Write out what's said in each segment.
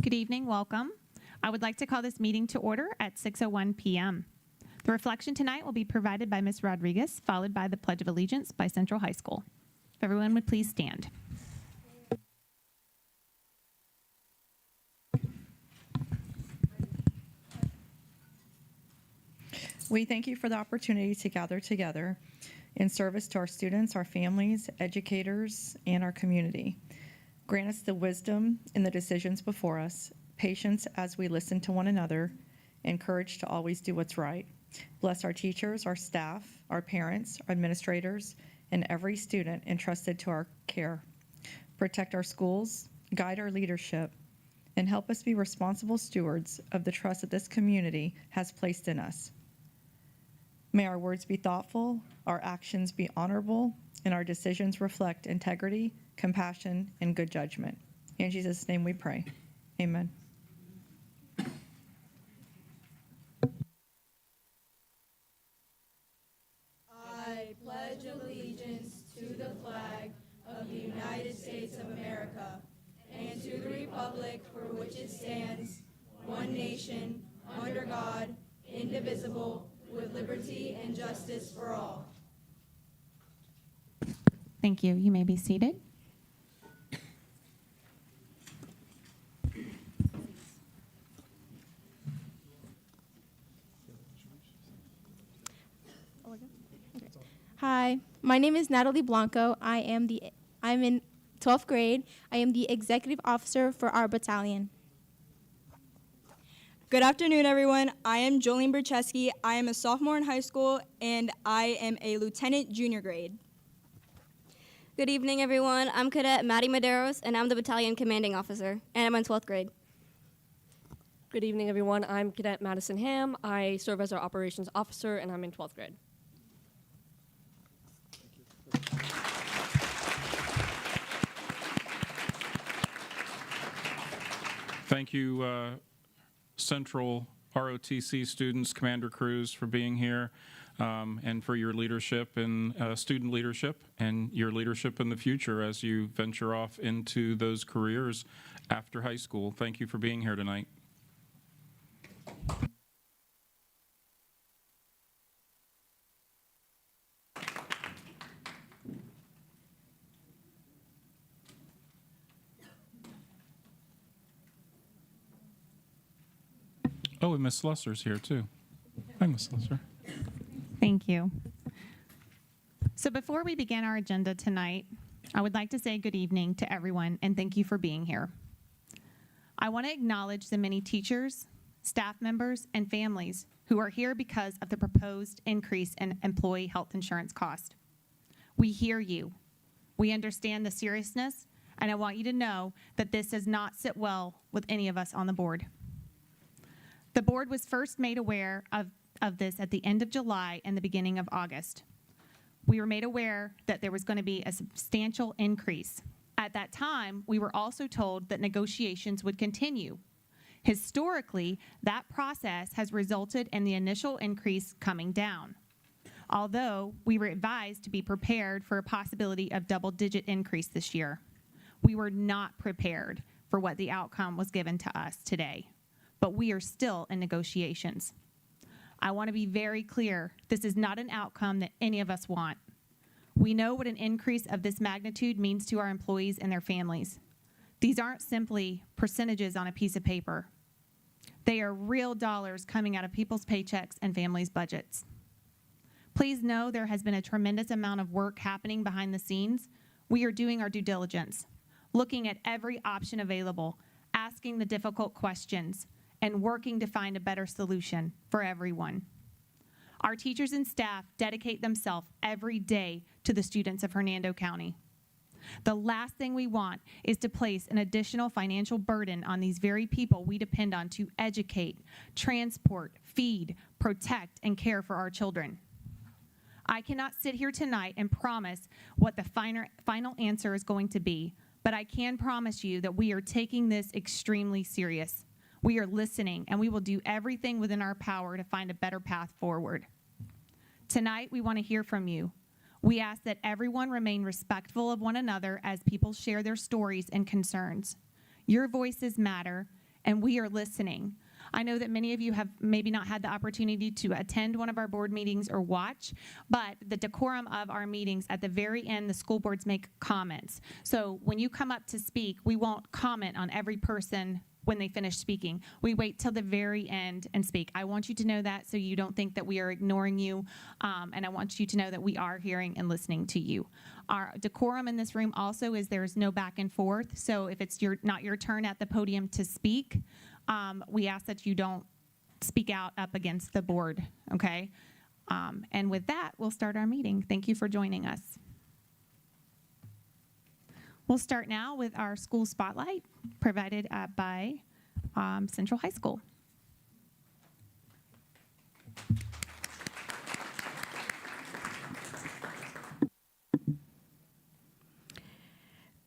Good evening, welcome. I would like to call this meeting to order at 6:01 p.m. The reflection tonight will be provided by Ms. Rodriguez, followed by the Pledge of Allegiance by Central High School. If everyone would please stand. We thank you for the opportunity to gather together in service to our students, our families, educators, and our community. Grant us the wisdom in the decisions before us, patience as we listen to one another, and courage to always do what's right. Bless our teachers, our staff, our parents, our administrators, and every student entrusted to our care. Protect our schools, guide our leadership, and help us be responsible stewards of the trust that this community has placed in us. May our words be thoughtful, our actions be honorable, and our decisions reflect integrity, compassion, and good judgment. In Jesus' name we pray. Amen. I pledge allegiance to the flag of the United States of America and to the republic for which it stands, one nation, under God, indivisible, with liberty and justice for all. Thank you. You may be seated. Hi, my name is Natalie Blanco. I'm in 12th grade. I am the executive officer for our battalion. Good afternoon, everyone. I am Jolene Bercheski. I am a sophomore in high school, and I am a lieutenant junior grade. Good evening, everyone. I'm Cadet Maddie Medeiros, and I'm the battalion commanding officer, and I'm in 12th grade. Good evening, everyone. I'm Cadet Madison Ham. I serve as our operations officer, and I'm in 12th grade. Thank you, Central ROTC students, Commander Cruz, for being here and for your leadership and student leadership and your leadership in the future as you venture off into those careers after high school. Thank you for being here tonight. Oh, and Miss Slusser's here too. Hi, Miss Slusser. Thank you. So before we begin our agenda tonight, I would like to say good evening to everyone and thank you for being here. I want to acknowledge the many teachers, staff members, and families who are here because of the proposed increase in employee health insurance cost. We hear you. We understand the seriousness, and I want you to know that this does not sit well with any of us on the board. The board was first made aware of this at the end of July and the beginning of August. We were made aware that there was going to be a substantial increase. At that time, we were also told that negotiations would continue. Historically, that process has resulted in the initial increase coming down. Although we were advised to be prepared for a possibility of double-digit increase this year, we were not prepared for what the outcome was given to us today. But we are still in negotiations. I want to be very clear, this is not an outcome that any of us want. We know what an increase of this magnitude means to our employees and their families. These aren't simply percentages on a piece of paper. They are real dollars coming out of people's paychecks and families' budgets. Please know there has been a tremendous amount of work happening behind the scenes. We are doing our due diligence, looking at every option available, asking the difficult questions, and working to find a better solution for everyone. Our teachers and staff dedicate themselves every day to the students of Hernando County. The last thing we want is to place an additional financial burden on these very people we depend on to educate, transport, feed, protect, and care for our children. I cannot sit here tonight and promise what the final answer is going to be, but I can promise you that we are taking this extremely serious. We are listening, and we will do everything within our power to find a better path forward. Tonight, we want to hear from you. We ask that everyone remain respectful of one another as people share their stories and concerns. Your voices matter, and we are listening. I know that many of you have maybe not had the opportunity to attend one of our board meetings or watch, but the decorum of our meetings, at the very end, the school boards make comments. So when you come up to speak, we won't comment on every person when they finish speaking. We wait till the very end and speak. I want you to know that so you don't think that we are ignoring you, and I want you to know that we are hearing and listening to you. Our decorum in this room also is there's no back and forth, so if it's not your turn at the podium to speak, we ask that you don't speak out up against the board, okay? And with that, we'll start our meeting. Thank you for joining us. We'll start now with our school spotlight provided by Central High School.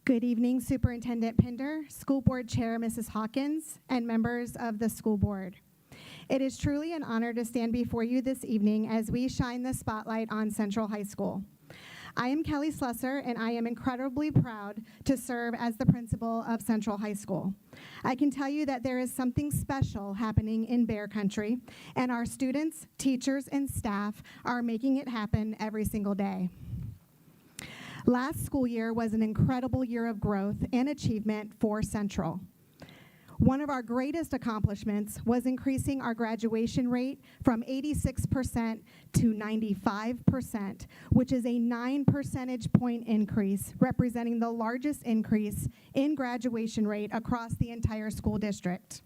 Good evening, Superintendent Pinder, School Board Chair Mrs. Hawkins, and members of the school board. It is truly an honor to stand before you this evening as we shine the spotlight on Central High School. I am Kelly Slusser, and I am incredibly proud to serve as the principal of Central High School. I can tell you that there is something special happening in Bear Country, and our students, teachers, and staff are making it happen every single day. Last school year was an incredible year of growth and achievement for Central. One of our greatest accomplishments was increasing our graduation rate from 86% to 95%, which is a 9 percentage point increase, representing the largest increase in graduation rate across the entire school district.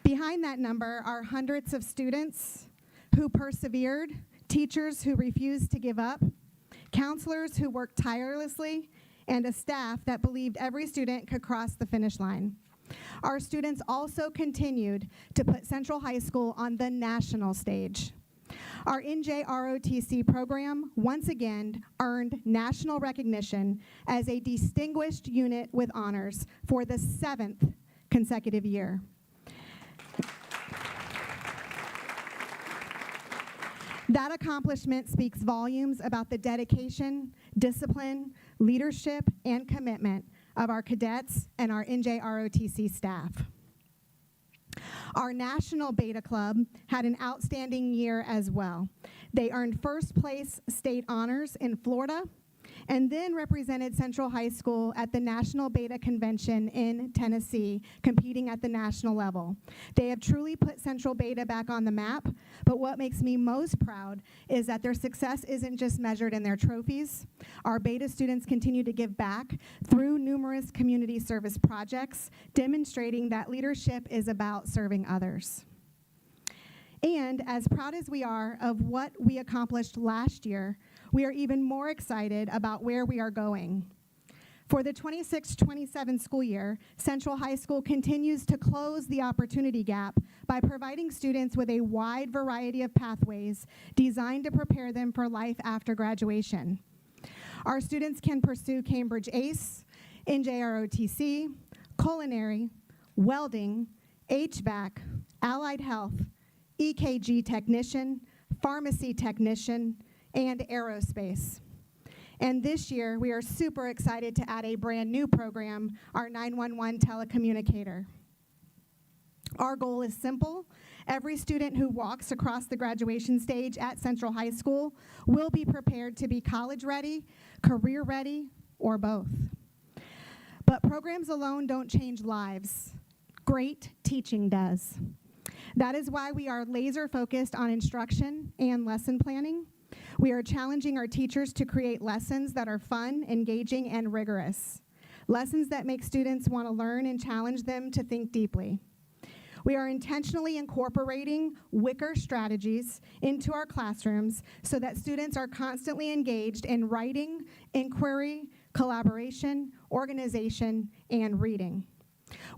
Behind that number are hundreds of students who persevered, teachers who refused to give up, counselors who worked tirelessly, and a staff that believed every student could cross the finish line. Our students also continued to put Central High School on the national stage. Our NJROTC program once again earned national recognition as a distinguished unit with honors for the 7th consecutive year. That accomplishment speaks volumes about the dedication, discipline, leadership, and commitment of our cadets and our NJROTC staff. Our National Beta Club had an outstanding year as well. They earned first place state honors in Florida and then represented Central High School at the National Beta Convention in Tennessee, competing at the national level. They have truly put Central Beta back on the map, but what makes me most proud is that their success isn't just measured in their trophies. Our Beta students continue to give back through numerous community service projects, demonstrating that leadership is about serving others. And as proud as we are of what we accomplished last year, we are even more excited about where we are going. For the 26-27 school year, Central High School continues to close the opportunity gap by providing students with a wide variety of pathways designed to prepare them for life after graduation. Our students can pursue Cambridge ACE, NJROTC, culinary, welding, HVAC, allied health, EKG technician, pharmacy technician, and aerospace. And this year, we are super excited to add a brand new program, our 911 telecommunicator. Our goal is simple. Every student who walks across the graduation stage at Central High School will be prepared to be college ready, career ready, or both. But programs alone don't change lives. Great teaching does. That is why we are laser focused on instruction and lesson planning. We are challenging our teachers to create lessons that are fun, engaging, and rigorous. Lessons that make students want to learn and challenge them to think deeply. We are intentionally incorporating Wicker strategies into our classrooms so that students are constantly engaged in writing, inquiry, collaboration, organization, and reading.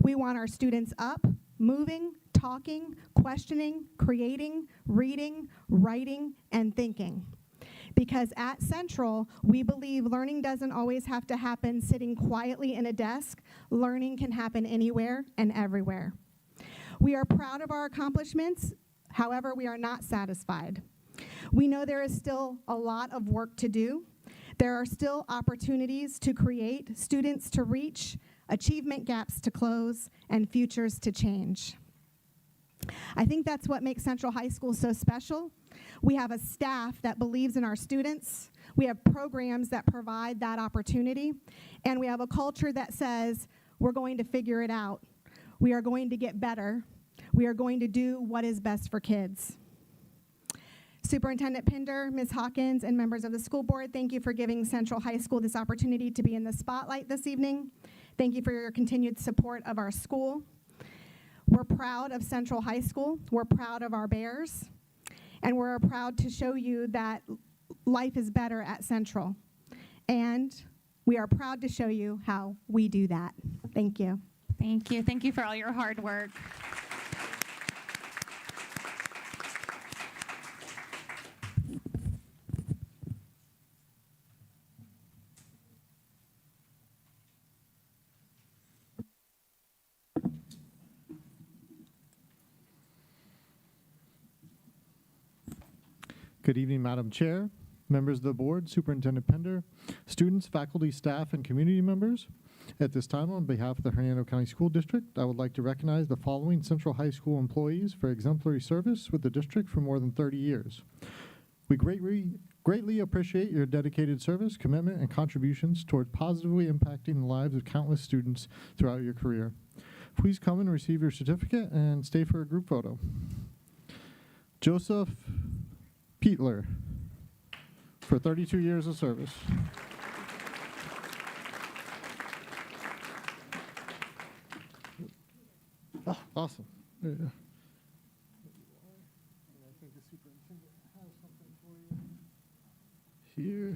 We want our students up, moving, talking, questioning, creating, reading, writing, and thinking. Because at Central, we believe learning doesn't always have to happen sitting quietly in a desk. Learning can happen anywhere and everywhere. We are proud of our accomplishments. However, we are not satisfied. We know there is still a lot of work to do. There are still opportunities to create, students to reach, achievement gaps to close, and futures to change. I think that's what makes Central High School so special. We have a staff that believes in our students. We have programs that provide that opportunity. And we have a culture that says, we're going to figure it out. We are going to get better. We are going to do what is best for kids. Superintendent Pinder, Ms. Hawkins, and members of the school board, thank you for giving Central High School this opportunity to be in the spotlight this evening. Thank you for your continued support of our school. We're proud of Central High School. We're proud of our Bears. And we're proud to show you that life is better at Central. And we are proud to show you how we do that. Thank you. Thank you. Thank you for all your hard work. Good evening, Madam Chair, members of the board, Superintendent Pender, students, faculty, staff, and community members. At this time, on behalf of the Hernando County School District, I would like to recognize the following Central High School employees for exemplary service with the district for more than 30 years. We greatly appreciate your dedicated service, commitment, and contributions toward positively impacting the lives of countless students throughout your career. Please come and receive your certificate and stay for a group photo. Joseph Pietler for 32 years of service. Oh, awesome. Yeah. I think the superintendent has something for you here.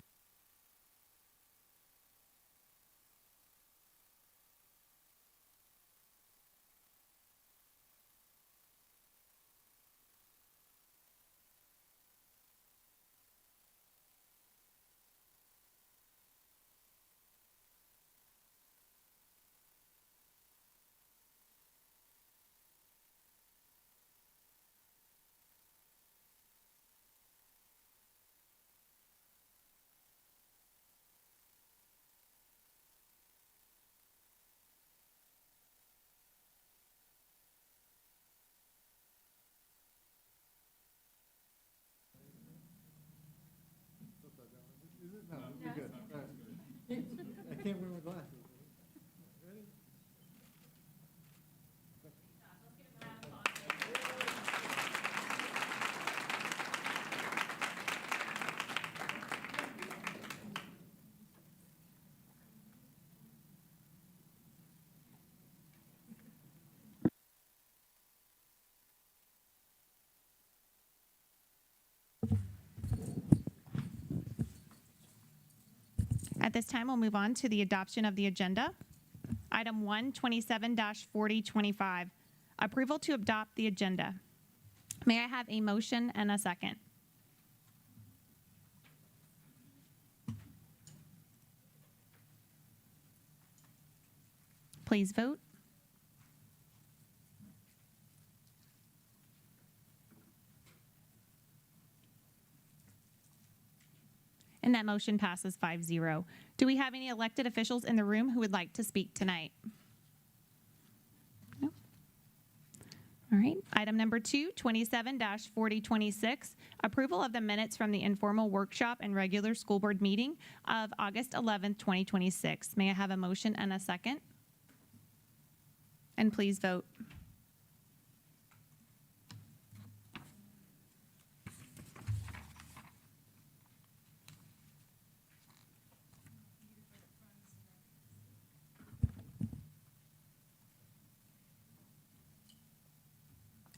Is it? No, you're good. All right. I can't wear my glasses. Ready? At this time, we'll move on to the adoption of the agenda. Item 1, 27-4025, approval to adopt the agenda. May I have a motion and a second? Please vote. And that motion passes 5-0. Do we have any elected officials in the room who would like to speak tonight? No? All right. Item number 2, 27-4026, approval of the minutes from the informal workshop and regular school board meeting of August 11th, 2026. May I have a motion and a second? And please vote.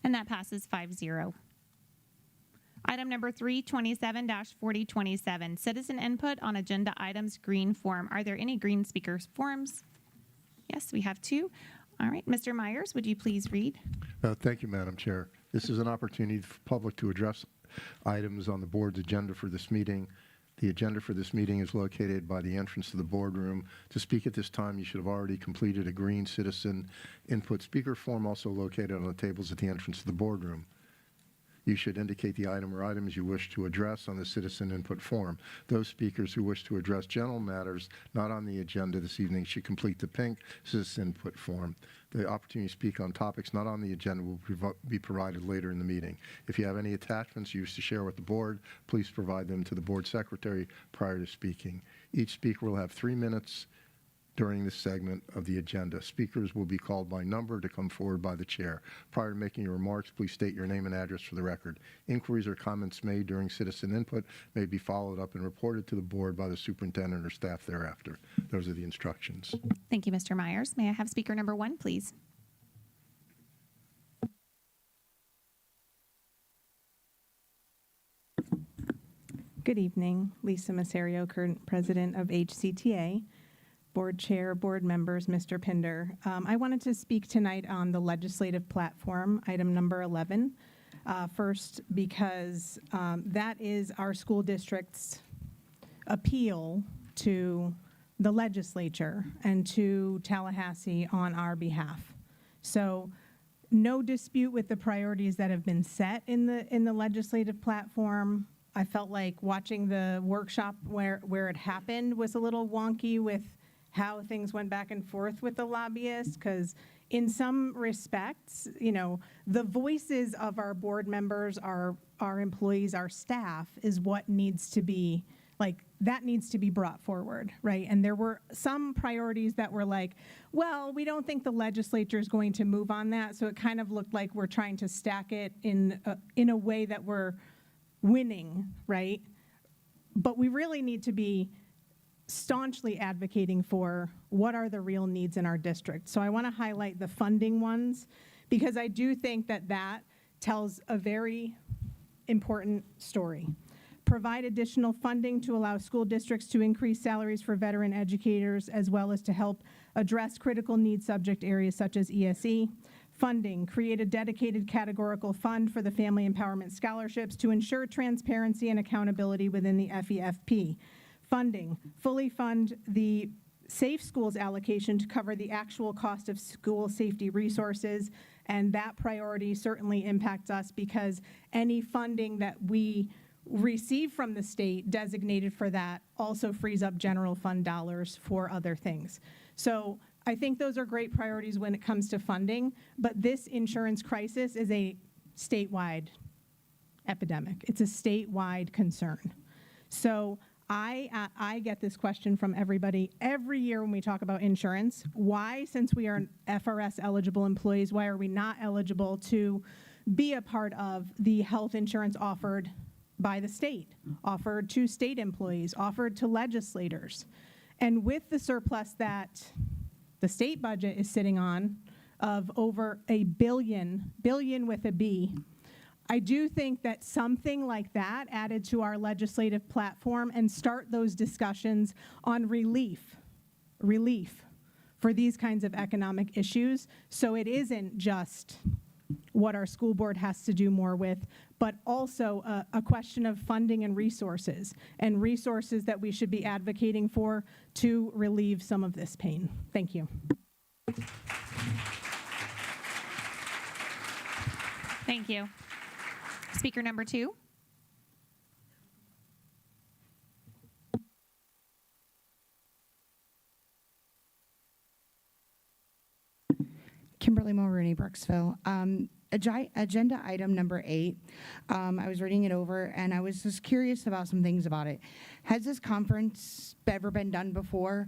And that passes 5-0. Item number 3, 27-4027, citizen input on agenda items, green form. Are there any green speakers forms? Yes, we have 2. All right, Mr. Myers, would you please read? Thank you, Madam Chair. This is an opportunity for public to address items on the board's agenda for this meeting. The agenda for this meeting is located by the entrance to the boardroom. To speak at this time, you should have already completed a green citizen input speaker form, also located on the tables at the entrance to the boardroom. You should indicate the item or items you wish to address on the citizen input form. Those speakers who wish to address general matters not on the agenda this evening should complete the pink citizen input form. The opportunity to speak on topics not on the agenda will be provided later in the meeting. If you have any attachments you wish to share with the board, please provide them to the board secretary prior to speaking. Each speaker will have 3 minutes during this segment of the agenda. Speakers will be called by number to come forward by the chair. Prior to making your remarks, please state your name and address for the record. Inquiries or comments made during citizen input may be followed up and reported to the board by the superintendent or staff thereafter. Those are the instructions. Thank you, Mr. Myers. May I have speaker number 1, please? Good evening. Lisa Masario, current president of HCTA. Board Chair, board members, Mr. Pinder. I wanted to speak tonight on the legislative platform, item number 11. First, because that is our school district's appeal to the legislature and to Tallahassee on our behalf. So no dispute with the priorities that have been set in the legislative platform. I felt like watching the workshop where it happened was a little wonky with how things went back and forth with the lobbyists, because in some respects, you know, the voices of our board members, our employees, our staff is what needs to be, like, that needs to be brought forward, right? And there were some priorities that were like, well, we don't think the legislature is going to move on that, so it kind of looked like we're trying to stack it in a way that we're winning, right? But we really need to be staunchly advocating for what are the real needs in our district. So I want to highlight the funding ones, because I do think that tells a very important story. Provide additional funding to allow school districts to increase salaries for veteran educators, as well as to help address critical needs subject areas such as ESE. Funding, create a dedicated categorical fund for the Family Empowerment Scholarships to ensure transparency and accountability within the FEFP. Funding, fully fund the Safe Schools allocation to cover the actual cost of school safety resources, and that priority certainly impacts us because any funding that we receive from the state designated for that also frees up general fund dollars for other things. So I think those are great priorities when it comes to funding, but this insurance crisis is a statewide epidemic. It's a statewide concern. So I get this question from everybody every year when we talk about insurance. Why, since we are FRS eligible employees, why are we not eligible to be a part of the health insurance offered by the state, offered to state employees, offered to legislators? And with the surplus that the state budget is sitting on of over $1 billion with a B, I do think that something like that added to our legislative platform and start those discussions on relief for these kinds of economic issues. So it isn't just what our school board has to do more with, but also a question of funding and resources that we should be advocating for to relieve some of this pain. Thank you. Thank you. Speaker number 2. Kimberly Mulrooney, Brooksville. Agenda item number 8. I was reading it over and I was just curious about some things about it. Has this conference ever been done before?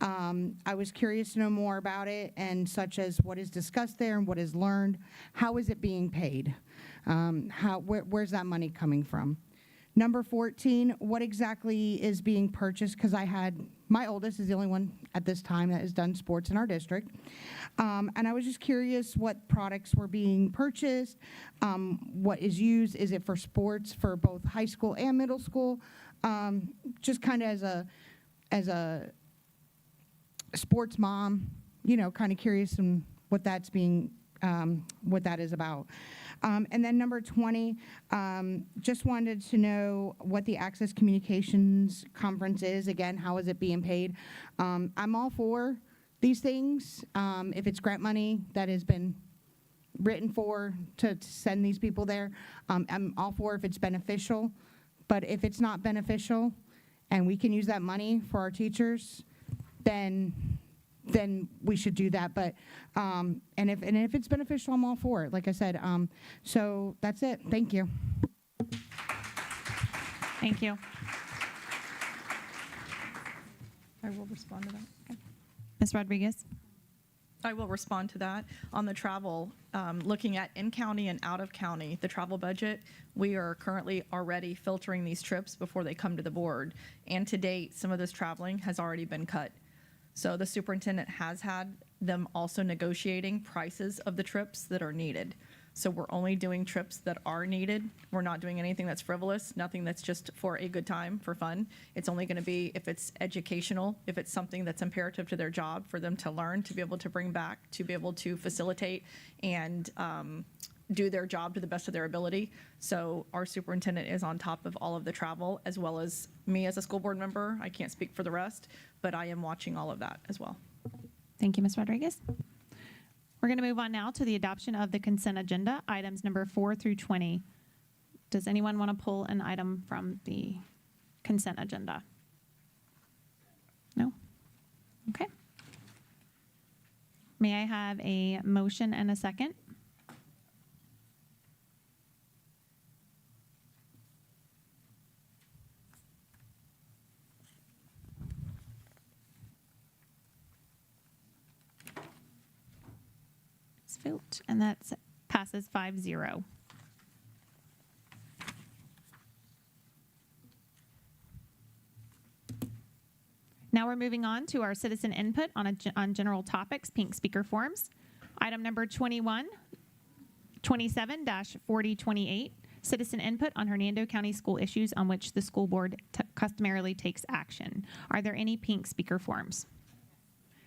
I was curious to know more about it, and such as what is discussed there and what is learned. How is it being paid? Where's that money coming from? Number 14, what exactly is being purchased? Because my oldest is the only one at this time that has done sports in our district. And I was just curious what products were being purchased, what is used. Is it for sports for both high school and middle school? Just kind of as a sports mom, you know, kind of curious on what that's being, what that is about. And then number 20, just wanted to know what the Access Communications Conference is. Again, how is it being paid? I'm all for these things. If it's grant money that has been written for to send these people there, I'm all for if it's beneficial. But if it's not beneficial and we can use that money for our teachers, then we should do that. But and if it's beneficial, I'm all for it. Like I said, so that's it. Thank you. Thank you. I will respond to that. Okay. Ms. Rodriguez? I will respond to that. On the travel, looking at in-county and out-of-county, the travel budget, we are currently already filtering these trips before they come to the board. And to date, some of this traveling has already been cut. So the superintendent has had them also negotiating prices of the trips that are needed. So we're only doing trips that are needed. We're not doing anything that's frivolous, nothing that's just for a good time, for fun. It's only going to be if it's educational, if it's something that's imperative to their job for them to learn, to be able to bring back, to be able to facilitate and do their job to the best of their ability. So our superintendent is on top of all of the travel, as well as me as a school board member. I can't speak for the rest, but I am watching all of that as well. Thank you, Ms. Rodriguez. We're going to move on now to the adoption of the consent agenda, items number 4 through 20. Does anyone want to pull an item from the consent agenda? No? Okay. May I have a motion and a second? Vote, and that passes 5-0. Now we're moving on to our citizen input on general topics, pink speaker forms. Item number 27-4028, citizen input on Hernando County school issues on which the school board customarily takes action. Are there any pink speaker forms?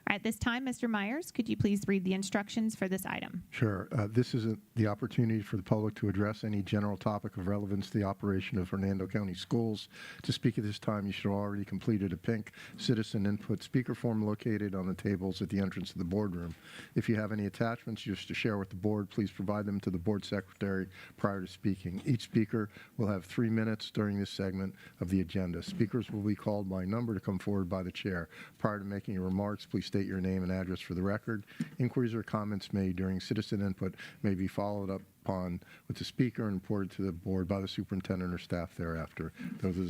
At this time, Mr. Myers, could you please read the instructions for this item? Sure. This is the opportunity for the public to address any general topic of relevance to the operation of Hernando County Schools. To speak at this time, you should have already completed a pink citizen input speaker form located on the tables at the entrance of the boardroom. If you have any attachments you wish to share with the board, please provide them to the board secretary prior to speaking. Each speaker will have 3 minutes during this segment of the agenda. Speakers will be called by number to come forward by the chair. Prior to making your remarks, please state your name and address for the record. Inquiries or comments made during citizen input may be followed up upon with the speaker and reported to the board by the superintendent or staff thereafter. Those are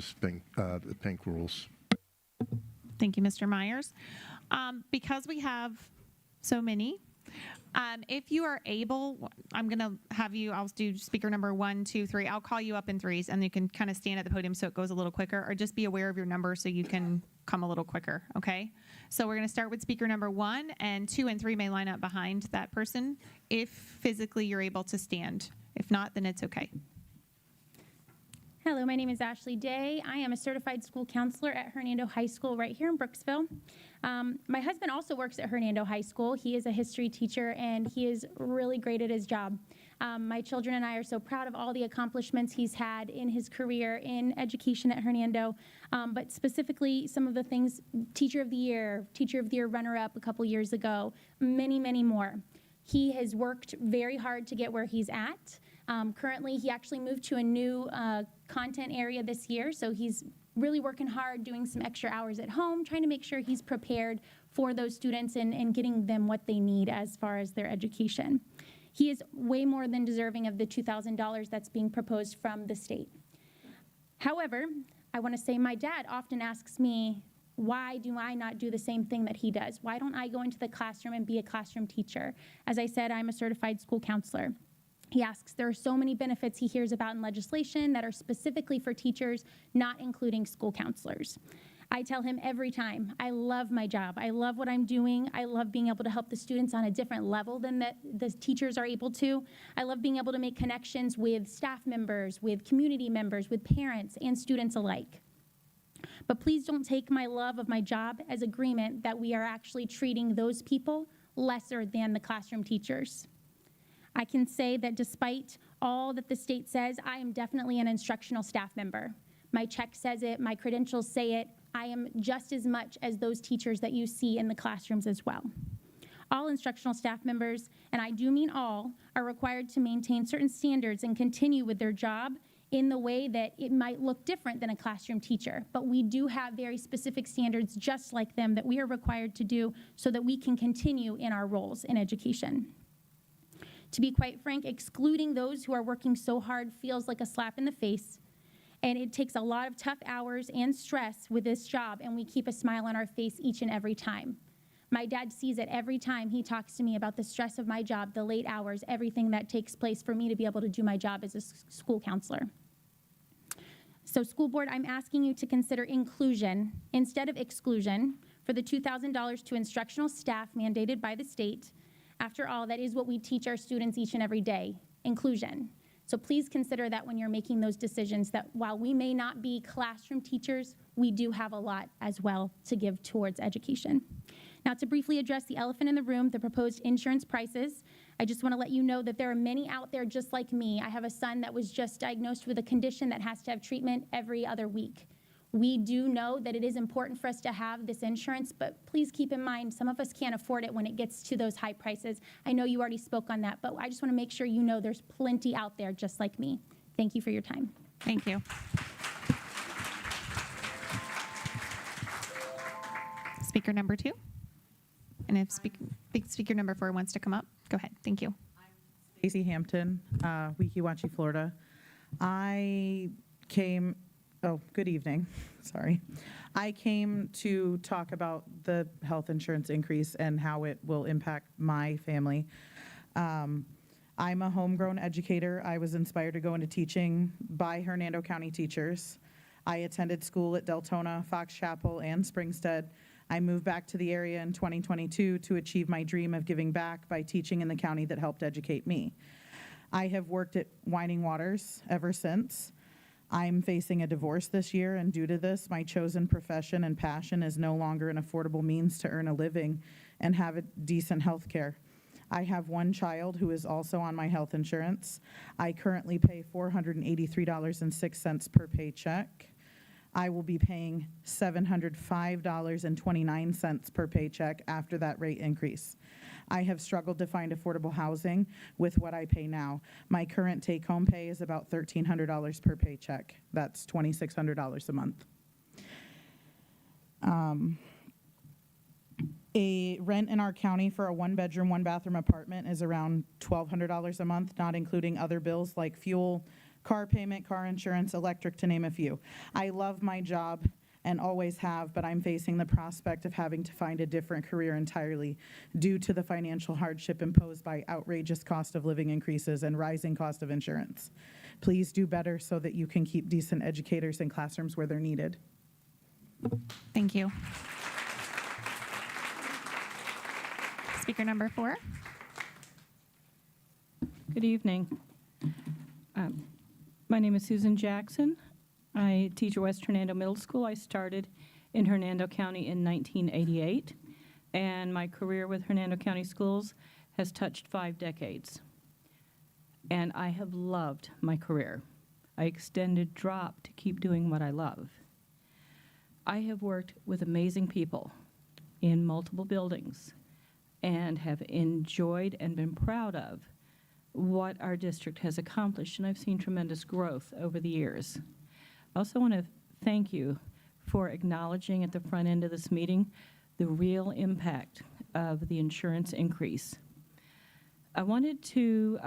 the pink rules. Thank you, Mr. Myers. Because we have so many, if you are able, I'm going to have you, I'll do speaker number 1, 2, 3. I'll call you up in threes, and you can kind of stand at the podium so it goes a little quicker, or just be aware of your number so you can come a little quicker, okay? So we're going to start with speaker number 1, and 2 and 3 may line up behind that person if physically you're able to stand. If not, then it's okay. Hello, my name is Ashley Day. I am a certified school counselor at Hernando High School right here in Brooksville. My husband also works at Hernando High School. He is a history teacher, and he is really great at his job. My children and I are so proud of all the accomplishments he's had in his career in education at Hernando, but specifically some of the things, Teacher of the Year runner-up a couple years ago, many, many more. He has worked very hard to get where he's at. Currently, he actually moved to a new content area this year, so he's really working hard, doing some extra hours at home, trying to make sure he's prepared for those students and getting them what they need as far as their education. He is way more than deserving of the $2,000 that's being proposed from the state. However, I want to say my dad often asks me, why do I not do the same thing that he does? Why don't I go into the classroom and be a classroom teacher? As I said, I'm a certified school counselor. He asks, there are so many benefits he hears about in legislation that are specifically for teachers, not including school counselors. I tell him every time, I love my job. I love what I'm doing. I love being able to help the students on a different level than the teachers are able to. I love being able to make connections with staff members, with community members, with parents and students alike. But please don't take my love of my job as agreement that we are actually treating those people lesser than the classroom teachers. I can say that despite all that the state says, I am definitely an instructional staff member. My check says it, my credentials say it. I am just as much as those teachers that you see in the classrooms as well. All instructional staff members, and I do mean all, are required to maintain certain standards and continue with their job in the way that it might look different than a classroom teacher. But we do have very specific standards just like them that we are required to do so that we can continue in our roles in education. To be quite frank, excluding those who are working so hard feels like a slap in the face, and it takes a lot of tough hours and stress with this job, and we keep a smile on our face each and every time. My dad sees it every time he talks to me about the stress of my job, the late hours, everything that takes place for me to be able to do my job as a school counselor. So school board, I'm asking you to consider inclusion instead of exclusion for the $2,000 to instructional staff mandated by the state. After all, that is what we teach our students each and every day, inclusion. So please consider that when you're making those decisions, that while we may not be classroom teachers, we do have a lot as well to give towards education. Now, to briefly address the elephant in the room, the proposed insurance prices, I just want to let you know that there are many out there just like me. I have a son that was just diagnosed with a condition that has to have treatment every other week. We do know that it is important for us to have this insurance, but please keep in mind, some of us can't afford it when it gets to those high prices. I know you already spoke on that, but I just want to make sure you know there's plenty out there just like me. Thank you for your time. Thank you. Speaker number 2. And if speaker number 4 wants to come up, go ahead. Thank you. Stacey Hampton, Wekiwachi, Florida. Good evening, sorry. I came to talk about the health insurance increase and how it will impact my family. I'm a homegrown educator. I was inspired to go into teaching by Hernando County teachers. I attended school at Deltona, Fox Chapel, and Springstead. I moved back to the area in 2022 to achieve my dream of giving back by teaching in the county that helped educate me. I have worked at Winding Waters ever since. I'm facing a divorce this year, and due to this, my chosen profession and passion is no longer an affordable means to earn a living and have a decent health care. I have one child who is also on my health insurance. I currently pay $483.06 per paycheck. I will be paying $705.29 per paycheck after that rate increase. I have struggled to find affordable housing with what I pay now. My current take-home pay is about $1,300 per paycheck. That's $2,600 a month. A rent in our county for a one-bedroom, one-bathroom apartment is around $1,200 a month, not including other bills like fuel, car payment, car insurance, electric, to name a few. I love my job and always have, but I'm facing the prospect of having to find a different career entirely due to the financial hardship imposed by outrageous cost of living increases and rising cost of insurance. Please do better so that you can keep decent educators in classrooms where they're needed. Thank you. Speaker number 4. Good evening. My name is Susan Jackson. I teach at West Hernando Middle School. I started in Hernando County in 1988, and my career with Hernando County Schools has touched 5 decades. And I have loved my career. I extended drop to keep doing what I love. I have worked with amazing people in multiple buildings and have enjoyed and been proud of what our district has accomplished, and I've seen tremendous growth over the years. I also want to thank you for acknowledging at the front end of this meeting the real impact of the insurance increase. I wanted to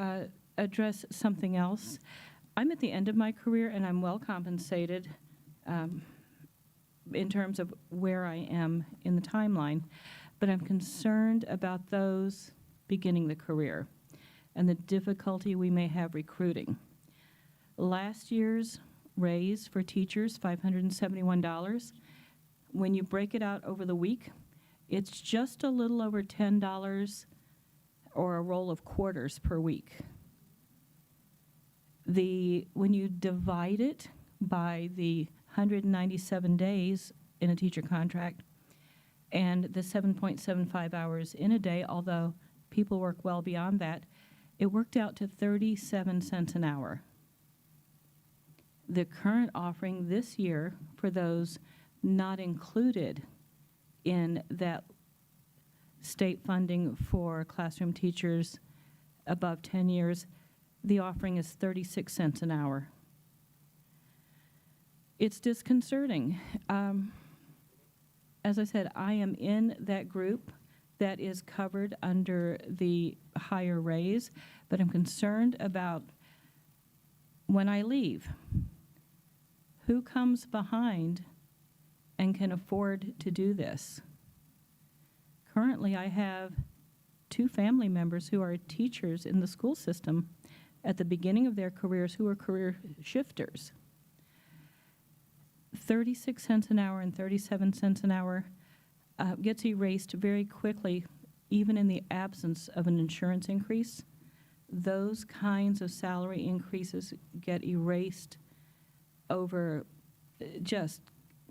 address something else. I'm at the end of my career, and I'm well compensated in terms of where I am in the timeline, but I'm concerned about those beginning the career and the difficulty we may have recruiting. Last year's raise for teachers, $571. When you break it out over the week, it's just a little over $10 or a roll of quarters per week. When you divide it by the 197 days in a teacher contract And the 7.75 hours in a day, although people work well beyond that, it worked out to 37 cents an hour. The current offering this year for those not included in that state funding for classroom teachers above 10 years, the offering is 36 cents an hour. It's disconcerting. As I said, I am in that group that is covered under the higher raise, but I'm concerned about when I leave, who comes behind and can afford to do this? Currently, I have 2 family members who are teachers in the school system at the beginning of their careers who are career shifters. 36 cents an hour and 37 cents an hour gets erased very quickly, even in the absence of an insurance increase. Those kinds of salary increases get erased over just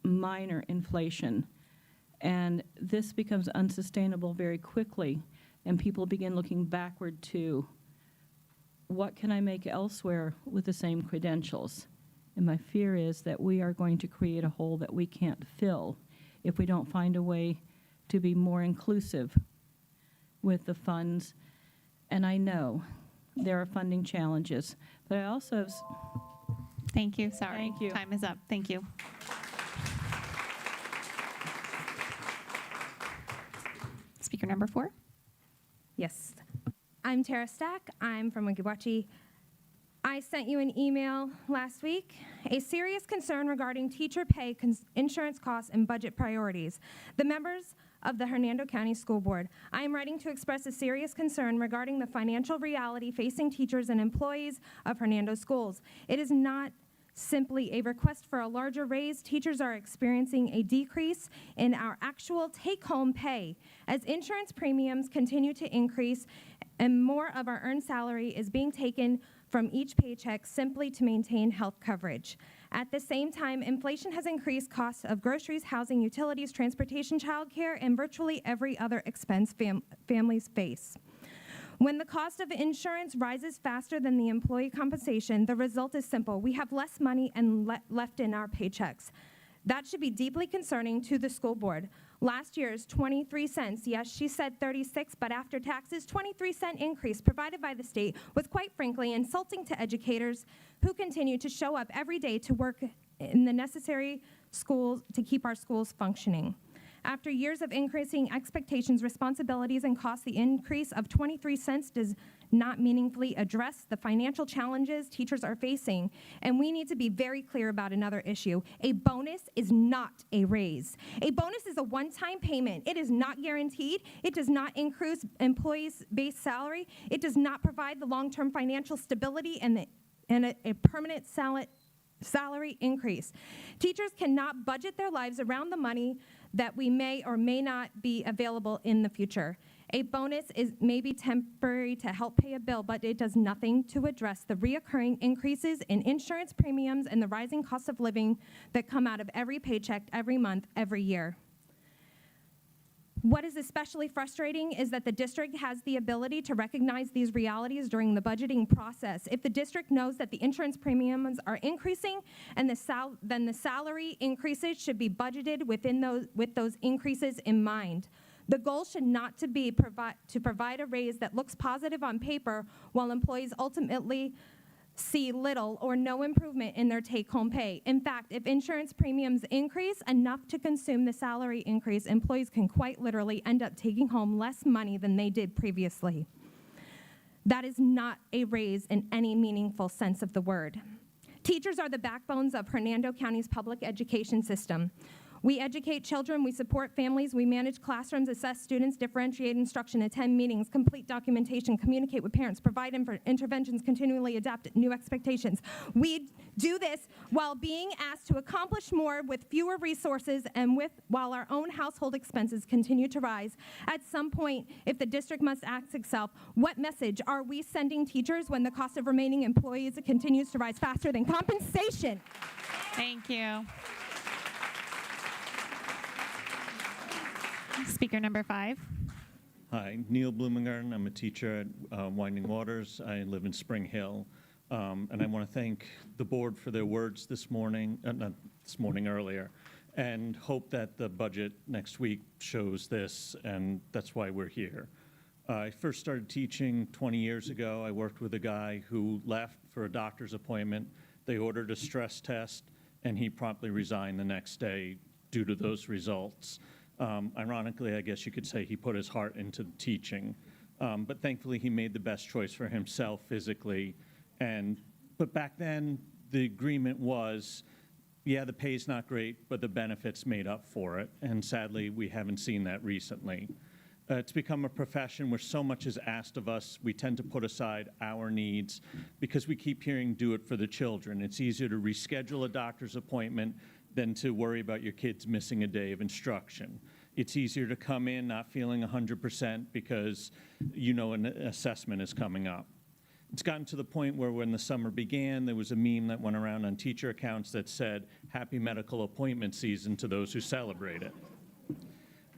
minor inflation. And this becomes unsustainable very quickly, and people begin looking backward to what can I make elsewhere with the same credentials? And my fear is that we are going to create a hole that we can't fill if we don't find a way to be more inclusive with the funds. And I know there are funding challenges, but I also have... Thank you. Sorry. Thank you. Time is up. Thank you. Speaker number 4. Yes. I'm Tara Stack. I'm from Winkiwachi. I sent you an email last week, a serious concern regarding teacher pay, insurance costs, and budget priorities. The members of the Hernando County School Board, I am writing to express a serious concern regarding the financial reality facing teachers and employees of Hernando schools. It is not simply a request for a larger raise. Teachers are experiencing a decrease in our actual take-home pay as insurance premiums continue to increase and more of our earned salary is being taken from each paycheck simply to maintain health coverage. At the same time, inflation has increased costs of groceries, housing, utilities, transportation, childcare, and virtually every other expense families face. When the cost of insurance rises faster than the employee compensation, the result is simple. We have less money and left in our paychecks. That should be deeply concerning to the school board. Last year's 23 cents, yes, she said 36, but after taxes, 23-cent increase provided by the state was quite frankly insulting to educators who continue to show up every day to work in the necessary schools to keep our schools functioning. After years of increasing expectations, responsibilities, and costs, the increase of 23 cents does not meaningfully address the financial challenges teachers are facing. And we need to be very clear about another issue. A bonus is not a raise. A bonus is a one-time payment. It is not guaranteed. It does not increase employees' base salary. It does not provide the long-term financial stability and a permanent salary increase. Teachers cannot budget their lives around the money that we may or may not be available in the future. A bonus is maybe temporary to help pay a bill, but it does nothing to address the reoccurring increases in insurance premiums and the rising cost of living that come out of every paycheck, every month, every year. What is especially frustrating is that the district has the ability to recognize these realities during the budgeting process. If the district knows that the insurance premiums are increasing, and then the salary increases should be budgeted with those increases in mind. The goal should not to be to provide a raise that looks positive on paper while employees ultimately see little or no improvement in their take-home pay. In fact, if insurance premiums increase enough to consume the salary increase, employees can quite literally end up taking home less money than they did previously. That is not a raise in any meaningful sense of the word. Teachers are the backbones of Hernando County's public education system. We educate children, we support families, we manage classrooms, assess students, differentiate instruction, attend meetings, complete documentation, communicate with parents, provide interventions, continually adapt new expectations. We do this while being asked to accomplish more with fewer resources and while our own household expenses continue to rise. At some point, if the district must ask itself, what message are we sending teachers when the cost of remaining employees continues to rise faster than compensation? Thank you. Speaker number 5. Hi, Neil Blumengarten. I'm a teacher at Winding Waters. I live in Spring Hill. And I want to thank the board for their words this morning, not this morning, earlier, and hope that the budget next week shows this, and that's why we're here. I first started teaching 20 years ago. I worked with a guy who left for a doctor's appointment. They ordered a stress test, and he promptly resigned the next day due to those results. Ironically, I guess you could say he put his heart into teaching. But thankfully, he made the best choice for himself physically. But back then, the agreement was, yeah, the pay's not great, but the benefits made up for it. And sadly, we haven't seen that recently. It's become a profession where so much is asked of us. We tend to put aside our needs because we keep hearing do it for the children. It's easier to reschedule a doctor's appointment than to worry about your kids missing a day of instruction. It's easier to come in not feeling 100% because you know an assessment is coming up. It's gotten to the point where when the summer began, there was a meme that went around on teacher accounts that said, "Happy medical appointment season to those who celebrate it."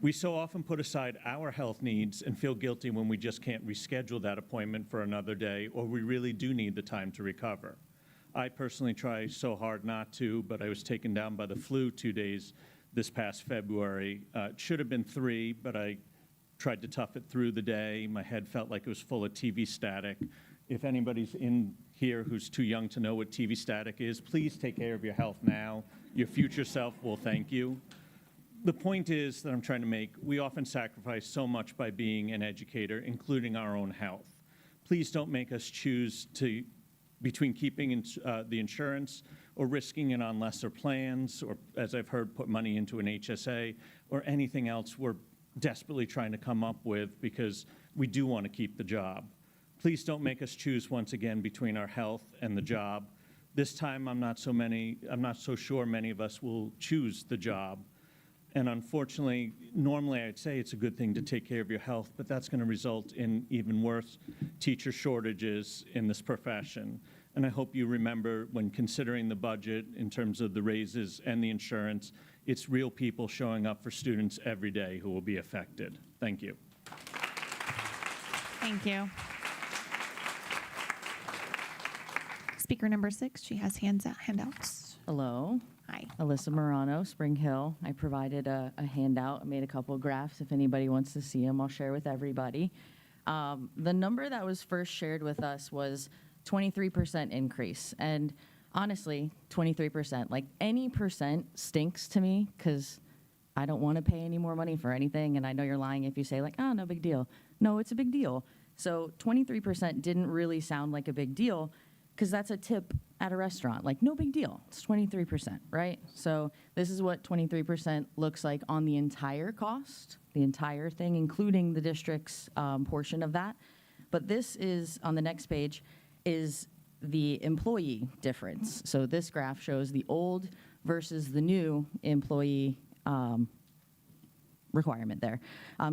We so often put aside our health needs and feel guilty when we just can't reschedule that appointment for another day, or we really do need the time to recover. I personally try so hard not to, but I was taken down by the flu 2 days this past February. It should have been 3, but I tried to tough it through the day. My head felt like it was full of TV static. If anybody's in here who's too young to know what TV static is, please take care of your health now. Your future self will thank you. The point is that I'm trying to make, we often sacrifice so much by being an educator, including our own health. Please don't make us choose between keeping the insurance or risking it on lesser plans, or, as I've heard, put money into an HSA or anything else we're desperately trying to come up with because we do want to keep the job. Please don't make us choose once again between our health and the job. This time, I'm not so sure many of us will choose the job. And unfortunately, normally I'd say it's a good thing to take care of your health, but that's going to result in even worse teacher shortages in this profession. And I hope you remember when considering the budget in terms of the raises and the insurance, it's real people showing up for students every day who will be affected. Thank you. Thank you. Speaker number 6, she has handouts. Hello. Hi. Alyssa Morano, Spring Hill. I provided a handout. I made a couple of graphs. If anybody wants to see them, I'll share with everybody. The number that was first shared with us was 23% increase. And honestly, 23%, like any percent stinks to me because I don't want to pay any more money for anything. And I know you're lying if you say like, oh, no big deal. No, it's a big deal. So 23% didn't really sound like a big deal because that's a tip at a restaurant. Like, no big deal. It's 23%, right? So this is what 23% looks like on the entire cost, the entire thing, including the district's portion of that. But this is, on the next page, is the employee difference. So this graph shows the old versus the new employee requirement there.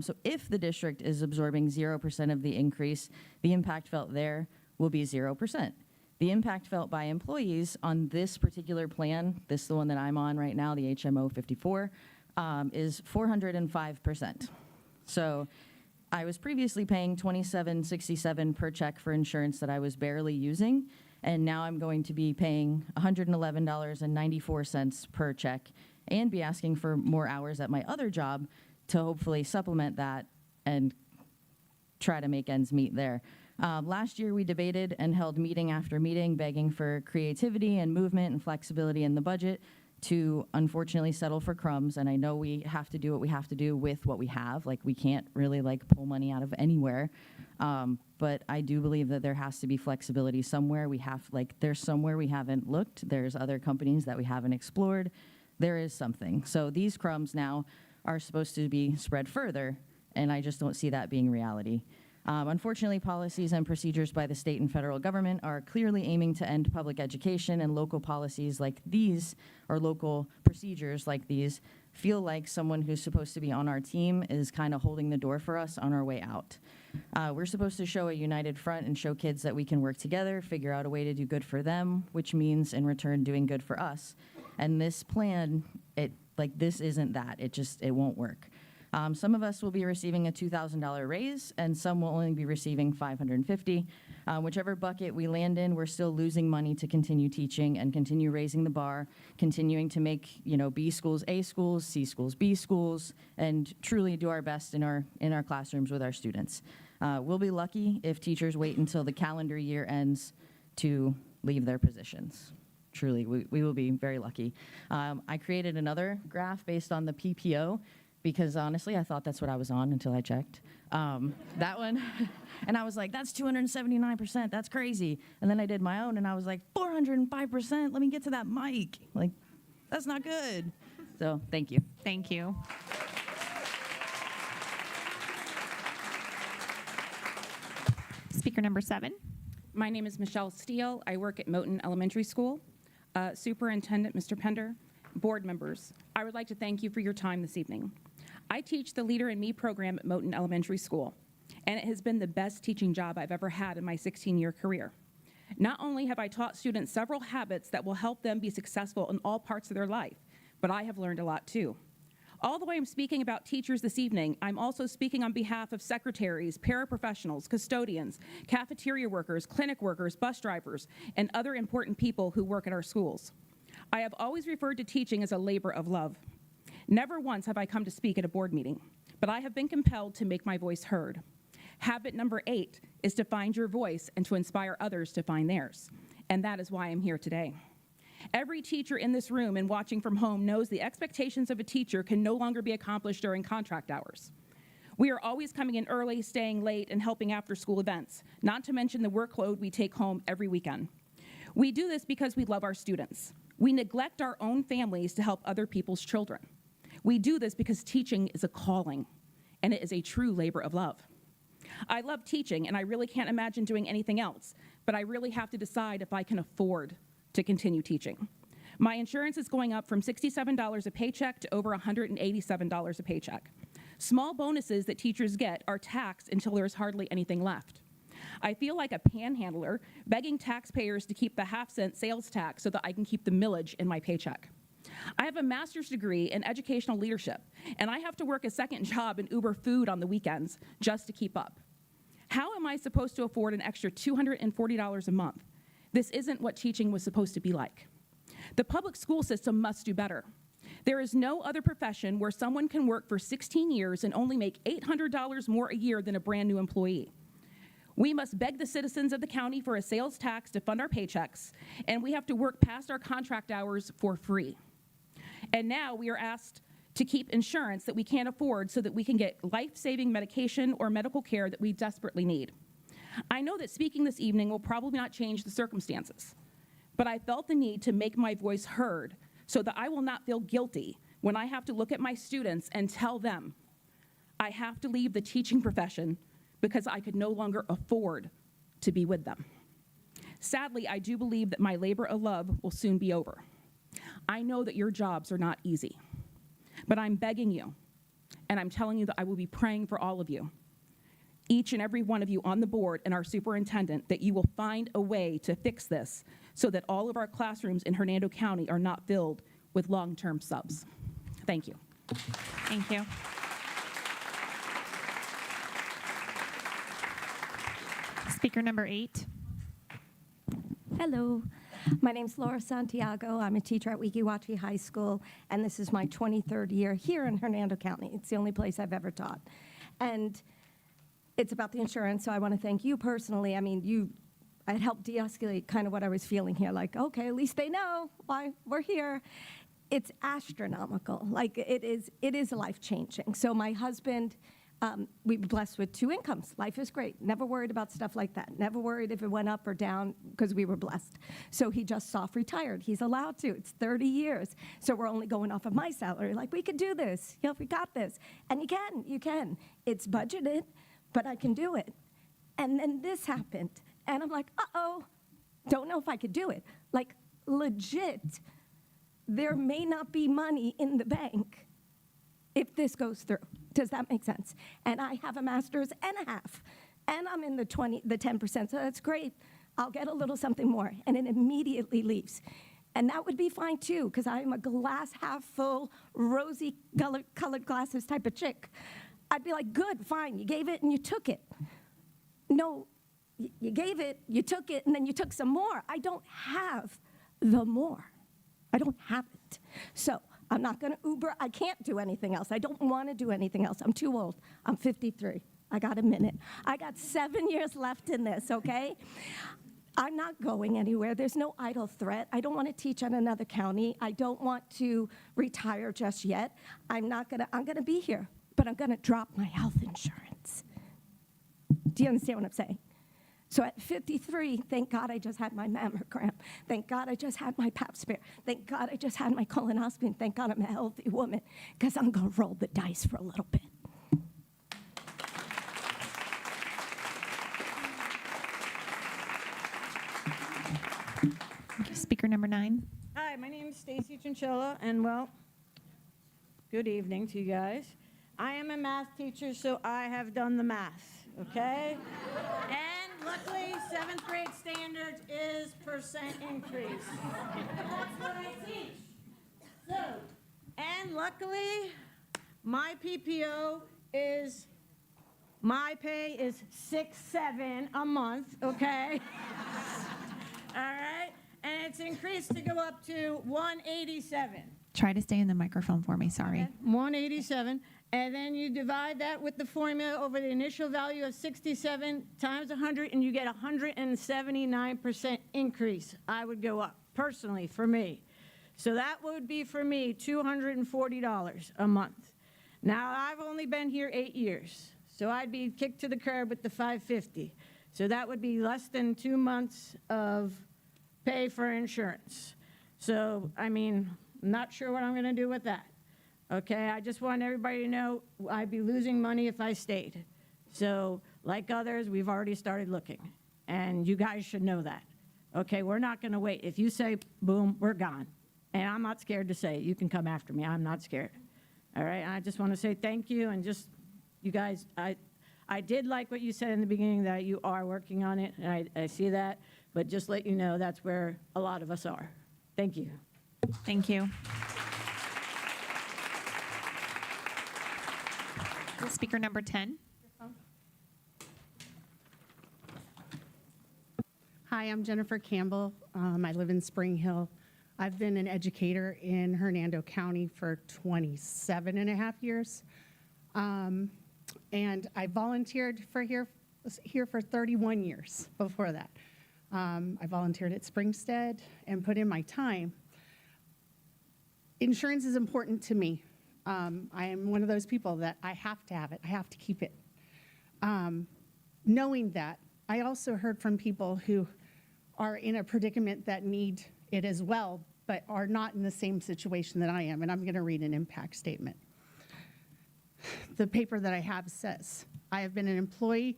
So if the district is absorbing 0% of the increase, the impact felt there will be 0%. The impact felt by employees on this particular plan, this is the one that I'm on right now, the HMO 54, is 405%. So I was previously paying $27.67 per check for insurance that I was barely using, and now I'm going to be paying $111.94 per check and be asking for more hours at my other job to hopefully supplement that and try to make ends meet there. Last year, we debated and held meeting after meeting, begging for creativity and movement and flexibility in the budget to unfortunately settle for crumbs. And I know we have to do what we have to do with what we have. Like, we can't really pull money out of anywhere. But I do believe that there has to be flexibility somewhere. There's somewhere we haven't looked. There's other companies that we haven't explored. There is something. So these crumbs now are supposed to be spread further, and I just don't see that being reality. Unfortunately, policies and procedures by the state and federal government are clearly aiming to end public education, and local policies like these, or local procedures like these, feel like someone who's supposed to be on our team is kind of holding the door for us on our way out. We're supposed to show a united front and show kids that we can work together, figure out a way to do good for them, which means in return doing good for us. And this plan, this isn't that. It won't work. Some of us will be receiving a $2,000 raise, and some will only be receiving $550. Whichever bucket we land in, we're still losing money to continue teaching and continue raising the bar, continuing to make B schools A schools, C schools B schools, and truly do our best in our classrooms with our students. We'll be lucky if teachers wait until the calendar year ends to leave their positions. Truly, we will be very lucky. I created another graph based on the PPO because honestly, I thought that's what I was on until I checked. That one, and I was like, that's 279%, that's crazy. And then I did my own and I was like, 405%, let me get to that mic. Like, that's not good. So, thank you. Thank you. Speaker number 7. My name is Michelle Steele. I work at Moton Elementary School. Superintendent, Mr. Pender, board members, I would like to thank you for your time this evening. I teach the Leader in Me program at Moton Elementary School, and it has been the best teaching job I've ever had in my 16-year career. Not only have I taught students several habits that will help them be successful in all parts of their life, but I have learned a lot too. Although I'm speaking about teachers this evening, I'm also speaking on behalf of secretaries, paraprofessionals, custodians, cafeteria workers, clinic workers, bus drivers, and other important people who work at our schools. I have always referred to teaching as a labor of love. Never once have I come to speak at a board meeting, but I have been compelled to make my voice heard. Habit number 8 is to find your voice and to inspire others to find theirs, and that is why I'm here today. Every teacher in this room and watching from home knows the expectations of a teacher can no longer be accomplished during contract hours. We are always coming in early, staying late, and helping after-school events, not to mention the workload we take home every weekend. We do this because we love our students. We neglect our own families to help other people's children. We do this because teaching is a calling, and it is a true labor of love. I love teaching, and I really can't imagine doing anything else, but I really have to decide if I can afford to continue teaching. My insurance is going up from $67 a paycheck to over $187 a paycheck. Small bonuses that teachers get are taxed until there's hardly anything left. I feel like a panhandler begging taxpayers to keep the half-cent sales tax so that I can keep the millage in my paycheck. I have a master's degree in educational leadership, and I have to work a second job and Uber food on the weekends just to keep up. How am I supposed to afford an extra $240 a month? This isn't what teaching was supposed to be like. The public school system must do better. There is no other profession where someone can work for 16 years and only make $800 more a year than a brand new employee. We must beg the citizens of the county for a sales tax to fund our paychecks, and we have to work past our contract hours for free. And now we are asked to keep insurance that we can't afford so that we can get life-saving medication or medical care that we desperately need. I know that speaking this evening will probably not change the circumstances, but I felt the need to make my voice heard so that I will not feel guilty when I have to look at my students and tell them I have to leave the teaching profession because I could no longer afford to be with them. Sadly, I do believe that my labor of love will soon be over. I know that your jobs are not easy, but I'm begging you, and I'm telling you that I will be praying for all of you, each and every one of you on the board and our superintendent, that you will find a way to fix this so that all of our classrooms in Hernando County are not filled with long-term subs. Thank you. Thank you. Speaker number 8. Hello, my name's Laura Santiago. I'm a teacher at Wekiwachi High School, and this is my 23rd year here in Hernando County. It's the only place I've ever taught. And it's about the insurance, so I want to thank you personally. I mean, it helped de-escalate kind of what I was feeling here, like, okay, at least they know why we're here. It's astronomical. Like, it is life-changing. So my husband, we were blessed with 2 incomes. Life is great. Never worried about stuff like that. Never worried if it went up or down because we were blessed. So he just soft retired. He's allowed to. It's 30 years. So we're only going off of my salary. Like, we could do this. You know, we got this. And you can. It's budgeted, but I can do it. And then this happened. And I'm like, uh-oh, don't know if I could do it. Like, legit, there may not be money in the bank if this goes through. Does that make sense? And I have a master's and a half, and I'm in the 10%, so that's great. I'll get a little something more, and it immediately leaves. And that would be fine too, because I'm a glass half full, rosy colored glasses type of chick. I'd be like, good, fine, you gave it and you took it. No, you gave it, you took it, and then you took some more. I don't have the more. I don't have it. So I'm not going to Uber. I can't do anything else. I don't want to do anything else. I'm too old. I'm 53. I got a minute. I got 7 years left in this, okay? I'm not going anywhere. There's no idle threat. I don't want to teach in another county. I don't want to retire just yet. I'm gonna be here, but I'm gonna drop my health insurance. Do you understand what I'm saying? So at 53, thank God I just had my mammogram. Thank God I just had my pap smear. Thank God I just had my colonoscopy. And thank God I'm a healthy woman, because I'm gonna roll the dice for a little bit. Speaker number 9. Hi, my name is Stacy Chinchilla, and well, good evening to you guys. I am a math teacher, so I have done the math, okay? And luckily, 7th grade standards is percent increase. That's what I teach. So, and luckily, my PPO is, my pay is $6,700 a month, okay? All right? And it's increased to go up to $187. Try to stay in the microphone for me, sorry. Okay, 187, and then you divide that with the formula over the initial value of 67 times 100, and you get 179% increase. I would go up, personally, for me. So that would be, for me, $240 a month. Now, I've only been here 8 years, so I'd be kicked to the curb with the $550. So that would be less than 2 months of pay for insurance. So, I mean, I'm not sure what I'm going to do with that. Okay, I just want everybody to know I'd be losing money if I stayed. So, like others, we've already started looking, and you guys should know that. Okay, we're not going to wait. If you say, boom, we're gone. And I'm not scared to say it. You can come after me. I'm not scared. All right, I just want to say thank you, and just, you guys, I did like what you said in the beginning, that you are working on it, and I see that. But just let you know, that's where a lot of us are. Thank you. Thank you. Speaker number 10. Hi, I'm Jennifer Campbell. I live in Spring Hill. I've been an educator in Hernando County for 27 and a half years. And I volunteered was here for 31 years before that. I volunteered at Springstead and put in my time. Insurance is important to me. I am one of those people that I have to have it. I have to keep it. Knowing that, I also heard from people who are in a predicament that need it as well, but are not in the same situation that I am. And I'm going to read an impact statement. The paper that I have says, I have been an employee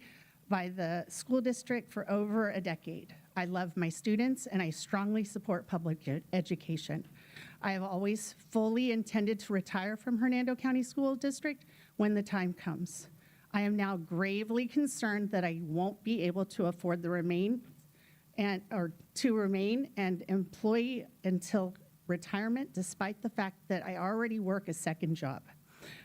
by the school district for over a decade. I love my students, and I strongly support public education. I have always fully intended to retire from Hernando County School District when the time comes. I am now gravely concerned that I won't be able to afford to remain and employ until retirement, despite the fact that I already work a second job.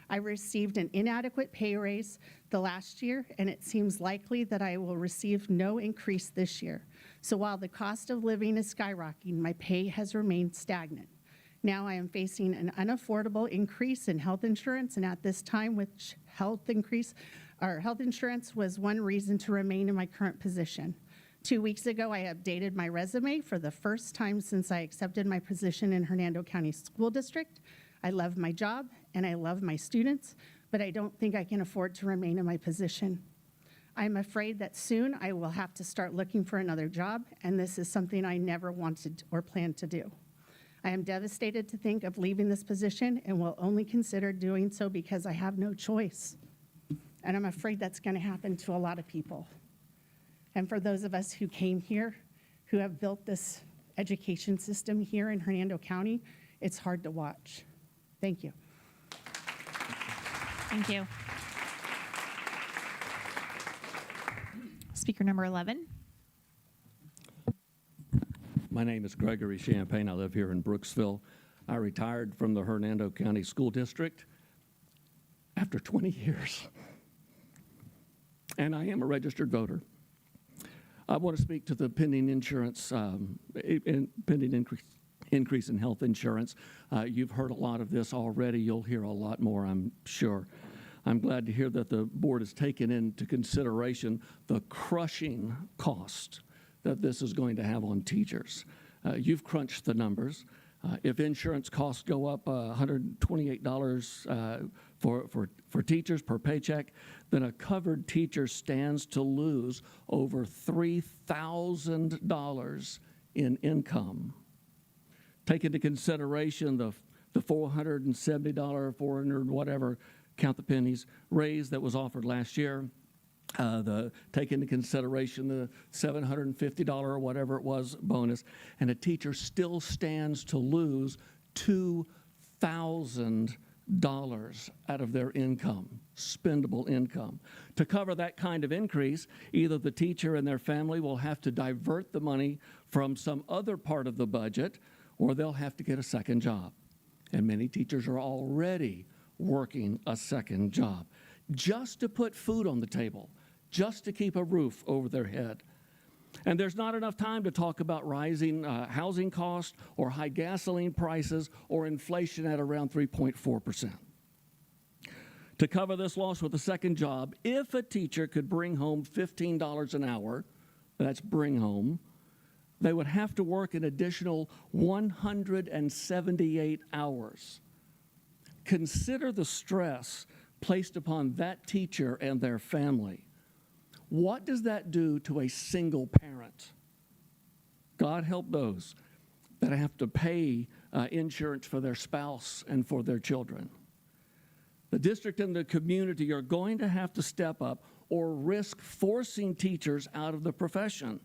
I received an inadequate pay raise the last year, and it seems likely that I will receive no increase this year. So while the cost of living is skyrocketing, my pay has remained stagnant. Now I am facing an unaffordable increase in health insurance, and at this time, which health insurance was one reason to remain in my current position. 2 weeks ago, I updated my resume for the first time since I accepted my position in Hernando County School District. I love my job and I love my students, but I don't think I can afford to remain in my position. I'm afraid that soon I will have to start looking for another job, and this is something I never wanted or planned to do. I am devastated to think of leaving this position and will only consider doing so because I have no choice. And I'm afraid that's going to happen to a lot of people. And for those of us who came here, who have built this education system here in Hernando County, it's hard to watch. Thank you. Thank you. Speaker number 11. My name is Gregory Champagne. I live here in Brooksville. I retired from the Hernando County School District after 20 years, and I am a registered voter. I want to speak to the pending insurance, pending increase in health insurance. You've heard a lot of this already. You'll hear a lot more, I'm sure. I'm glad to hear that the board has taken into consideration the crushing cost that this is going to have on teachers. You've crunched the numbers. If insurance costs go up $128 for teachers per paycheck, then a covered teacher stands to lose over $3,000 in income. Take into consideration the $470, 400 whatever, count the pennies, raise that was offered last year. Take into consideration the $750 or whatever it was bonus, and a teacher still stands to lose $2,000 out of their income, spendable income. To cover that kind of increase, either the teacher and their family will have to divert the money from some other part of the budget, or they'll have to get a second job. And many teachers are already working a second job just to put food on the table, just to keep a roof over their head. And there's not enough time to talk about rising housing costs or high gasoline prices or inflation at around 3.4%. To cover this loss with a second job, if a teacher could bring home $15 an hour, that's bring home, they would have to work an additional 178 hours. Consider the stress placed upon that teacher and their family. What does that do to a single parent? God help those that have to pay insurance for their spouse and for their children. The district and the community are going to have to step up or risk forcing teachers out of the profession.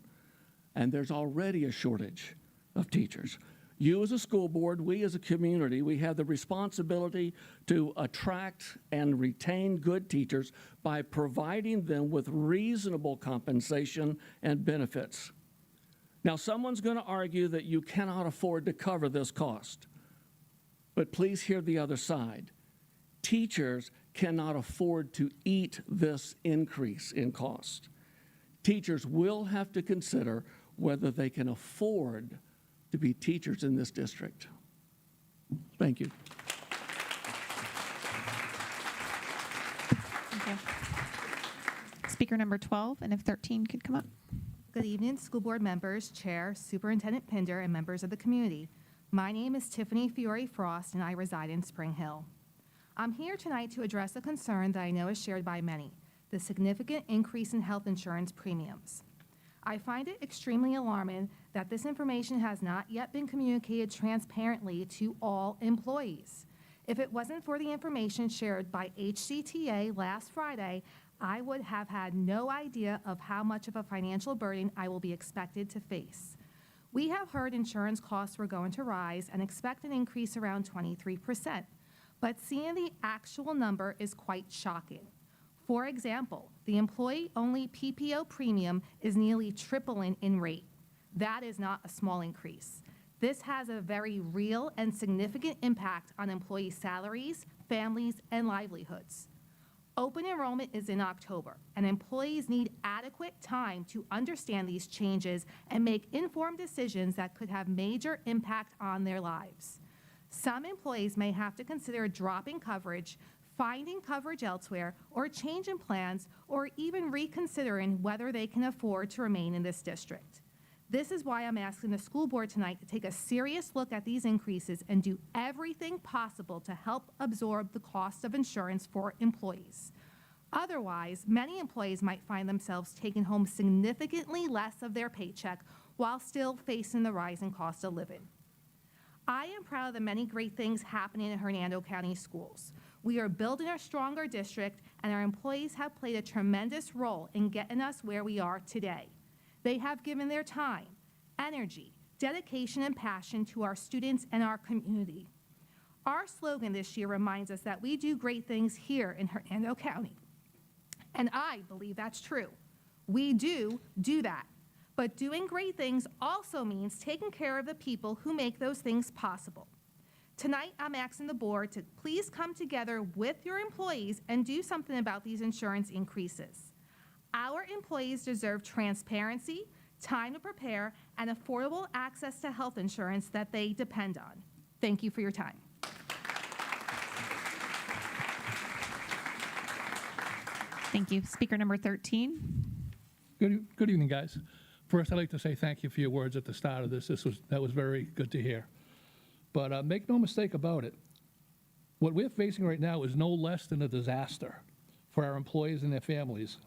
And there's already a shortage of teachers. You as a school board, we as a community, we have the responsibility to attract and retain good teachers by providing them with reasonable compensation and benefits. Now, someone's going to argue that you cannot afford to cover this cost. But please hear the other side. Teachers cannot afford to eat this increase in cost. Teachers will have to consider whether they can afford to be teachers in this district. Thank you. Thank you. Speaker number 12, and if 13 could come up. Good evening, school board members, chair, Superintendent Pinder, and members of the community. My name is Tiffany Fiore Frost, and I reside in Spring Hill. I'm here tonight to address a concern that I know is shared by many, the significant increase in health insurance premiums. I find it extremely alarming that this information has not yet been communicated transparently to all employees. If it wasn't for the information shared by HCTA last Friday, I would have had no idea of how much of a financial burden I will be expected to face. We have heard insurance costs were going to rise and expect an increase around 23%, but seeing the actual number is quite shocking. For example, the employee-only PPO premium is nearly tripling in rate. That is not a small increase. This has a very real and significant impact on employee salaries, families, and livelihoods. Open enrollment is in October, and employees need adequate time to understand these changes and make informed decisions that could have major impact on their lives. Some employees may have to consider dropping coverage, finding coverage elsewhere, or changing plans, or even reconsidering whether they can afford to remain in this district. This is why I'm asking the school board tonight to take a serious look at these increases and do everything possible to help absorb the cost of insurance for employees. Otherwise, many employees might find themselves taking home significantly less of their paycheck while still facing the rising cost of living. I am proud of the many great things happening in Hernando County schools. We are building a stronger district, and our employees have played a tremendous role in getting us where we are today. They have given their time, energy, dedication, and passion to our students and our community. Our slogan this year reminds us that we do great things here in Hernando County. And I believe that's true. We do that. But doing great things also means taking care of the people who make those things possible. Tonight, I'm asking the board to please come together with your employees and do something about these insurance increases. Our employees deserve transparency, time to prepare, and affordable access to health insurance that they depend on. Thank you for your time. Thank you. Speaker number 13. Good evening, guys. First, I'd like to say thank you for your words at the start of this. That was very good to hear. But make no mistake about it, what we're facing right now is no less than a disaster for our employees and their families.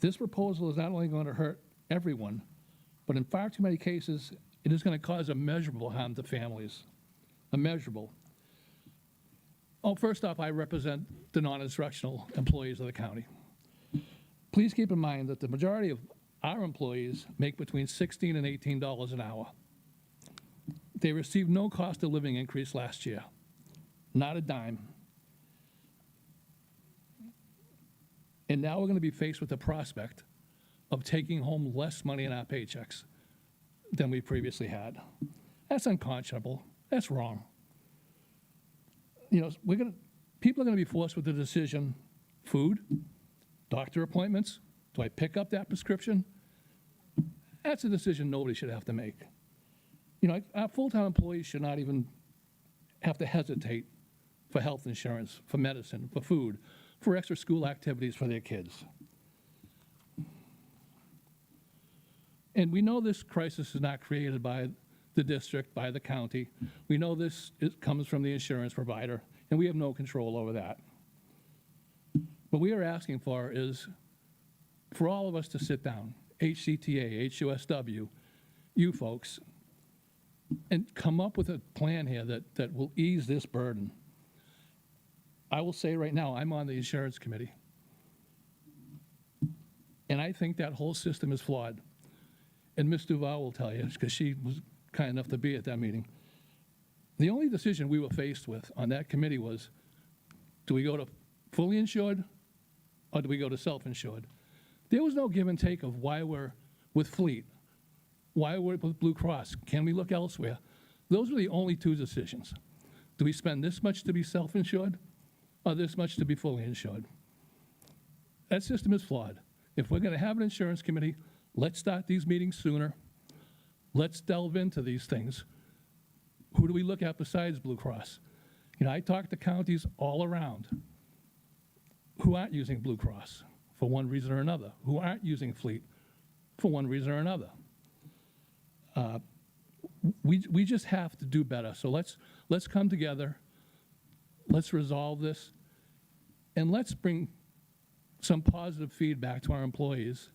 This proposal is not only going to hurt everyone, but in far too many cases, it is going to cause immeasurable harm to families. Immeasurable. Oh, first off, I represent the non-instructional employees of the county. Please keep in mind that the majority of our employees make between $16 and $18 an hour. They received no cost of living increase last year, not a dime. And now we're going to be faced with the prospect of taking home less money in our paychecks than we previously had. That's unconscionable. That's wrong. You know, people are going to be forced with the decision: food, doctor appointments. Do I pick up that prescription? That's a decision nobody should have to make. You know, our full-time employees should not even have to hesitate for health insurance, for medicine, for food, for extra school activities for their kids. And we know this crisis is not created by the district, by the county. We know this comes from the insurance provider, and we have no control over that. What we are asking for is for all of us to sit down, HCTA, HUSW, you folks, and come up with a plan here that will ease this burden. I will say right now, I'm on the insurance committee. And I think that whole system is flawed. And Ms. Duval will tell you, because she was kind enough to be at that meeting. The only decision we were faced with on that committee was, do we go to fully insured or do we go to self-insured? There was no give and take of why we're with Fleet, why we're with Blue Cross. Can we look elsewhere? Those were the only two decisions. Do we spend this much to be self-insured or this much to be fully insured? That system is flawed. If we're going to have an insurance committee, let's start these meetings sooner. Let's delve into these things. Who do we look at besides Blue Cross? You know, I talk to counties all around who aren't using Blue Cross for one reason or another, who aren't using Fleet for one reason or another. We just have to do better. So let's come together, let's resolve this, and let's bring some positive feedback to our employees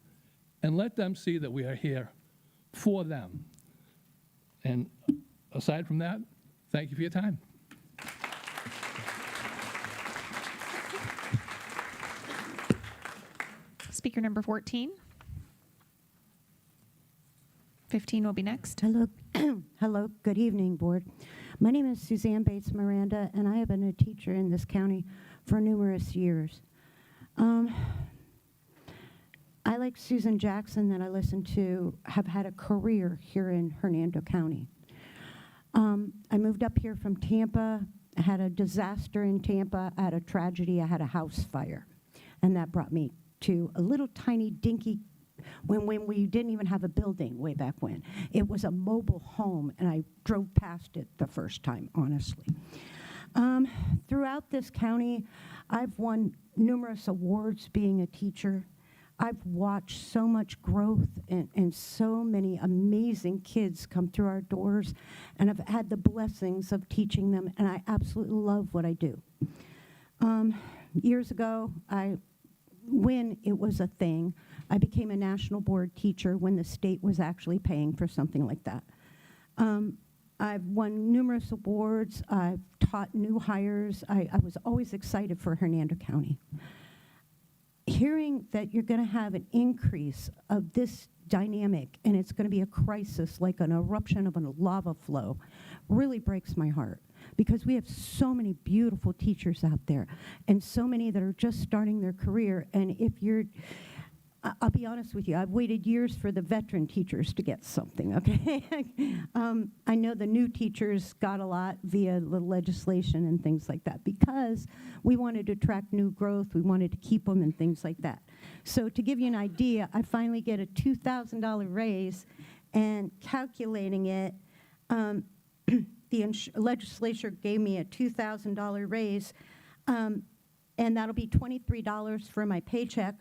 and let them see that we are here for them. And aside from that, thank you for your time. Speaker number 14. 15 will be next. Hello, hello, good evening, board. My name is Suzanne Bates Miranda, and I have been a teacher in this county for numerous years. I, like Susan Jackson that I listened to, have had a career here in Hernando County. I moved up here from Tampa. I had a disaster in Tampa. I had a tragedy. I had a house fire. And that brought me to a little tiny dinky, when we didn't even have a building way back when. It was a mobile home, and I drove past it the first time, honestly. Throughout this county, I've won numerous awards being a teacher. I've watched so much growth and so many amazing kids come through our doors, and I've had the blessings of teaching them, and I absolutely love what I do. Years ago, when it was a thing, I became a national board teacher when the state was actually paying for something like that. I've won numerous awards. I've taught new hires. I was always excited for Hernando County. Hearing that you're going to have an increase of this dynamic and it's going to be a crisis like an eruption of a lava flow really breaks my heart, because we have so many beautiful teachers out there and so many that are just starting their career. And if you're I'll be honest with you, I've waited years for the veteran teachers to get something, okay? I know the new teachers got a lot via the legislation and things like that because we wanted to attract new growth, we wanted to keep them and things like that. So to give you an idea, I finally get a $2,000 raise, and calculating it, the legislature gave me a $2,000 raise, and that'll be $23 for my paycheck,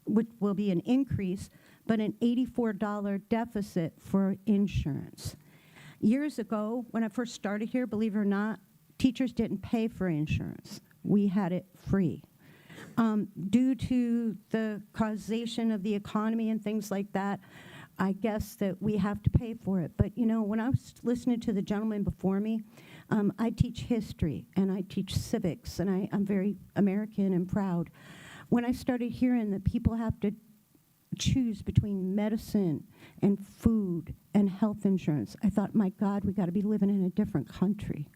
which will be an increase, but an $84 deficit for insurance. Years ago, when I first started here, believe it or not, teachers didn't pay for insurance. We had it free. Due to the causation of the economy and things like that, I guess that we have to pay for it. But you know, when I was listening to the gentleman before me, I teach history and I teach civics, and I'm very American and proud. When I started hearing that people have to choose between medicine and food and health insurance, I thought, my God, we got to be living in a different country.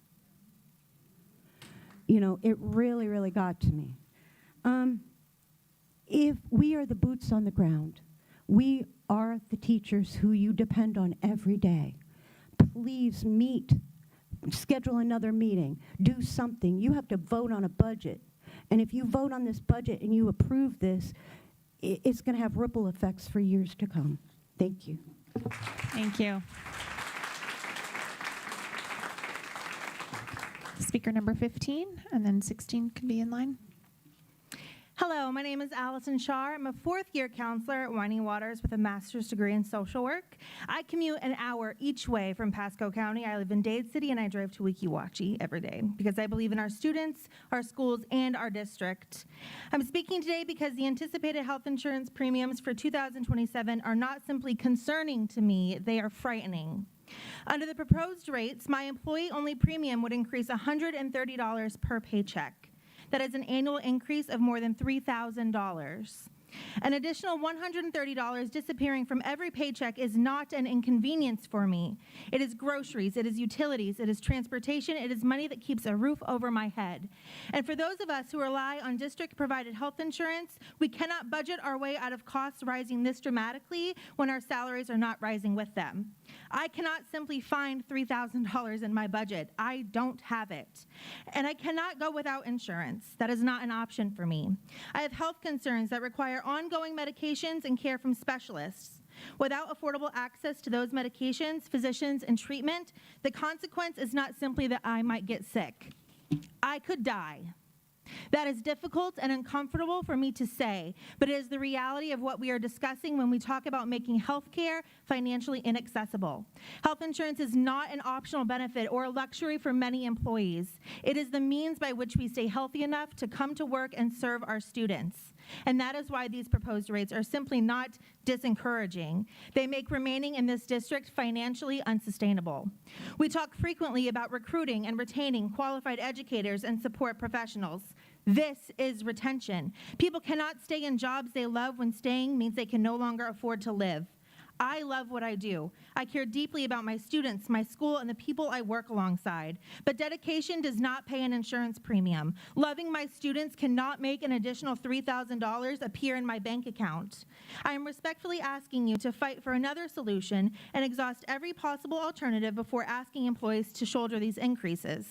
You know, it really, really got to me. If we are the boots on the ground, we are the teachers who you depend on every day. Please meet, schedule another meeting, do something. You have to vote on a budget. And if you vote on this budget and you approve this, it's going to have ripple effects for years to come. Thank you. Thank you. Speaker number 15, and then 16 can be in line. Hello, my name is Allison Shaw. I'm a fourth-year counselor at Winding Waters with a master's degree in social work. I commute an hour each way from Pasco County. I live in Dade City, and I drive to Weeki Wachee every day because I believe in our students, our schools, and our district. I'm speaking today because the anticipated health insurance premiums for 2027 are not simply concerning to me, they are frightening. Under the proposed rates, my employee-only premium would increase $130 per paycheck. That is an annual increase of more than $3,000. An additional $130 disappearing from every paycheck is not an inconvenience for me. It is groceries, it is utilities, it is transportation, it is money that keeps a roof over my head. And for those of us who rely on district-provided health insurance, we cannot budget our way out of costs rising this dramatically when our salaries are not rising with them. I cannot simply find $3,000 in my budget. I don't have it. And I cannot go without insurance. That is not an option for me. I have health concerns that require ongoing medications and care from specialists. Without affordable access to those medications, physicians, and treatment, the consequence is not simply that I might get sick. I could die. That is difficult and uncomfortable for me to say, but it is the reality of what we are discussing when we talk about making health care financially inaccessible. Health insurance is not an optional benefit or a luxury for many employees. It is the means by which we stay healthy enough to come to work and serve our students. And that is why these proposed rates are simply not disencouraging. They make remaining in this district financially unsustainable. We talk frequently about recruiting and retaining qualified educators and support professionals. This is retention. People cannot stay in jobs they love when staying means they can no longer afford to live. I love what I do. I care deeply about my students, my school, and the people I work alongside. But dedication does not pay an insurance premium. Loving my students cannot make an additional $3,000 appear in my bank account. I am respectfully asking you to fight for another solution and exhaust every possible alternative before asking employees to shoulder these increases.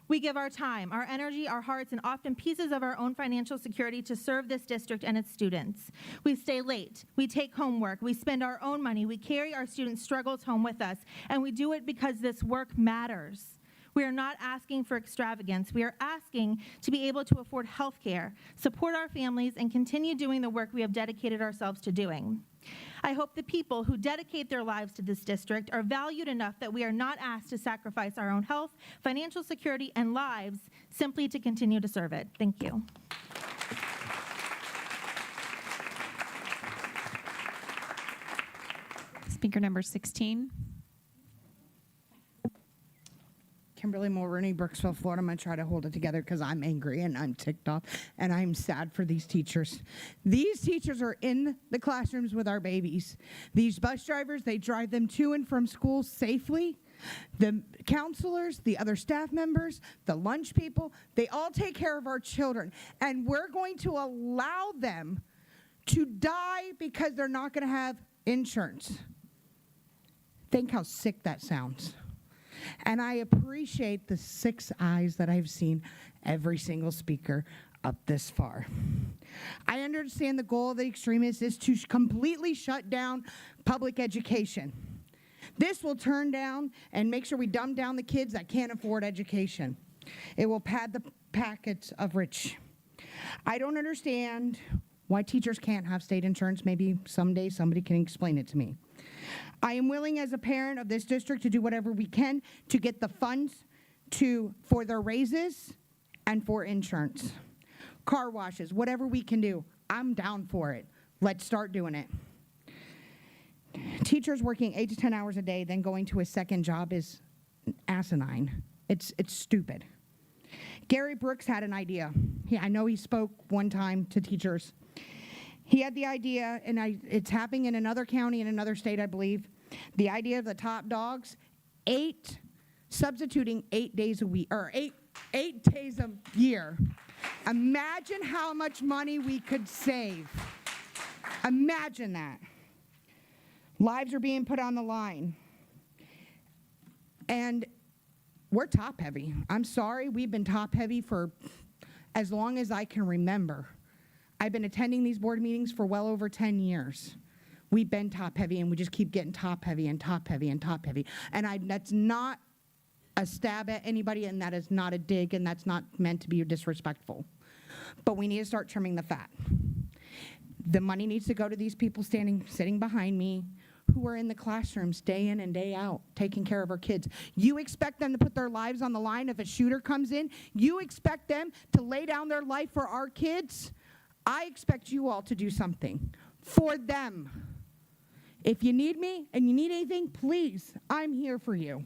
We give our time, our energy, our hearts, and often pieces of our own financial security to serve this district and its students. We stay late, we take homework, we spend our own money, we carry our students' struggles home with us, and we do it because this work matters. We are not asking for extravagance. We are asking to be able to afford health care, support our families, and continue doing the work we have dedicated ourselves to doing. I hope the people who dedicate their lives to this district are valued enough that we are not asked to sacrifice our own health, financial security, and lives simply to continue to serve it. Thank you. Speaker number 16. Kimberly Mulrooney, Brooksville, Florida. I'm going to try to hold it together because I'm angry and I'm ticked off and I'm sad for these teachers. These teachers are in the classrooms with our babies. These bus drivers, they drive them to and from school safely. The counselors, the other staff members, the lunch people, they all take care of our children. And we're going to allow them to die because they're not going to have insurance. Think how sick that sounds. And I appreciate the 6 eyes that I've seen every single speaker up this far. I understand the goal of the extremists is to completely shut down public education. This will turn down and make sure we dumb down the kids that can't afford education. It will pad the pockets of rich. I don't understand why teachers can't have state insurance. Maybe someday somebody can explain it to me. I am willing as a parent of this district to do whatever we can to get the funds for their raises and for insurance. Car washes, whatever we can do, I'm down for it. Let's start doing it. Teachers working 8 to 10 hours a day, then going to a second job is asinine. It's stupid. Gary Brooks had an idea. I know he spoke one time to teachers. He had the idea, and it's happening in another county in another state, I believe. The idea of the top dogs, substituting 8 days a week, or eight days a year. Imagine how much money we could save. Imagine that. Lives are being put on the line. And we're top heavy. I'm sorry, we've been top heavy for as long as I can remember. I've been attending these board meetings for well over 10 years. We've been top heavy, and we just keep getting top heavy and top heavy and top heavy. And that's not a stab at anybody, and that is not a dig, and that's not meant to be disrespectful. But we need to start trimming the fat. The money needs to go to these people sitting behind me who are in the classrooms day in and day out, taking care of our kids. You expect them to put their lives on the line if a shooter comes in? You expect them to lay down their life for our kids? I expect you all to do something for them. If you need me and you need anything, please, I'm here for you.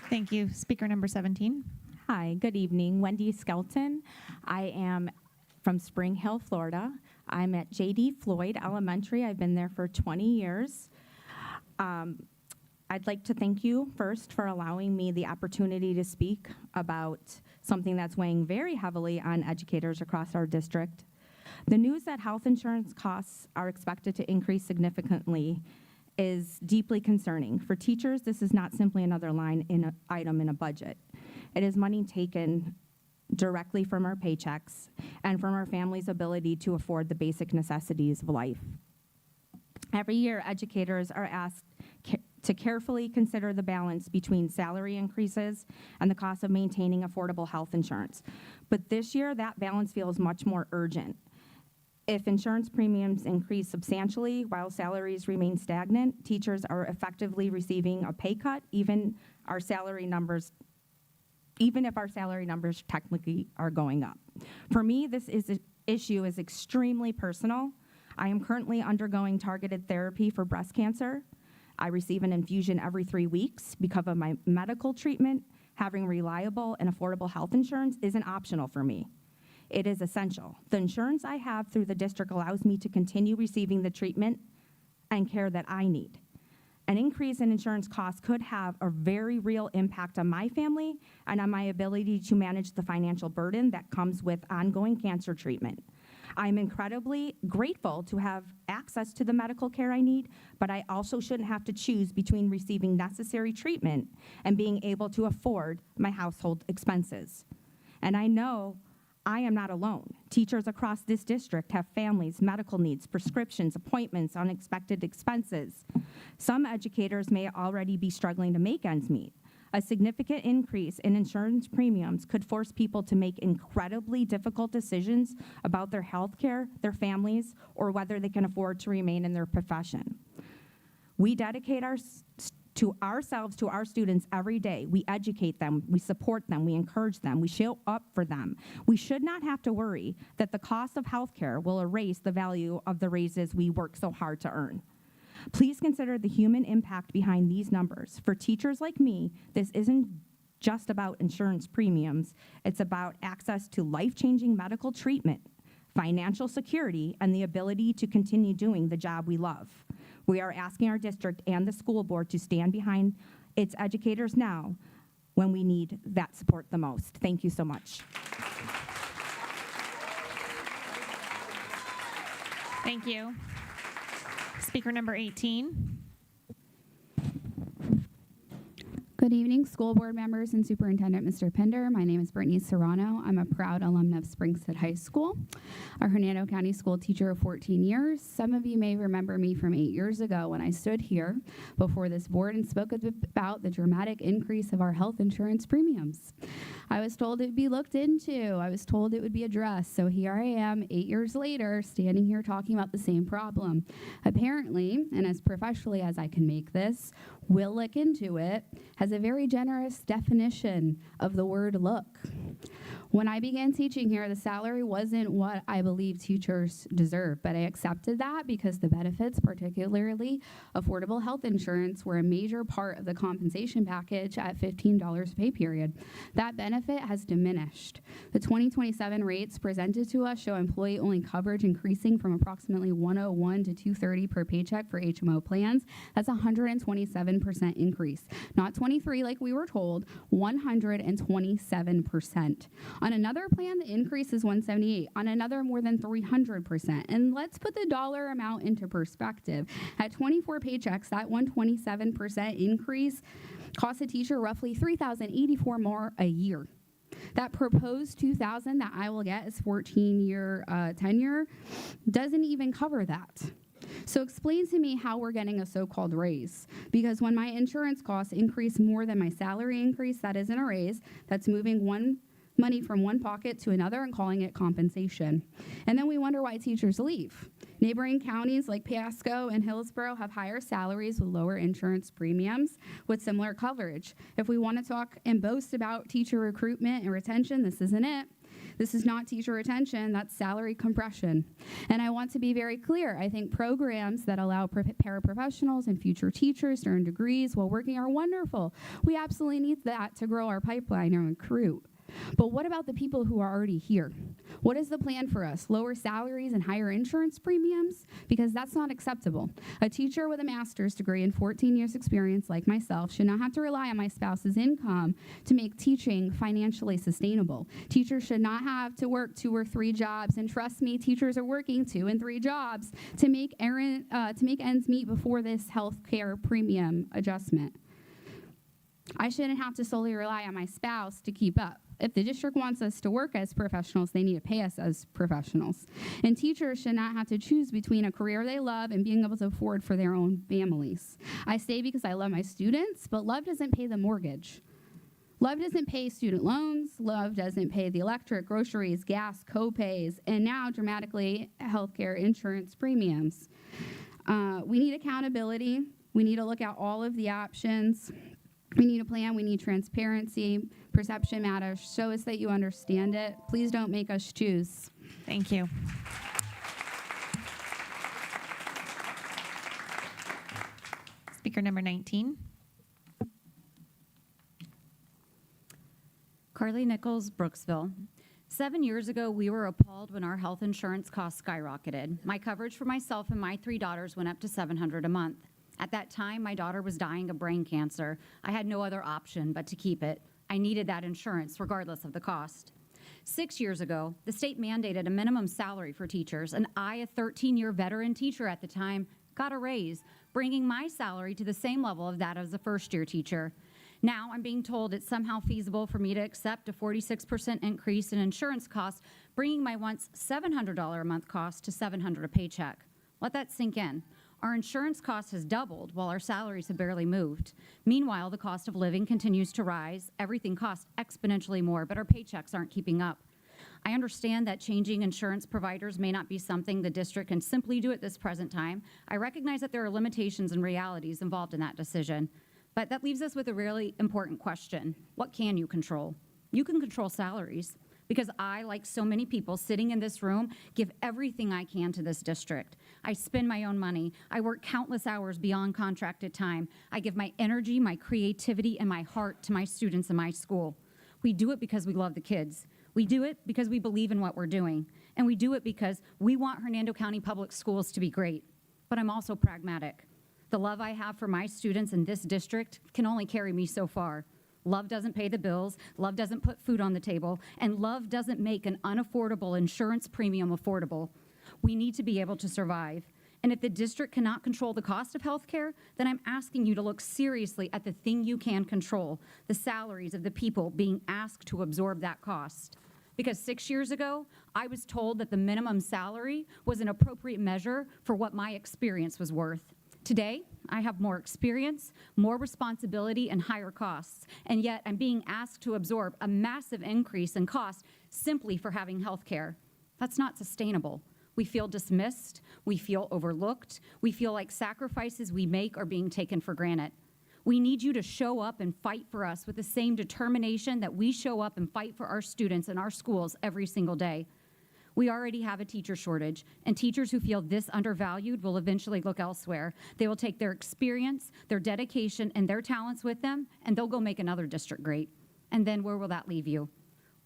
Thank you. Speaker number 17. Hi, good evening. Wendy Skelton. I am from Spring Hill, Florida. I'm at J.D. Floyd Elementary. I've been there for 20 years. I'd like to thank you first for allowing me the opportunity to speak about something that's weighing very heavily on educators across our district. The news that health insurance costs are expected to increase significantly is deeply concerning. For teachers, this is not simply another item in a budget. It is money taken directly from our paychecks and from our families' ability to afford the basic necessities of life. Every year, educators are asked to carefully consider the balance between salary increases and the cost of maintaining affordable health insurance. But this year, that balance feels much more urgent. If insurance premiums increase substantially while salaries remain stagnant, teachers are effectively receiving a pay cut, even if our salary numbers technically are going up. For me, this issue is extremely personal. I am currently undergoing targeted therapy for breast cancer. I receive an infusion every 3 weeks. Because of my medical treatment, having reliable and affordable health insurance isn't optional for me. It is essential. The insurance I have through the district allows me to continue receiving the treatment and care that I need. An increase in insurance costs could have a very real impact on my family and on my ability to manage the financial burden that comes with ongoing cancer treatment. I'm incredibly grateful to have access to the medical care I need, but I also shouldn't have to choose between receiving necessary treatment and being able to afford my household expenses. And I know I am not alone. Teachers across this district have families, medical needs, prescriptions, appointments, unexpected expenses. Some educators may already be struggling to make ends meet. A significant increase in insurance premiums could force people to make incredibly difficult decisions about their health care, their families, or whether they can afford to remain in their profession. We dedicate ourselves to our students every day. We educate them, we support them, we encourage them, we show up for them. We should not have to worry that the cost of healthcare will erase the value of the raises we work so hard to earn. Please consider the human impact behind these numbers. For teachers like me, this isn't just about insurance premiums. It's about access to life-changing medical treatment, financial security, and the ability to continue doing the job we love. We are asking our district and the school board to stand behind its educators now when we need that support the most. Thank you so much. Thank you. Speaker number 18. Good evening, school board members and Superintendent Mr. Pender. My name is Brittany Serrano. I'm a proud alumna of Springstead High School, a Hernando County school teacher of 14 years. Some of you may remember me from 8 years ago when I stood here before this board and spoke about the dramatic increase of our health insurance premiums. I was told it would be looked into. I was told it would be addressed. So here I am 8 years later, standing here talking about the same problem. Apparently, and as professionally as I can make this, "We'll look into it" has a very generous definition of the word look. When I began teaching here, the salary wasn't what I believe teachers deserve, but I accepted that because the benefits, particularly affordable health insurance, were a major part of the compensation package at $15 a pay period. That benefit has diminished. The 2027 rates presented to us show employee-only coverage increasing from approximately $101 to $230 per paycheck for HMO plans. That's a 127% increase. Not 23 like we were told, 127%. On another plan, the increase is 178. On another, more than 300%. And let's put the dollar amount into perspective. At 24 paychecks, that 127% increase costs a teacher roughly $3,084 more a year. That proposed $2,000 that I will get as 14-year tenure doesn't even cover that. So explain to me how we're getting a so-called raise. Because when my insurance costs increase more than my salary increase, that isn't a raise. That's moving money from one pocket to another and calling it compensation. And then we wonder why teachers leave. Neighboring counties like Pasco and Hillsborough have higher salaries with lower insurance premiums with similar coverage. If we want to talk and boast about teacher recruitment and retention, this isn't it. This is not teacher retention, that's salary compression. And I want to be very clear. I think programs that allow paraprofessionals and future teachers to earn degrees while working are wonderful. We absolutely need that to grow our pipeline and recruit. But what about the people who are already here? What is the plan for us? Lower salaries and higher insurance premiums? Because that's not acceptable. A teacher with a master's degree and 14 years experience like myself should not have to rely on my spouse's income to make teaching financially sustainable. Teachers should not have to work 2 or 3 jobs, and trust me, teachers are working 2 and 3 jobs to make ends meet before this health care premium adjustment. I shouldn't have to solely rely on my spouse to keep up. If the district wants us to work as professionals, they need to pay us as professionals. And teachers should not have to choose between a career they love and being able to afford for their own families. I say because I love my students, but love doesn't pay the mortgage. Love doesn't pay student loans. Love doesn't pay the electric, groceries, gas, co-pays, and now dramatically healthcare insurance premiums. We need accountability. We need to look at all of the options. We need a plan, we need transparency, perception matters. Show us that you understand it. Please don't make us choose. Thank you. Speaker number 19. Carly Nichols, Brooksville. 7 years ago, we were appalled when our health insurance costs skyrocketed. My coverage for myself and my 3 daughters went up to $700 a month. At that time, my daughter was dying of brain cancer. I had no other option but to keep it. I needed that insurance regardless of the cost. 6 years ago, the state mandated a minimum salary for teachers, and I, a 13-year veteran teacher at the time, got a raise, bringing my salary to the same level of that of the first-year teacher. Now I'm being told it's somehow feasible for me to accept a 46% increase in insurance costs, bringing my once $700 a month cost to $700 a paycheck. Let that sink in. Our insurance cost has doubled while our salaries have barely moved. Meanwhile, the cost of living continues to rise. Everything costs exponentially more, but our paychecks aren't keeping up. I understand that changing insurance providers may not be something the district can simply do at this present time. I recognize that there are limitations and realities involved in that decision. But that leaves us with a really important question. What can you control? You can control salaries. Because I, like so many people sitting in this room, give everything I can to this district. I spend my own money. I work countless hours beyond contracted time. I give my energy, my creativity, and my heart to my students in my school. We do it because we love the kids. We do it because we believe in what we're doing. And we do it because we want Hernando County Public Schools to be great. But I'm also pragmatic. The love I have for my students in this district can only carry me so far. Love doesn't pay the bills, love doesn't put food on the table, and love doesn't make an unaffordable insurance premium affordable. We need to be able to survive. And if the district cannot control the cost of health care, then I'm asking you to look seriously at the thing you can control, the salaries of the people being asked to absorb that cost. Because 6 years ago, I was told that the minimum salary was an appropriate measure for what my experience was worth. Today, I have more experience, more responsibility, and higher costs, and yet I'm being asked to absorb a massive increase in cost simply for having health care. That's not sustainable. We feel dismissed, we feel overlooked, we feel like sacrifices we make are being taken for granted. We need you to show up and fight for us with the same determination that we show up and fight for our students in our schools every single day. We already have a teacher shortage, and teachers who feel this undervalued will eventually look elsewhere. They will take their experience, their dedication, and their talents with them, and they'll go make another district great. And then where will that leave you?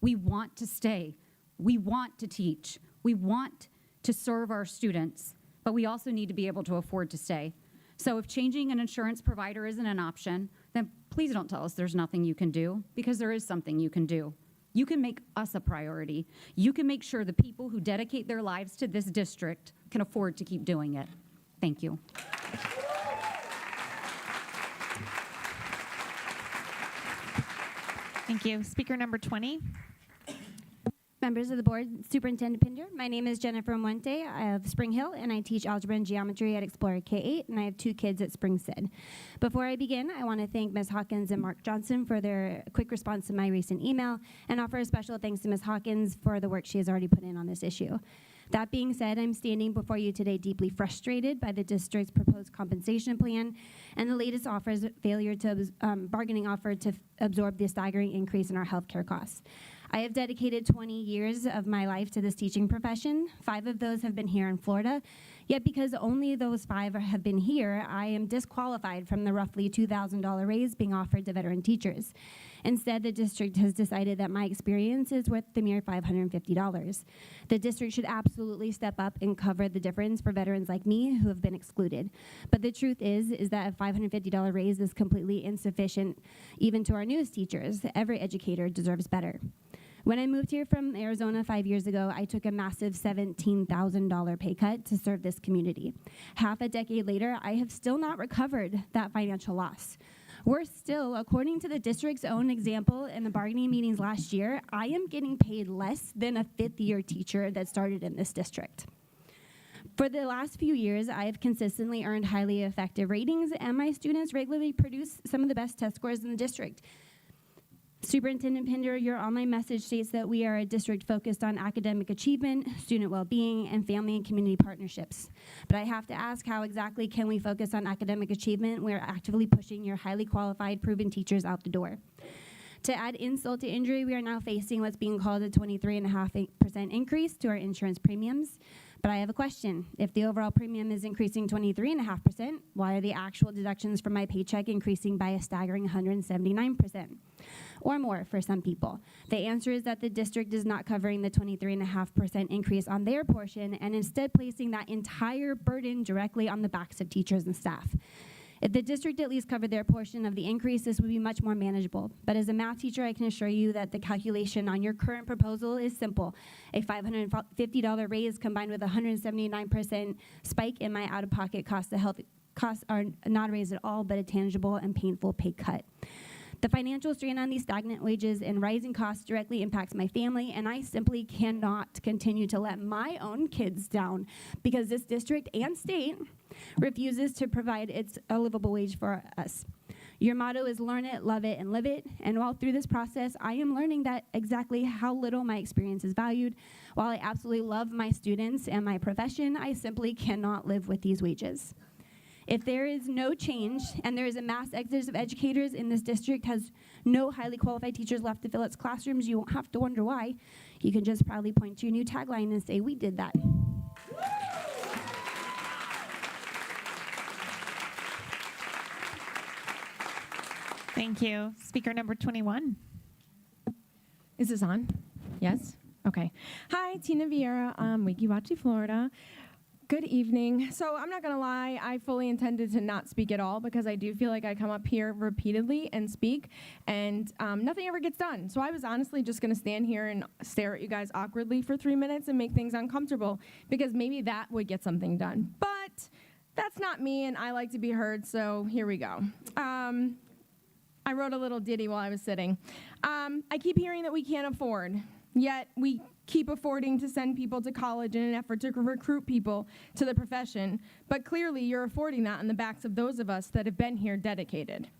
We want to stay. We want to teach. We want to serve our students, but we also need to be able to afford to stay. So if changing an insurance provider isn't an option, then please don't tell us there's nothing you can do, because there is something you can do. You can make us a priority. You can make sure the people who dedicate their lives to this district can afford to keep doing it. Thank you. Thank you. Speaker number 20. Members of the board, Superintendent Pinder, my name is Jennifer Muente of Spring Hill, and I teach algebra and geometry at Explorer K-8, and I have 2 kids at Spring SID. Before I begin, I want to thank Ms. Hawkins and Mark Johnson for their quick response to my recent email, and offer a special thanks to Ms. Hawkins for the work she has already put in on this issue. That being said, I'm standing before you today deeply frustrated by the district's proposed compensation plan and the latest bargaining offer to absorb the staggering increase in our healthcare costs. I have dedicated 20 years of my life to this teaching profession. 5 of those have been here in Florida. Yet because only those 5 have been here, I am disqualified from the roughly $2,000 raise being offered to veteran teachers. Instead, the district has decided that my experience is worth the mere $550. The district should absolutely step up and cover the difference for veterans like me who have been excluded. But the truth is that a $550 raise is completely insufficient even to our newest teachers. Every educator deserves better. When I moved here from Arizona 5 years ago, I took a massive $17,000 pay cut to serve this community. Half a decade later, I have still not recovered that financial loss. We're still, according to the district's own example in the bargaining meetings last year, I am getting paid less than a 5th-year teacher that started in this district. For the last few years, I have consistently earned highly effective ratings, and my students regularly produce some of the best test scores in the district. Superintendent Pinder, your online message states that we are a district focused on academic achievement, student well-being, and family and community partnerships. But I have to ask, how exactly can we focus on academic achievement? We are actively pushing your highly qualified, proven teachers out the door. To add insult to injury, we are now facing what's being called a 23.5% increase to our insurance premiums. But I have a question. If the overall premium is increasing 23.5%, why are the actual deductions from my paycheck increasing by a staggering 179%? Or more for some people. The answer is that the district is not covering the 23.5% increase on their portion and instead placing that entire burden directly on the backs of teachers and staff. If the district at least covered their portion of the increase, this would be much more manageable. But as a math teacher, I can assure you that the calculation on your current proposal is simple. A $550 raise combined with a 179% spike in my out-of-pocket costs are not a raise at all, but a tangible and painful pay cut. The financial strain on these stagnant wages and rising costs directly impacts my family, and I simply cannot continue to let my own kids down because this district and state refuses to provide a livable wage for us. Your motto is learn it, love it, and live it, and while through this process, I am learning that exactly how little my experience is valued. While I absolutely love my students and my profession, I simply cannot live with these wages. If there is no change and there is a mass exodus of educators in this district has no highly qualified teachers left to fill its classrooms, you won't have to wonder why. You can just proudly point to your new tagline and say, we did that. Thank you. Speaker number 21. Is this on? Yes? Okay. Hi, Tina Vieira, Weeki Wachee, Florida. Good evening. So I'm not going to lie, I fully intended to not speak at all because I do feel like I come up here repeatedly and speak, and nothing ever gets done. So I was honestly just going to stand here and stare at you guys awkwardly for 3 minutes and make things uncomfortable because maybe that would get something done. But that's not me, and I like to be heard, so here we go. I wrote a little ditty while I was sitting. I keep hearing that we can't afford, yet we keep affording to send people to college in an effort to recruit people to the profession, but clearly you're affording that on the backs of those of us that have been here dedicated.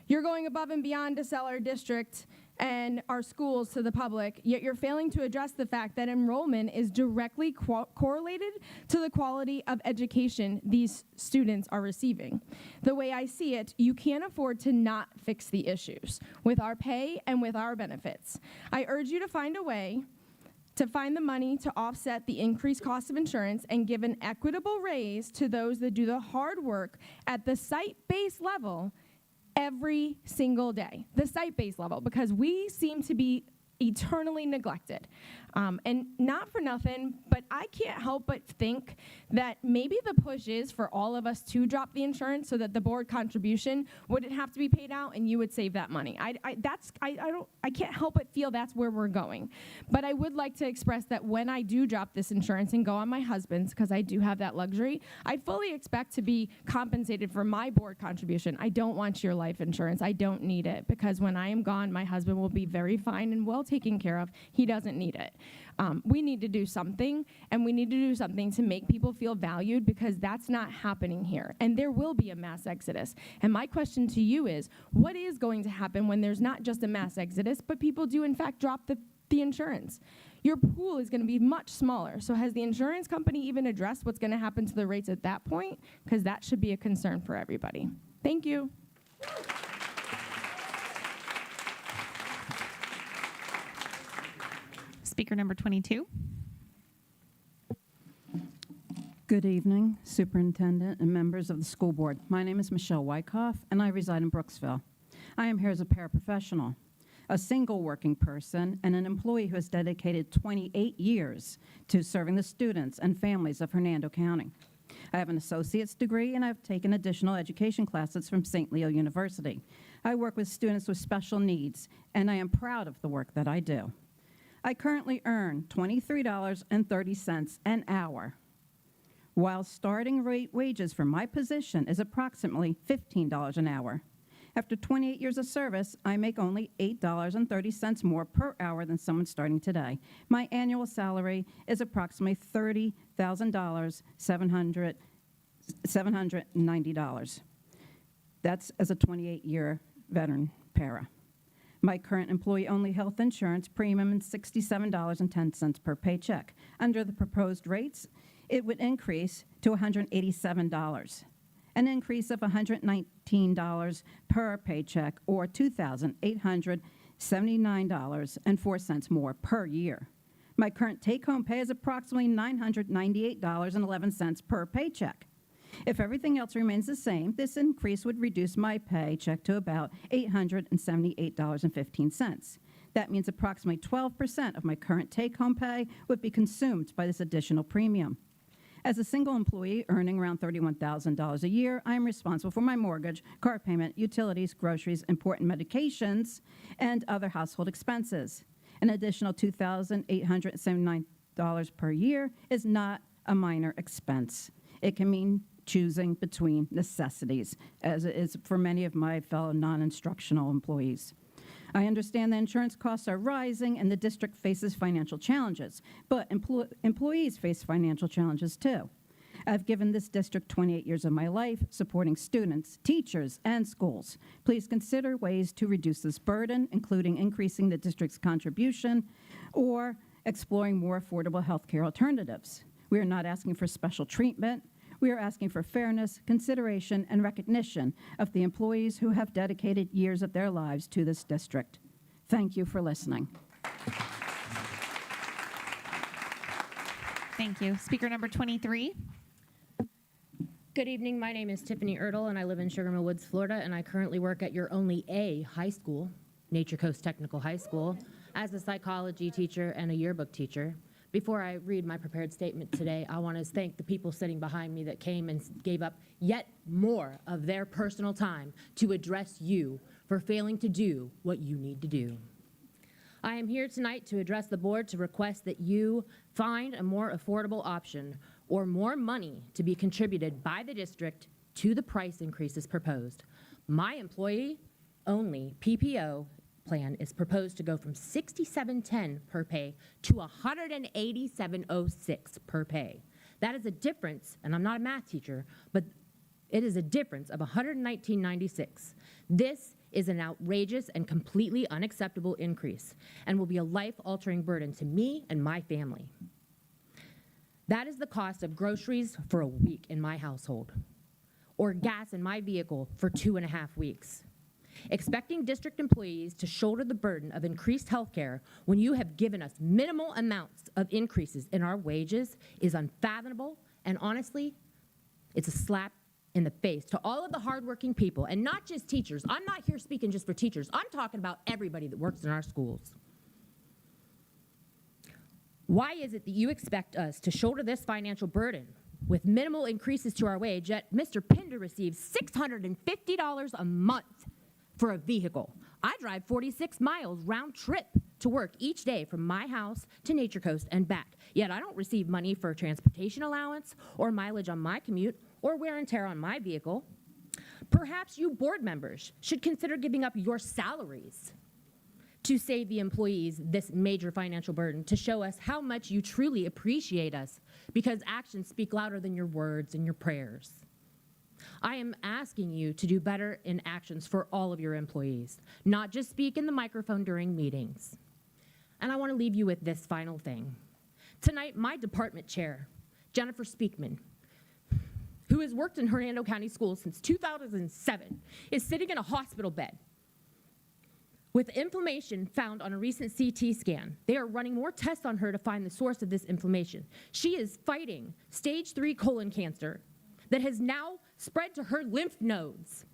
You're going above and beyond to sell our district and our schools to the public, yet you're failing to address the fact that enrollment is directly correlated to the quality of education these students are receiving. The way I see it, you can't afford to not fix the issues with our pay and with our benefits. I urge you to find a way to find the money to offset the increased cost of insurance and give an equitable raise to those that do the hard work at the site-based level every single day, the site-based level, because we seem to be eternally neglected. And not for nothing, but I can't help but think that maybe the push is for all of us to drop the insurance so that the board contribution wouldn't have to be paid out and you would save that money. I can't help but feel that's where we're going. But I would like to express that when I do drop this insurance and go on my husband's, because I do have that luxury, I fully expect to be compensated for my board contribution. I don't want your life insurance. I don't need it, because when I am gone, my husband will be very fine and well taken care of. He doesn't need it. We need to do something, and we need to do something to make people feel valued, because that's not happening here. And there will be a mass exodus. And my question to you is, what is going to happen when there's not just a mass exodus, but people do in fact drop the insurance? Your pool is going to be much smaller. So has the insurance company even addressed what's going to happen to the rates at that point? Because that should be a concern for everybody. Thank you. Speaker number 22. Good evening, Superintendent and members of the school board. My name is Michelle Wyckoff, and I reside in Brooksville. I am here as a paraprofessional, a single working person, and an employee who has dedicated 28 years to serving the students and families of Hernando County. I have an associate's degree, and I've taken additional education classes from St. Leo University. I work with students with special needs, and I am proud of the work that I do. I currently earn $23.30 an hour, while starting rate wages for my position is approximately $15 an hour. After 28 years of service, I make only $8.30 more per hour than someone starting today. My annual salary is approximately $30,000, $790. That's as a 28-year veteran para. My current employee-only health insurance premium is $67.10 per paycheck. Under the proposed rates, it would increase to $187, an increase of $119 per paycheck, or $2,879.04 more per year. My current take-home pay is approximately $998.11 per paycheck. If everything else remains the same, this increase would reduce my paycheck to about $878.15. That means approximately 12% of my current take-home pay would be consumed by this additional premium. As a single employee earning around $31,000 a year, I am responsible for my mortgage, car payment, utilities, groceries, important medications, and other household expenses. An additional $2,879 per year is not a minor expense. It can mean choosing between necessities, as it is for many of my fellow non-instructional employees. I understand that insurance costs are rising and the district faces financial challenges, but employees face financial challenges too. I've given this district 28 years of my life supporting students, teachers, and schools. Please consider ways to reduce this burden, including increasing the district's contribution or exploring more affordable health care alternatives. We are not asking for special treatment. We are asking for fairness, consideration, and recognition of the employees who have dedicated years of their lives to this district. Thank you for listening. Thank you. Speaker number 23. Good evening. My name is Tiffany Ertl, and I live in Sugar Mill Woods, Florida, and I currently work at your only A high school, Nature Coast Technical High School, as a psychology teacher and a yearbook teacher. Before I read my prepared statement today, I want to thank the people sitting behind me that came and gave up yet more of their personal time to address you for failing to do what you need to do. I am here tonight to address the board to request that you find a more affordable option or more money to be contributed by the district to the price increases proposed. My employee-only PPO plan is proposed to go from $67.10 per pay to $187.06 per pay. That is a difference, and I'm not a math teacher, but it is a difference of $119.96. This is an outrageous and completely unacceptable increase and will be a life-altering burden to me and my family. That is the cost of groceries for a week in my household, or gas in my vehicle for 2.5 weeks. Expecting district employees to shoulder the burden of increased health care when you have given us minimal amounts of increases in our wages is unfathomable, and honestly, it's a slap in the face to all of the hardworking people, and not just teachers. I'm not here speaking just for teachers. I'm talking about everybody that works in our schools. Why is it that you expect us to shoulder this financial burden with minimal increases to our wage, yet Mr. Pinder receives $650 a month for a vehicle? I drive 46 miles round trip to work each day from my house to Nature Coast and back, yet I don't receive money for transportation allowance or mileage on my commute or wear and tear on my vehicle. Perhaps you board members should consider giving up your salaries to save the employees this major financial burden, to show us how much you truly appreciate us, because actions speak louder than your words and your prayers. I am asking you to do better in actions for all of your employees, not just speak in the microphone during meetings. And I want to leave you with this final thing. Tonight, my department chair, Jennifer Speakman, who has worked in Hernando County Schools since 2007, is sitting in a hospital bed with inflammation found on a recent CT scan. They are running more tests on her to find the source of this inflammation. She is fighting stage 3 colon cancer that has now spread to her lymph nodes.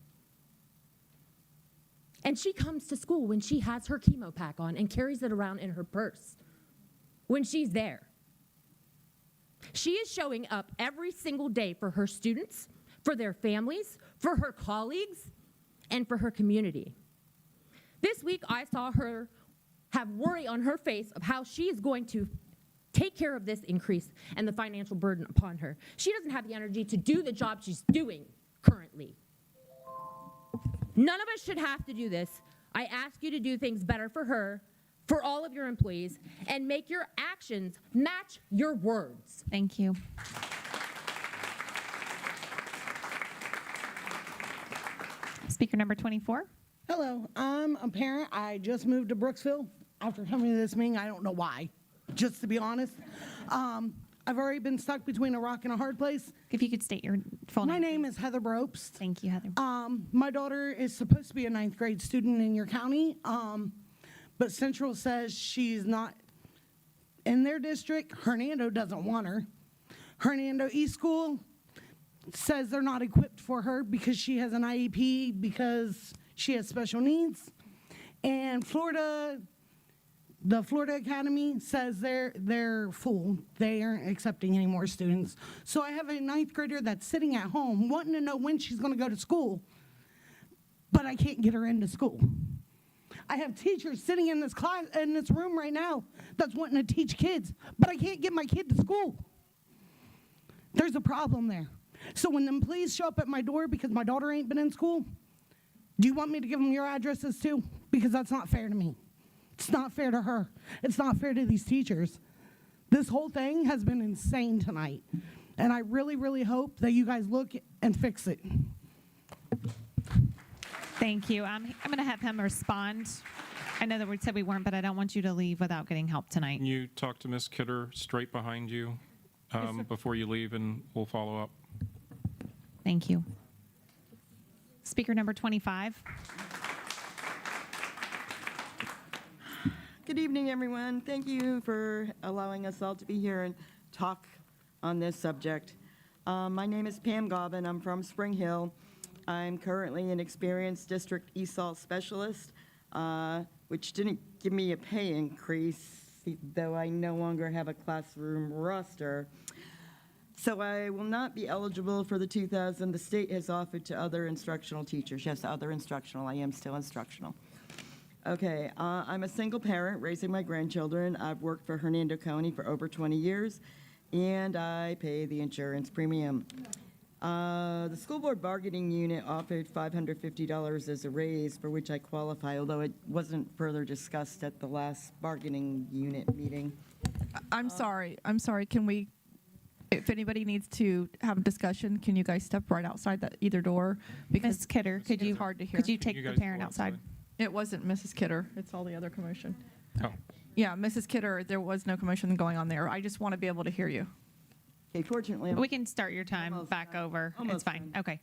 And she comes to school when she has her chemo pack on and carries it around in her purse when she's there. She is showing up every single day for her students, for their families, for her colleagues, and for her community. This week, I saw her have worry on her face of how she is going to take care of this increase and the financial burden upon her. She doesn't have the energy to do the job she's doing currently. None of us should have to do this. I ask you to do things better for her, for all of your employees, and make your actions match your words. Thank you. Speaker number 24. Hello, I'm a parent. I just moved to Brooksville after coming to this meeting. I don't know why, just to be honest. I've already been stuck between a rock and a hard place. If you could state your full name. My name is Heather Bropst. Thank you, Heather. My daughter is supposed to be a 9th grade student in your county, but Central says she's not in their district. Hernando doesn't want her. Hernando East School says they're not equipped for her because she has an IEP, because she has special needs. And Florida, the Florida Academy says they're full. They aren't accepting any more students. So I have a 9th grader that's sitting at home wanting to know when she's going to go to school, but I can't get her into school. I have teachers sitting in this class, in this room right now, that's wanting to teach kids, but I can't get my kid to school. There's a problem there. So when them please show up at my door because my daughter ain't been in school, do you want me to give them your addresses too? Because that's not fair to me. It's not fair to her. It's not fair to these teachers. This whole thing has been insane tonight. And I really, really hope that you guys look and fix it. Thank you. I'm going to have him respond. I know that we said we weren't, but I don't want you to leave without getting help tonight. Can you talk to Ms. Kidder straight behind you before you leave, and we'll follow up? Thank you. Speaker number 25. Good evening, everyone. Thank you for allowing us all to be here and talk on this subject. My name is Pam Gobbin. I'm from Spring Hill. I'm currently an experienced district ESOL specialist, which didn't give me a pay increase though I no longer have a classroom roster. So I will not be eligible for the 2,000 the state has offered to other instructional teachers. Yes, other instructional. I am still instructional. Okay, I'm a single parent raising my grandchildren. I've worked for Hernando County for over 20 years, and I pay the insurance premium. The school board bargaining unit offered $550 as a raise, for which I qualify, although it wasn't further discussed at the last bargaining unit meeting. I'm sorry. Can we, if anybody needs to have a discussion, can you guys step right outside that either door? Because Ms. Kidder, could you, it's hard to hear. could you take the parent outside? It wasn't Mrs. Kidder. It's all the other commotion. Oh. Yeah, Mrs. Kidder, there was no commotion going on there. I just want to be able to hear you. Okay, fortunately, We can start your time back over. It's fine. Okay.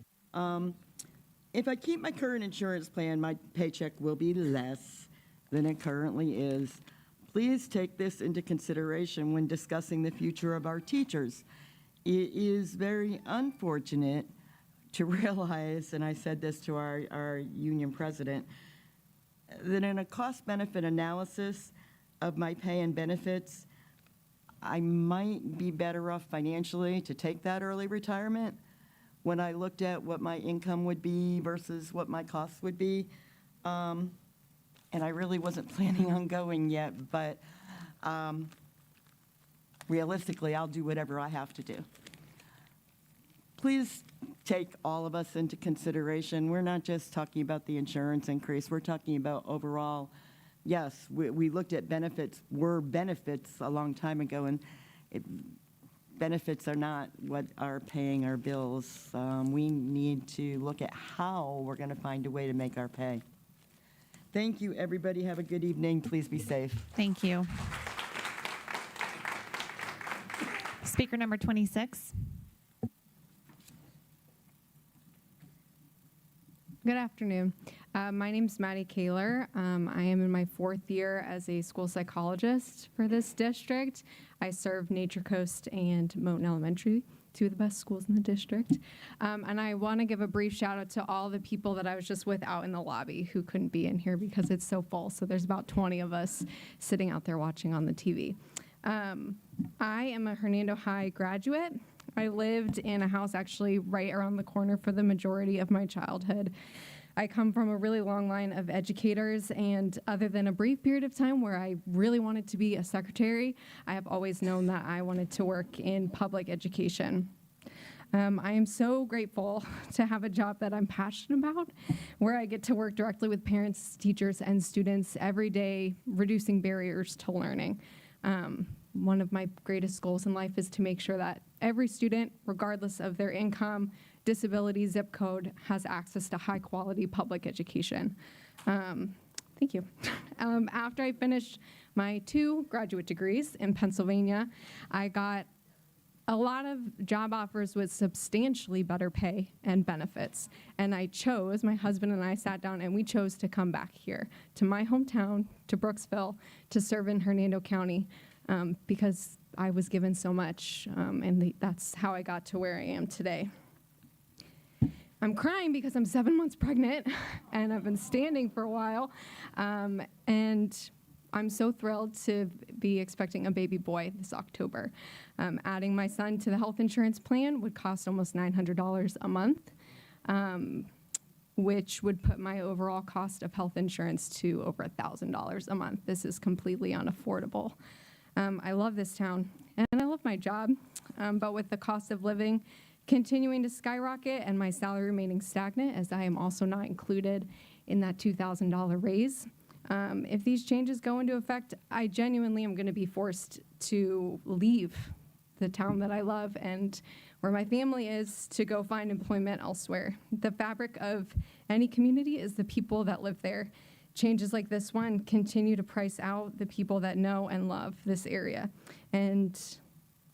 If I keep my current insurance plan, my paycheck will be less than it currently is. Please take this into consideration when discussing the future of our teachers. It is very unfortunate to realize, and I said this to our union president, that in a cost-benefit analysis of my pay and benefits, I might be better off financially to take that early retirement when I looked at what my income would be versus what my costs would be. And I really wasn't planning on going yet, but realistically, I'll do whatever I have to do. Please take all of us into consideration. We're not just talking about the insurance increase. We're talking about overall. Yes, we looked at benefits, were benefits a long time ago, and benefits are not what are paying our bills. We need to look at how we're going to find a way to make our pay. Thank you, everybody. Have a good evening. Please be safe. Thank you. Speaker number 26. Good afternoon. My name's Maddie Kaler. I am in my 4th year as a school psychologist for this district. I serve Nature Coast and Moton Elementary, 2 of the best schools in the district. And I want to give a brief shout out to all the people that I was just with out in the lobby who couldn't be in here because it's so full. So there's about 20 of us sitting out there watching on the TV. I am a Hernando High graduate. I lived in a house actually right around the corner for the majority of my childhood. I come from a really long line of educators, and other than a brief period of time where I really wanted to be a secretary, I have always known that I wanted to work in public education. I am so grateful to have a job that I'm passionate about, where I get to work directly with parents, teachers, and students every day, reducing barriers to learning. One of my greatest goals in life is to make sure that every student, regardless of their income, disability, zip code, has access to high quality public education. Thank you. After I finished my 2 graduate degrees in Pennsylvania, I got a lot of job offers with substantially better pay and benefits. And I chose, my husband and I sat down and we chose to come back here to my hometown, to Brooksville, to serve in Hernando County. Because I was given so much, and that's how I got to where I am today. I'm crying because I'm 7 months pregnant, and I've been standing for a while, and I'm so thrilled to be expecting a baby boy this October. Adding my son to the health insurance plan would cost almost $900 a month, which would put my overall cost of health insurance to over $1,000 a month. This is completely unaffordable. I love this town, and I love my job, but with the cost of living continuing to skyrocket and my salary remaining stagnant, as I am also not included in that $2,000 raise, if these changes go into effect, I genuinely am going to be forced to leave the town that I love and where my family is to go find employment elsewhere. The fabric of any community is the people that live there. Changes like this one continue to price out the people that know and love this area. And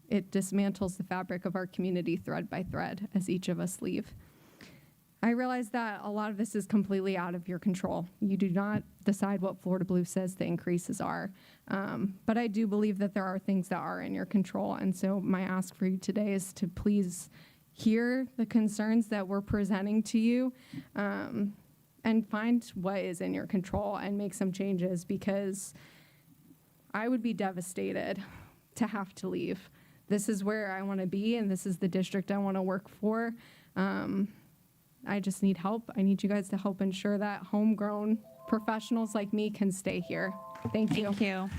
it dismantles the fabric of our community thread by thread as each of us leave. I realize that a lot of this is completely out of your control. You do not decide what Florida Blue says the increases are. But I do believe that there are things that are in your control. And so my ask for you today is to please hear the concerns that we're presenting to you. And find what is in your control and make some changes, because I would be devastated to have to leave. This is where I want to be, and this is the district I want to work for. I just need help. I need you guys to help ensure that homegrown professionals like me can stay here. Thank you. Thank you.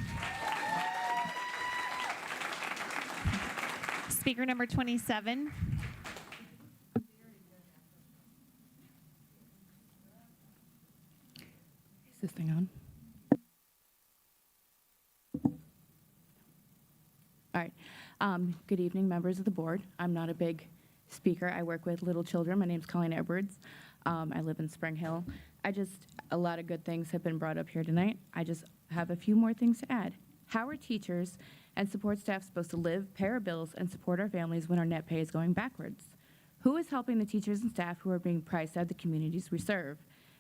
Speaker number 27. Is this thing on? All right. Good evening, members of the board. I'm not a big speaker. I work with little children. My name's Colleen Edwards. I live in Spring Hill. A lot of good things have been brought up here tonight. I just have a few more things to add. How are teachers and support staff supposed to live, pay our bills, and support our families when our net pay is going backwards? Who is helping the teachers and staff who are being priced out of the communities we serve?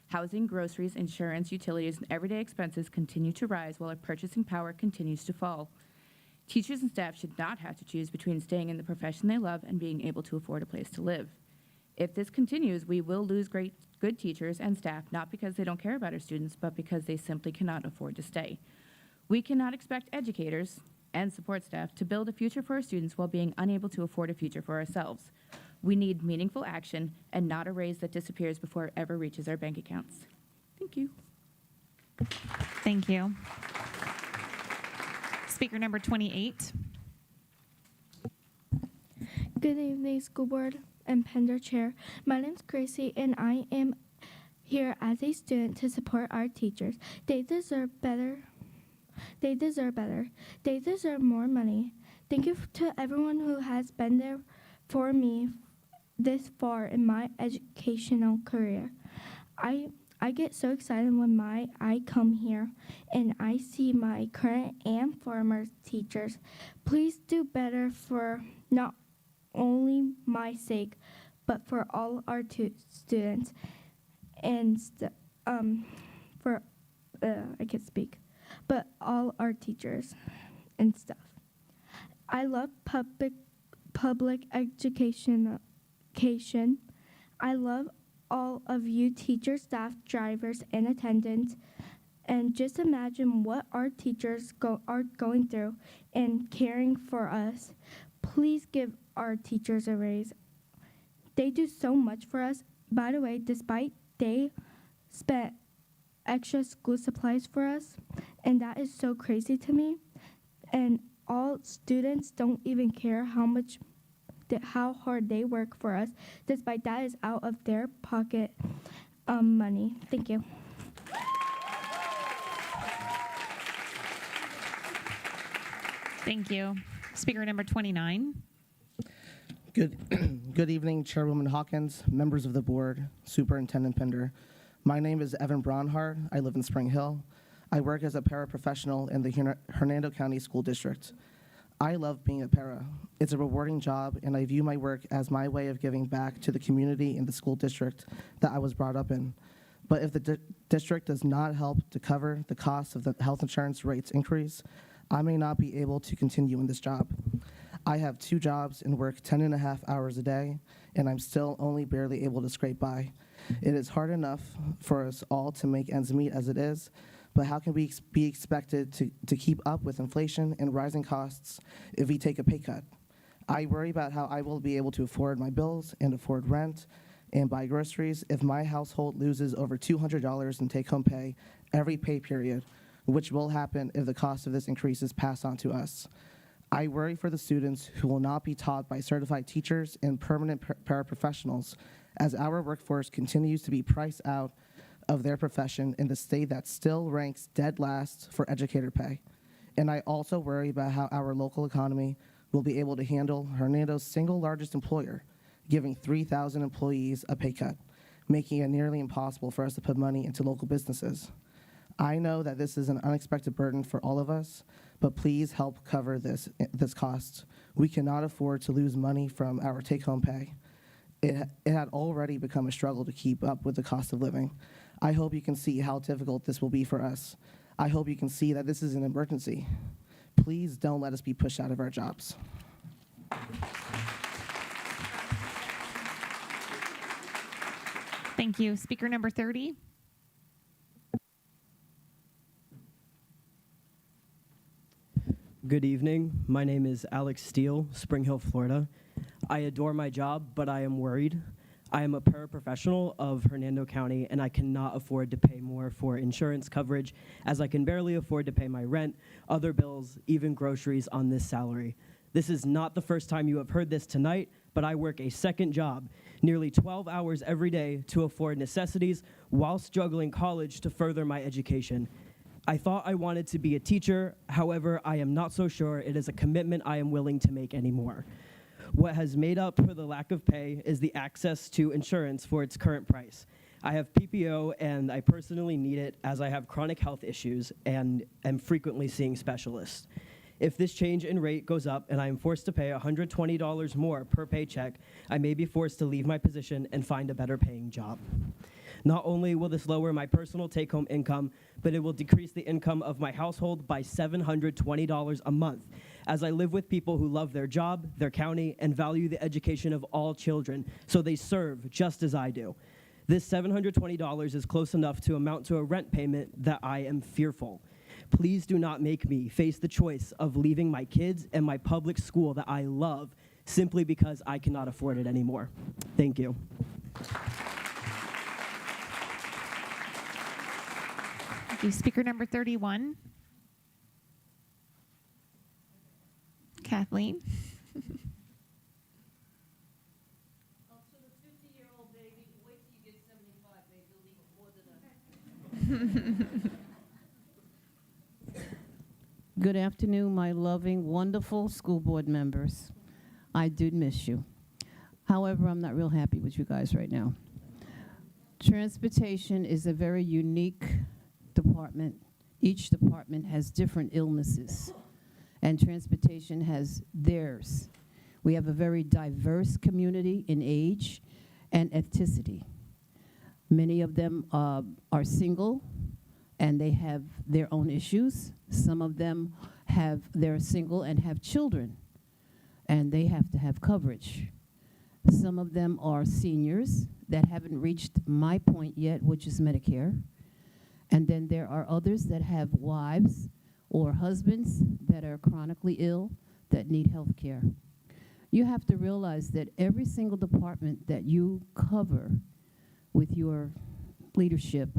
Housing, groceries, insurance, utilities, and everyday expenses continue to rise while our purchasing power continues to fall. Teachers and staff should not have to choose between staying in the profession they love and being able to afford a place to live. If this continues, we will lose good teachers and staff, not because they don't care about our students, but because they simply cannot afford to stay. We cannot expect educators and support staff to build a future for our students while being unable to afford a future for ourselves. We need meaningful action and not a raise that disappears before it ever reaches our bank accounts. Thank you. Thank you. Speaker number 28. Good evening, school board and Pender chair. My name's Gracie, and I am here as a student to support our teachers. They deserve better. They deserve better. They deserve more money. Thank you to everyone who has been there for me this far in my educational career. I get so excited when I come here and I see my current and former teachers. Please do better for not only my sake, but for all our students and I can't speak, but all our teachers and stuff. I love public education. I love all of you teachers, staff, drivers, and attendants. And just imagine what our teachers are going through and caring for us. Please give our teachers a raise. They do so much for us. By the way, despite they spent extra school supplies for us, and that is so crazy to me. And all students don't even care how hard they work for us, despite that is out of their pocket money. Thank you. Thank you. Speaker number 29. Good evening, Chairwoman Hawkins, members of the board, Superintendent Pender. My name is Evan Bronhard. I live in Spring Hill. I work as a paraprofessional in the Hernando County School District. I love being a para. It's a rewarding job, and I view my work as my way of giving back to the community in the school district that I was brought up in. But if the district does not help to cover the cost of the health insurance rates increase, I may not be able to continue in this job. I have 2 jobs and work 10.5 hours a day, and I'm still only barely able to scrape by. It is hard enough for us all to make ends meet as it is, but how can we be expected to keep up with inflation and rising costs if we take a pay cut? I worry about how I will be able to afford my bills and afford rent and buy groceries if my household loses over $200 in take-home pay every pay period, which will happen if the cost of this increase is passed on to us. I worry for the students who will not be taught by certified teachers and permanent paraprofessionals as our workforce continues to be priced out of their profession in the state that still ranks dead last for educator pay. And I also worry about how our local economy will be able to handle Hernando's single largest employer, giving 3,000 employees a pay cut, making it nearly impossible for us to put money into local businesses. I know that this is an unexpected burden for all of us, but please help cover this cost. We cannot afford to lose money from our take-home pay. It had already become a struggle to keep up with the cost of living. I hope you can see how difficult this will be for us. I hope you can see that this is an emergency. Please don't let us be pushed out of our jobs. Thank you. Speaker number 30. Good evening. My name is Alex Steele, Spring Hill, Florida. I adore my job, but I am worried. I am a paraprofessional of Hernando County, and I cannot afford to pay more for insurance coverage, as I can barely afford to pay my rent, other bills, even groceries on this salary. This is not the first time you have heard this tonight, but I work a second job, nearly 12 hours every day to afford necessities whilst juggling college to further my education. I thought I wanted to be a teacher, however, I am not so sure it is a commitment I am willing to make anymore. What has made up for the lack of pay is the access to insurance for its current price. I have PPO and I personally need it as I have chronic health issues and am frequently seeing specialists. If this change in rate goes up and I am forced to pay $120 more per paycheck, I may be forced to leave my position and find a better paying job. Not only will this lower my personal take-home income, but it will decrease the income of my household by $720 a month, as I live with people who love their job, their county, and value the education of all children, so they serve just as I do. This $720 is close enough to amount to a rent payment that I am fearful. Please do not make me face the choice of leaving my kids and my public school that I love simply because I cannot afford it anymore. Thank you. Thank you. Speaker number 31. Kathleen. Good afternoon, my loving, wonderful school board members. I did miss you. However, I'm not real happy with you guys right now. Transportation is a very unique department. Each department has different illnesses, and transportation has theirs. We have a very diverse community in age and ethnicity. Many of them are single, and they have their own issues. Some of them they're single and have children, and they have to have coverage. Some of them are seniors that haven't reached my point yet, which is Medicare. And then there are others that have wives or husbands that are chronically ill that need health care. You have to realize that every single department that you cover with your leadership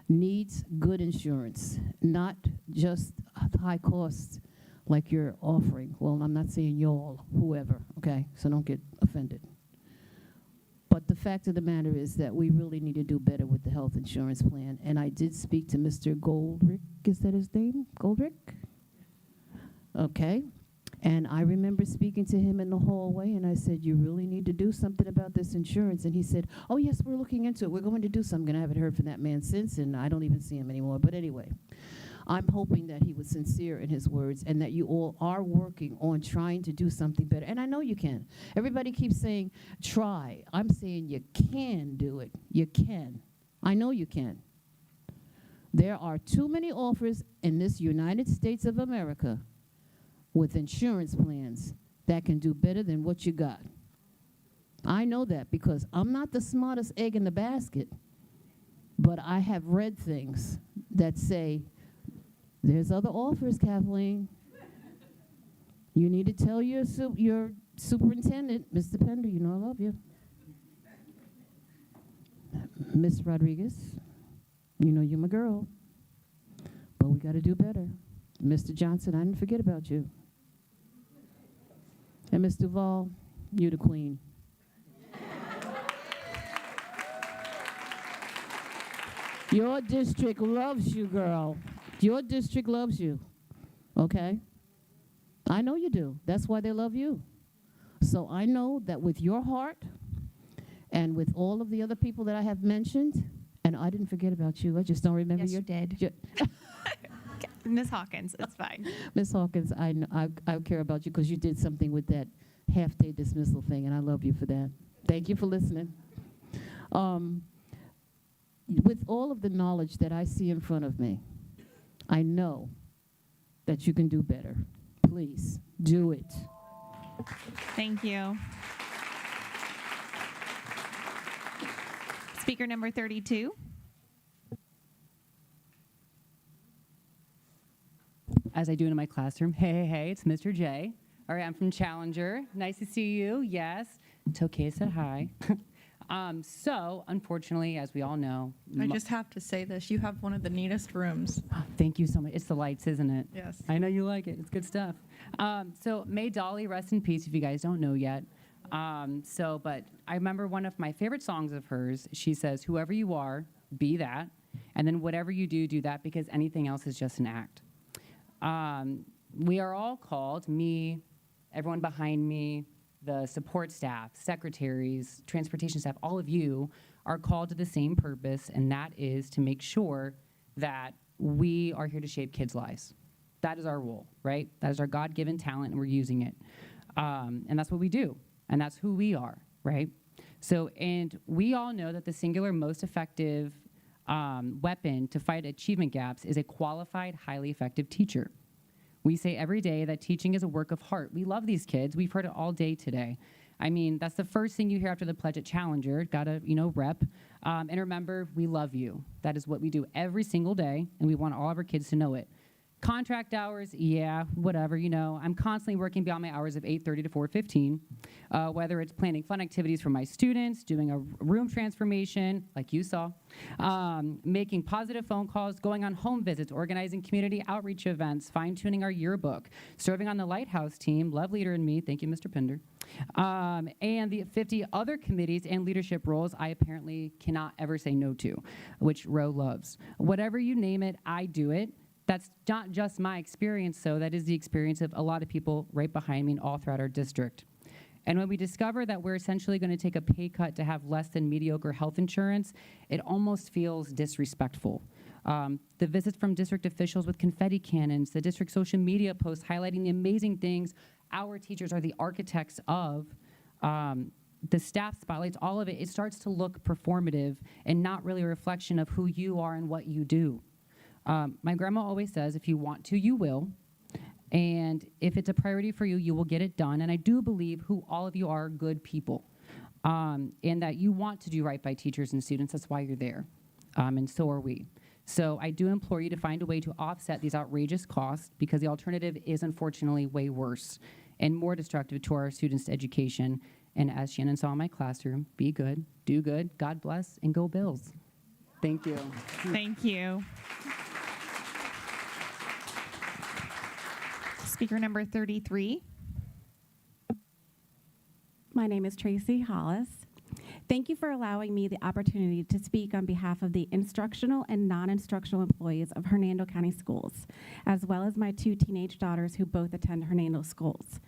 needs good insurance, not just high costs like you're offering. Well, I'm not saying y'all, whoever, okay? So don't get offended. But the fact of the matter is that we really need to do better with the health insurance plan. And I did speak to Mr. Goldrick, is that his name? Goldrick? Okay. And I remember speaking to him in the hallway, and I said, you really need to do something about this insurance. And he said, oh, yes, we're looking into it. We're going to do something. I haven't heard from that man since, and I don't even see him anymore. But anyway, I'm hoping that he was sincere in his words and that you all are working on trying to do something better. And I know you can. Everybody keeps saying, try. I'm saying you can do it. You can. I know you can. There are too many offers in this United States of America with insurance plans that can do better than what you got. I know that because I'm not the smartest egg in the basket, but I have read things that say, there's other offers, Kathleen. You need to tell your superintendent, Mr. Pender, you know I love you. Miss Rodriguez, you know you're my girl, but we got to do better. Mr. Johnson, I didn't forget about you. And Ms. Duval, you the queen. Your district loves you, girl. Your district loves you, okay? I know you do. That's why they love you. So I know that with your heart and with all of the other people that I have mentioned, and I didn't forget about you. I just don't remember Yes, your... you did. Ms. Hawkins, it's fine. Ms. Hawkins, I care about you because you did something with that half-day dismissal thing, and I love you for that. Thank you for listening. With all of the knowledge that I see in front of me, I know that you can do better. Please, do it. Thank you. Speaker number 32. as I do in my classroom. Hey, hey, hey, it's Mr. J. All right, I'm from Challenger. Nice to see you. Yes. It's okay to say hi. So, unfortunately, as we all know, I just have to say this. You have one of the neatest rooms. Oh, thank you so much. It's the lights, isn't it? Yes. I know you like it. It's good stuff. So may Dolly rest in peace if you guys don't know yet. But I remember one of my favorite songs of hers. She says, whoever you are, be that. And then whatever you do, do that, because anything else is just an act. We are all called, me, everyone behind me, the support staff, secretaries, transportation staff, all of you are called to the same purpose, and that is to make sure that we are here to shape kids' lives. That is our role, right? That is our God-given talent, and we're using it. And that's what we do, and that's who we are, right? So, and we all know that the singular most effective weapon to fight achievement gaps is a qualified, highly effective teacher. We say every day that teaching is a work of heart. We love these kids. We've heard it all day today. I mean, that's the first thing you hear after the pledge at Challenger. Gotta, rep. And remember, we love you. That is what we do every single day, and we want all of our kids to know it. Contract hours, yeah, whatever, I'm constantly working beyond my hours of 8:30 to 4:15, whether it's planning fun activities for my students, doing a room transformation, like you saw, making positive phone calls, going on home visits, organizing community outreach events, fine-tuning our yearbook, serving on the Lighthouse team, love leader in me, thank you, Mr. Pinder, and the 50 other committees and leadership roles I apparently cannot ever say no to, which Ro loves. Whatever you name it, I do it. That's not just my experience, though. That is the experience of a lot of people right behind me and all throughout our district. And when we discover that we're essentially going to take a pay cut to have less than mediocre health insurance, it almost feels disrespectful. The visits from district officials with confetti cannons, the district social media posts highlighting the amazing things our teachers are the architects of, the staff spotlights, all of it, it starts to look performative and not really a reflection of who you are and what you do. My grandma always says, if you want to, you will. And if it's a priority for you, you will get it done. And I do believe who all of you are good people, and that you want to do right by teachers and students. That's why you're there. And so are we. So I do implore you to find a way to offset these outrageous costs, because the alternative is unfortunately way worse and more destructive to our students' education. And as Shannon saw in my classroom, be good, do good, God bless, and go Bills. Thank you. Thank you. Speaker number 33. My name is Tracy Hollis. Thank you for allowing me the opportunity to speak on behalf of the instructional and non-instructional employees of Hernando County Schools, as well as my 2 teenage daughters who both attend Hernando schools.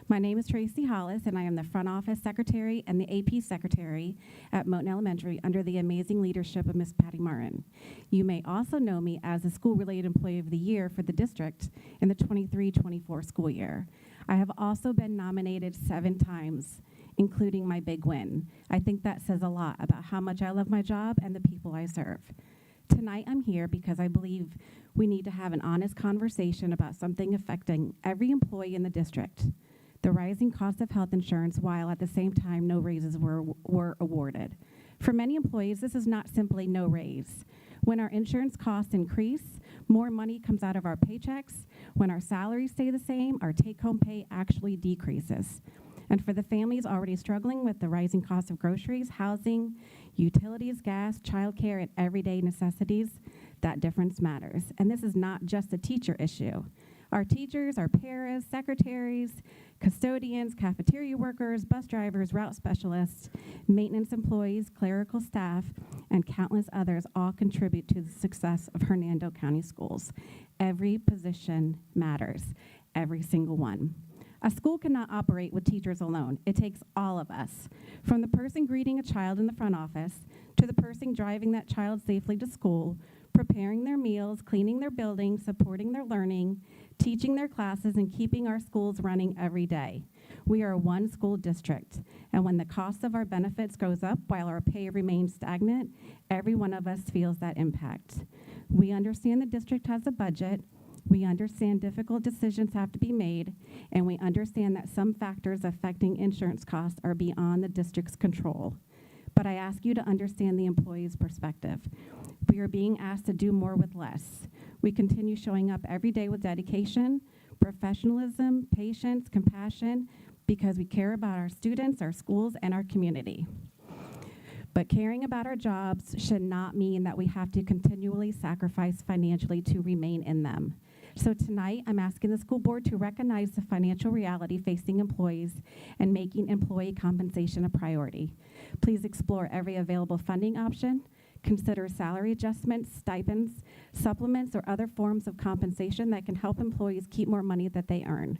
My name is Tracy Hollis, and I am the front office secretary and the AP secretary at Moton Elementary under the amazing leadership of Ms. Patty Martin. You may also know me as the School-Related Employee of the Year for the district in the 23-24 school year. I have also been nominated 7 times, including my big win. I think that says a lot about how much I love my job and the people I serve. Tonight I'm here because I believe we need to have an honest conversation about something affecting every employee in the district: the rising cost of health insurance, while at the same time no raises were awarded. For many employees, this is not simply no raise. When our insurance costs increase, more money comes out of our paychecks. When our salaries stay the same, our take-home pay actually decreases. And for the families already struggling with the rising cost of groceries, housing, utilities, gas, childcare, and everyday necessities, that difference matters. And this is not just a teacher issue. Our teachers, our paras, secretaries, custodians, cafeteria workers, bus drivers, route specialists, maintenance employees, clerical staff, and countless others all contribute to the success of Hernando County Schools. Every position matters, every single one. A school cannot operate with teachers alone. It takes all of us, from the person greeting a child in the front office to the person driving that child safely to school, preparing their meals, cleaning their buildings, supporting their learning, teaching their classes, and keeping our schools running every day. We are one school district, and when the cost of our benefits goes up while our pay remains stagnant, every one of us feels that impact. We understand the district has a budget. We understand difficult decisions have to be made, and we understand that some factors affecting insurance costs are beyond the district's control. But I ask you to understand the employee's perspective. We are being asked to do more with less. We continue showing up every day with dedication, professionalism, patience, compassion, because we care about our students, our schools, and our community. But caring about our jobs should not mean that we have to continually sacrifice financially to remain in them. So tonight, I'm asking the school board to recognize the financial reality facing employees and making employee compensation a priority. Please explore every available funding option. Consider salary adjustments, stipends, supplements, or other forms of compensation that can help employees keep more money that they earn.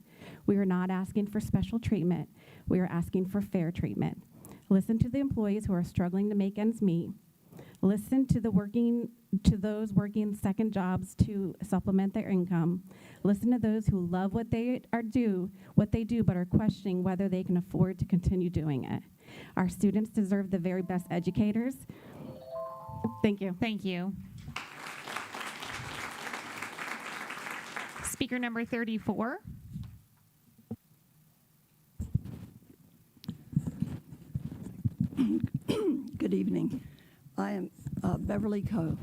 We are not asking for special treatment. We are asking for fair treatment. Listen to the employees who are struggling to make ends meet. Listen to those working second jobs to supplement their income. Listen to those who love what they do, but are questioning whether they can afford to continue doing it. Our students deserve the very best educators. Thank you. Thank you. Speaker number 34. Good evening. I am Beverly Coe.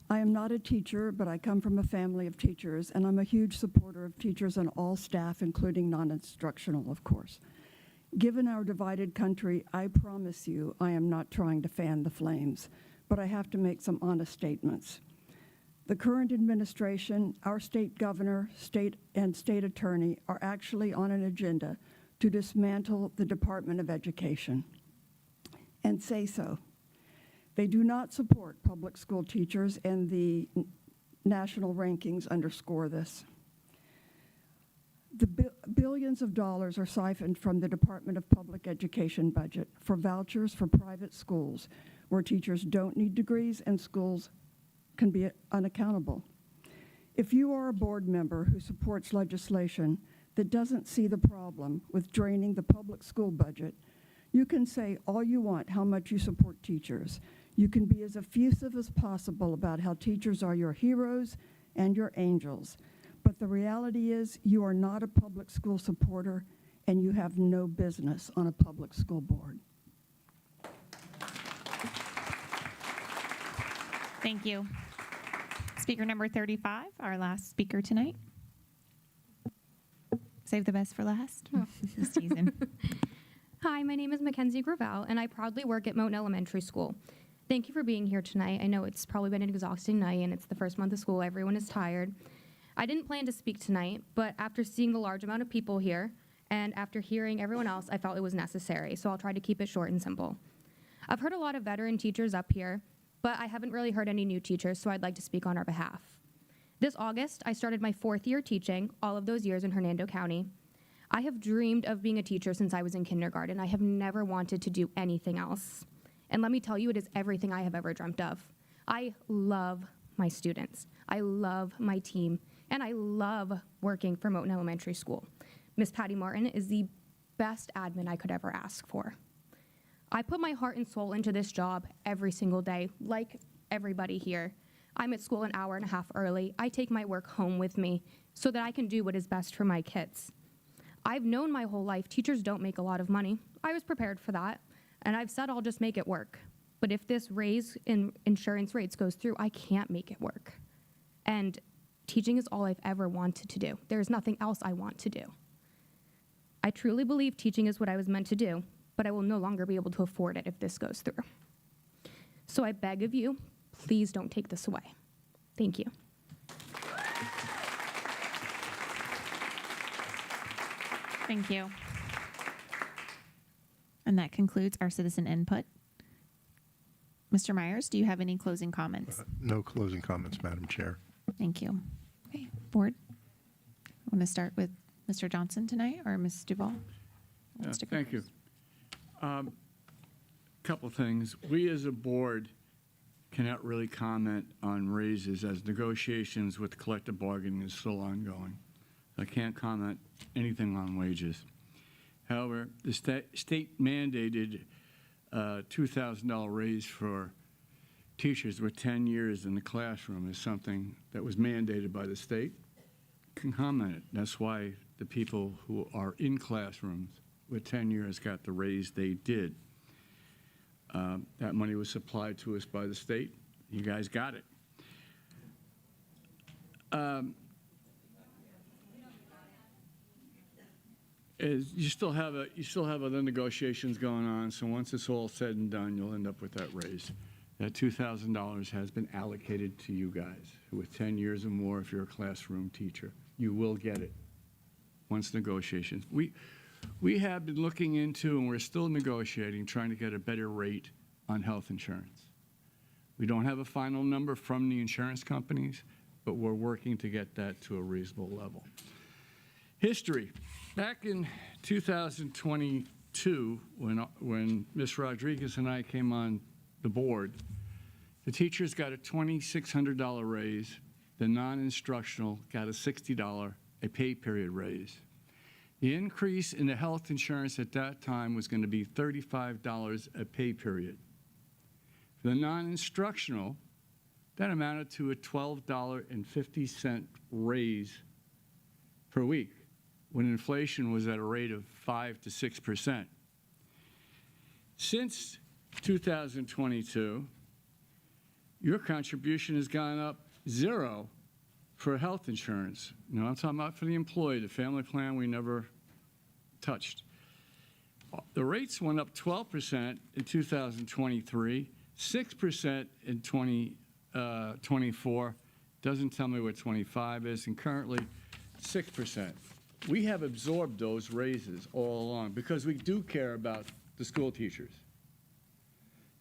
I am not a teacher, but I come from a family of teachers, and I'm a huge supporter of teachers and all staff, including non-instructional, of course. Given our divided country, I promise you I am not trying to fan the flames, but I have to make some honest statements. The current administration, our state governor, state attorney are actually on an agenda to dismantle the Department of Education, and say so. They do not support public school teachers, and the national rankings underscore this. The billions of dollars are siphoned from the Department of Public Education budget for vouchers for private schools where teachers don't need degrees and schools can be unaccountable. If you are a board member who supports legislation that doesn't see the problem with draining the public school budget, you can say all you want how much you support teachers. You can be as effusive as possible about how teachers are your heroes and your angels. But the reality is you are not a public school supporter and you have no business on a public school board. Thank you. Speaker number 35, our last speaker tonight. Save the best for last. Oh. Just teasing. Hi, my name is Mackenzie Gravel, and I proudly work at Mountain Elementary School. Thank you for being here tonight. I know it's probably been an exhausting night, and it's the first month of school. Everyone is tired. I didn't plan to speak tonight, but after seeing the large amount of people here, and after hearing everyone else, I felt it was necessary, so I'll try to keep it short and simple. I've heard a lot of veteran teachers up here, but I haven't really heard any new teachers, so I'd like to speak on our behalf. This August, I started my 4th year teaching, all of those years in Hernando County. I have dreamed of being a teacher since I was in kindergarten. I have never wanted to do anything else. And let me tell you, it is everything I have ever dreamt of. I love my students. I love my team. And I love working for Mountain Elementary School. Miss Patty Martin is the best admin I could ever ask for. I put my heart and soul into this job every single day, like everybody here. I'm at school an hour and a half early. I take my work home with me so that I can do what is best for my kids. I've known my whole life teachers don't make a lot of money. I was prepared for that, and I've said I'll just make it work. But if this raise in insurance rates goes through, I can't make it work. And teaching is all I've ever wanted to do. There's nothing else I want to do. I truly believe teaching is what I was meant to do, but I will no longer be able to afford it if this goes through. So I beg of you, please don't take this away. Thank you. Thank you. And that concludes our citizen input. Mr. Myers, do you have any closing comments? No closing comments, Madam Chair. Thank you. Okay, board. I want to start with Mr. Johnson tonight or Ms. Duvall? Thank you. Couple things. We as a board cannot really comment on raises as negotiations with collective bargaining is still ongoing. I can't comment anything on wages. However, the state mandated $2,000 raise for teachers with 10 years in the classroom is something that was mandated by the state. Can comment it. That's why the people who are in classrooms with 10 years got the raise they did. That money was supplied to us by the state. You guys got it. is you still have other negotiations going on. So once it's all said and done, you'll end up with that raise. That $2,000 has been allocated to you guys with 10 years or more. If you're a classroom teacher, you will get it once negotiations. We have been looking into, and we're still negotiating, trying to get a better rate on health insurance. We don't have a final number from the insurance companies, but we're working to get that to a reasonable level. History. Back in 2022, when Ms. Rodriguez and I came on the board, the teachers got a $2,600 raise. The non-instructional got a $60 a pay period raise. The increase in the health insurance at that time was going to be $35 a pay period. For the non-instructional, that amounted to a $12.50 raise per week, when inflation was at a rate of 5 to 6%. Since 2022, your contribution has gone up 0 for health insurance. Now, I'm talking about for the employee. The family plan we never touched. The rates went up 12% in 2023, 6% in 2024. Doesn't tell me what 25 is, and currently 6%. We have absorbed those raises all along because we do care about the school teachers.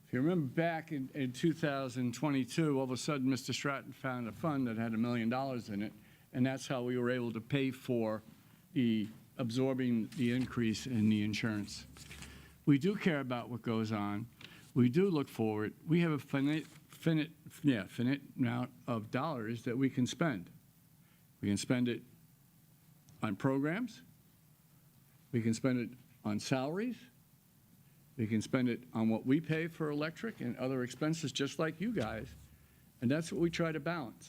If you remember back in 2022, all of a sudden Mr. Stratton found a fund that had $1 million in it, and that's how we were able to pay for absorbing the increase in the insurance. We do care about what goes on. We do look forward. We have a finite amount of dollars that we can spend. We can spend it on programs. We can spend it on salaries. We can spend it on what we pay for electric and other expenses, just like you guys. And that's what we try to balance.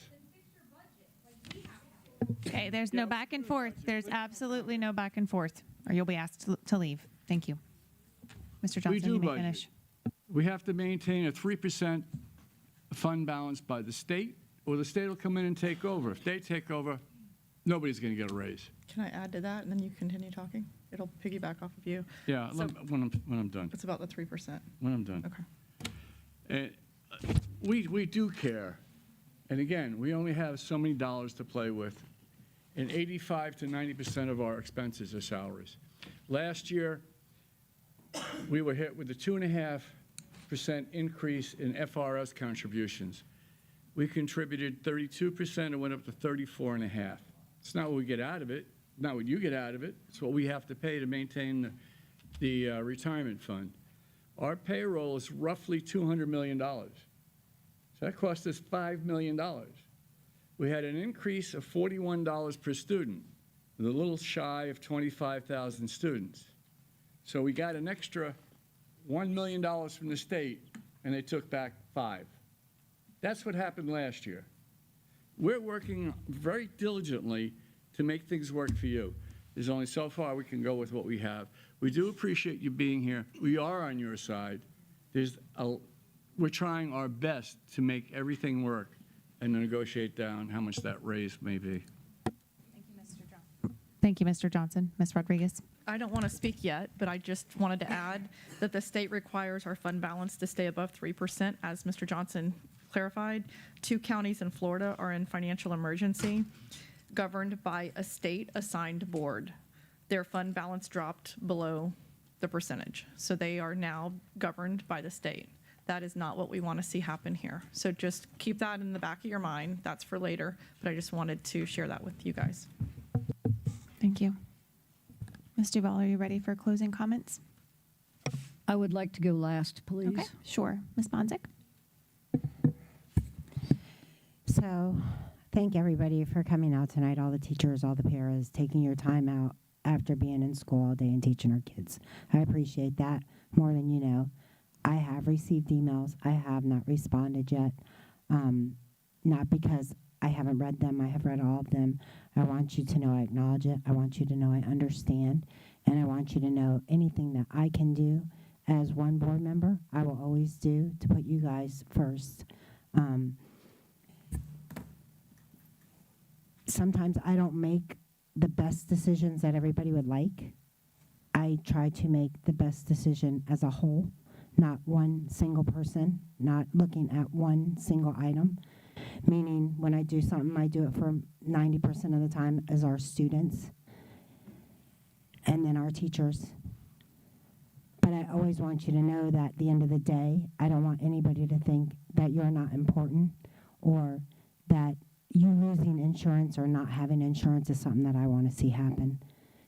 Okay, there's no back and forth. There's absolutely no back and forth, or you'll be asked to leave. Thank you. Mr. Johnson, you may finish. We have to maintain a 3% fund balance by the state, or the state will come in and take over. If they take over, nobody's going to get a raise. Can I add to that, and then you continue talking? It'll piggyback off of you. Yeah, So when I'm done. it's about the 3%. When I'm done. Okay. We do care. And again, we only have so many dollars to play with. And 85 to 90% of our expenses are salaries. Last year, we were hit with a 2.5% increase in FRS contributions. We contributed 32% and went up to 34.5%. It's not what we get out of it, not what you get out of it. It's what we have to pay to maintain the retirement fund. Our payroll is roughly $200 million. So that cost us $5 million. We had an increase of $41 per student, with a little shy of 25,000 students. So we got an extra $1 million from the state, and they took back $5 million. That's what happened last year. We're working very diligently to make things work for you. There's only so far we can go with what we have. We do appreciate you being here. We are on your side. We're trying our best to make everything work and negotiate down how much that raise may be. Thank you, Mr. Johnson. Ms. Rodriguez. I don't want to speak yet, but I just wanted to add that the state requires our fund balance to stay above 3%, as Mr. Johnson clarified. 2 counties in Florida are in financial emergency, governed by a state-assigned board. Their fund balance dropped below the percentage, so they are now governed by the state. That is not what we want to see happen here. So just keep that in the back of your mind. That's for later, but I just wanted to share that with you guys. Thank you. Ms. Duval, are you ready for closing comments? I would like to go last, please. Okay, sure. Ms. Bonzik? So, thank everybody for coming out tonight, all the teachers, all the paras, taking your time out after being in school all day and teaching our kids. I appreciate that more than you know. I have received emails. I have not responded yet, not because I haven't read them. I have read all of them. I want you to know I acknowledge it. I want you to know I understand. And I want you to know anything that I can do as one board member, I will always do to put you guys first. sometimes I don't make the best decisions that everybody would like. I try to make the best decision as a whole, not one single person, not looking at one single item. Meaning, when I do something, I do it for 90% of the time as our students and then our teachers. But I always want you to know that at the end of the day, I don't want anybody to think that you're not important or that you losing insurance or not having insurance is something that I want to see happen.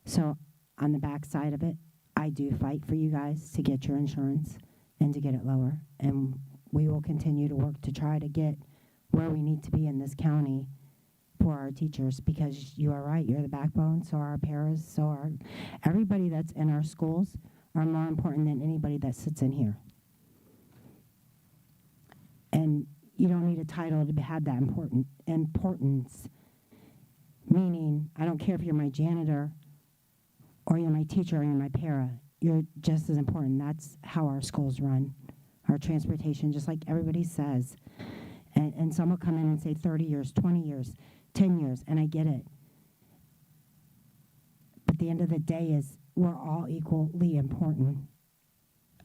So on the back side of it, I do fight for you guys to get your insurance and to get it lower. And we will continue to work to try to get where we need to be in this county for our teachers, because you are right, you're the backbone, so are our paras, so are everybody that's in our schools are more important than anybody that sits in here. And you don't need a title to have that importance, meaning I don't care if you're my janitor or you're my teacher or you're my para, you're just as important. That's how our schools run, our transportation, just like everybody says. And some will come in and say 30 years, 20 years, 10 years, and I get it. But the end of the day is we're all equally important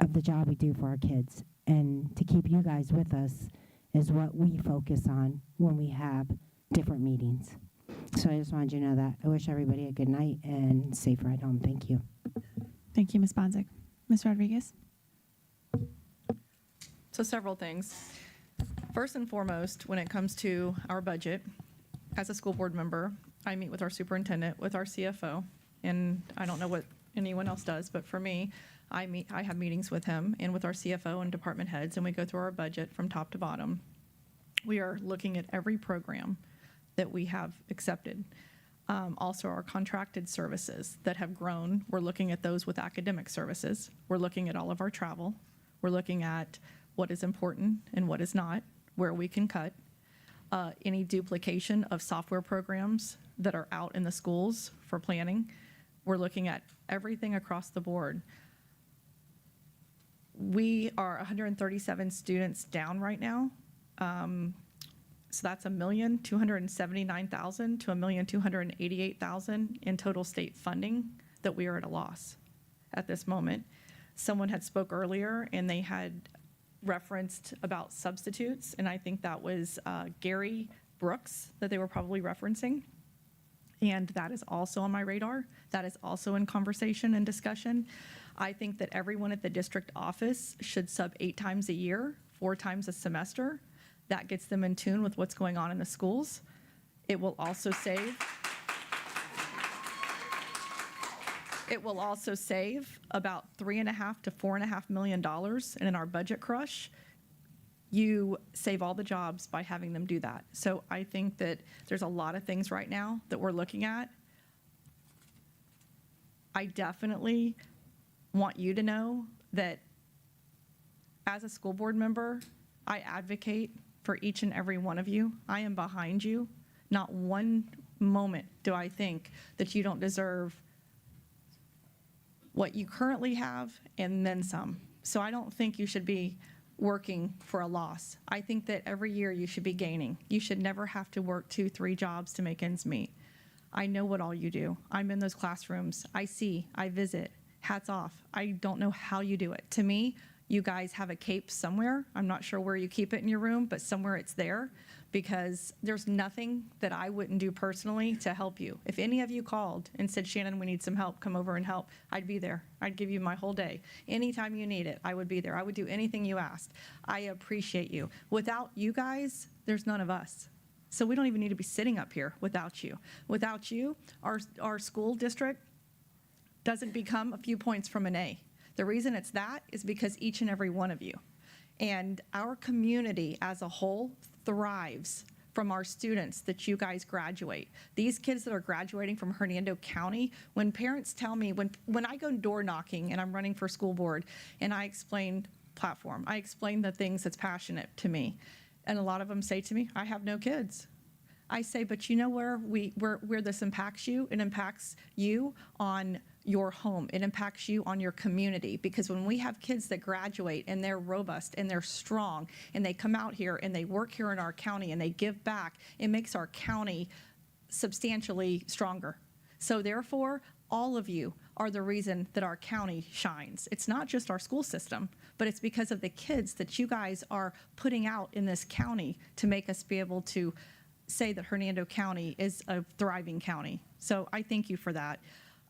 of the job we do for our kids. And to keep you guys with us is what we focus on when we have different meetings. So I just wanted you to know that. I wish everybody a good night and safe ride home. Thank you. Thank you, Ms. Bonzik. Ms. Rodriguez? So several things. First and foremost, when it comes to our budget, as a school board member, I meet with our superintendent, with our CFO, and I don't know what anyone else does, but for me, I have meetings with him and with our CFO and department heads, and we go through our budget from top to bottom. We are looking at every program that we have accepted. Also, our contracted services that have grown, we're looking at those with academic services. We're looking at all of our travel. We're looking at what is important and what is not, where we can cut. Any duplication of software programs that are out in the schools for planning. We're looking at everything across the board. We are 137 students down right now. So that's 1,279,000 to 1,288,000 in total state funding that we are at a loss at this moment. Someone had spoke earlier and they had referenced about substitutes, and I think that was Gary Brooks that they were probably referencing. And that is also on my radar. That is also in conversation and discussion. I think that everyone at the district office should sub 8 times a year, 4 times a semester. That gets them in tune with what's going on in the schools. It will also save about $3.5 to $4.5 million, and in our budget crush, you save all the jobs by having them do that. So I think that there's a lot of things right now that we're looking at. I definitely want you to know that as a school board member, I advocate for each and every one of you. I am behind you. Not one moment do I think that you don't deserve what you currently have and then some. So I don't think you should be working for a loss. I think that every year you should be gaining. You should never have to work 2-3 jobs to make ends meet. I know what all you do. I'm in those classrooms. I see, I visit. Hats off. I don't know how you do it. To me, you guys have a cape somewhere. I'm not sure where you keep it in your room, but somewhere it's there, because there's nothing that I wouldn't do personally to help you. If any of you called and said, Shannon, we need some help, come over and help, I'd be there. I'd give you my whole day. Anytime you need it, I would be there. I would do anything you asked. I appreciate you. Without you guys, there's none of us. So we don't even need to be sitting up here without you. Without you, our school district doesn't become a few points from an A. The reason it's that is because each and every one of you. And our community as a whole thrives from our students that you guys graduate. These kids that are graduating from Hernando County, when parents tell me, when I go door knocking and I'm running for school board and I explain platform, I explain the things that's passionate to me, and a lot of them say to me, I have no kids. I say, but you know where this impacts you? It impacts you on your home. It impacts you on your community, because when we have kids that graduate and they're robust and they're strong and they come out here and they work here in our county and they give back, it makes our county substantially stronger. So therefore, all of you are the reason that our county shines. It's not just our school system, but it's because of the kids that you guys are putting out in this county to make us be able to say that Hernando County is a thriving county. So I thank you for that.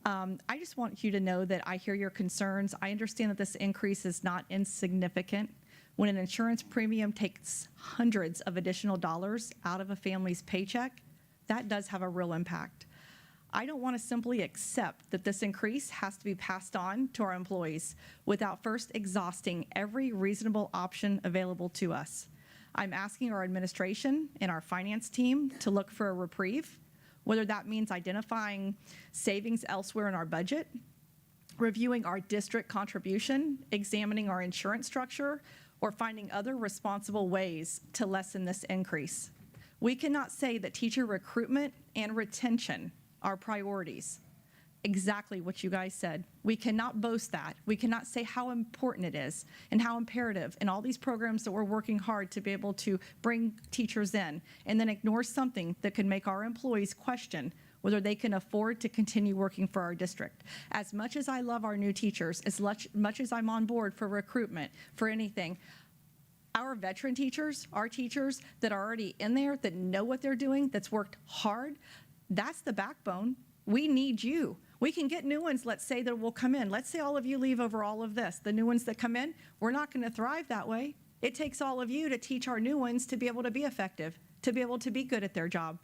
I just want you to know that I hear your concerns. I understand that this increase is not insignificant. When an insurance premium takes hundreds of additional dollars out of a family's paycheck, that does have a real impact. I don't want to simply accept that this increase has to be passed on to our employees without first exhausting every reasonable option available to us. I'm asking our administration and our finance team to look for a reprieve, whether that means identifying savings elsewhere in our budget, reviewing our district contribution, examining our insurance structure, or finding other responsible ways to lessen this increase. We cannot say that teacher recruitment and retention are priorities. Exactly what you guys said. We cannot boast that. We cannot say how important it is and how imperative and all these programs that we're working hard to be able to bring teachers in, and then ignore something that could make our employees question whether they can afford to continue working for our district. As much as I love our new teachers, as much as I'm on board for recruitment, for anything, our veteran teachers, our teachers that are already in there, that know what they're doing, that's worked hard, that's the backbone. We need you. We can get new ones, let's say, that will come in. Let's say all of you leave over all of this. The new ones that come in, we're not going to thrive that way. It takes all of you to teach our new ones to be able to be effective, to be able to be good at their job.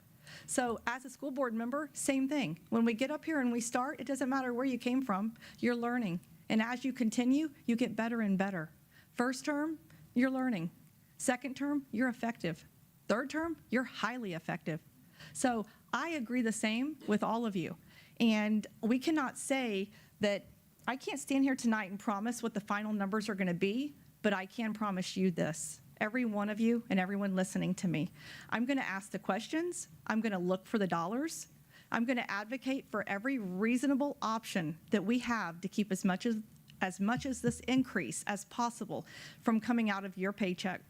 So as a school board member, same thing. When we get up here and we start, it doesn't matter where you came from, you're learning. And as you continue, you get better and better. First term, you're learning. Second term, you're effective. Third term, you're highly effective. So I agree the same with all of you. And we cannot say that, I can't stand here tonight and promise what the final numbers are going to be, but I can promise you this. Every one of you and everyone listening to me, I'm going to ask the questions. I'm going to look for the dollars. I'm going to advocate for every reasonable option that we have to keep as much as this increase as possible from coming out of your paycheck.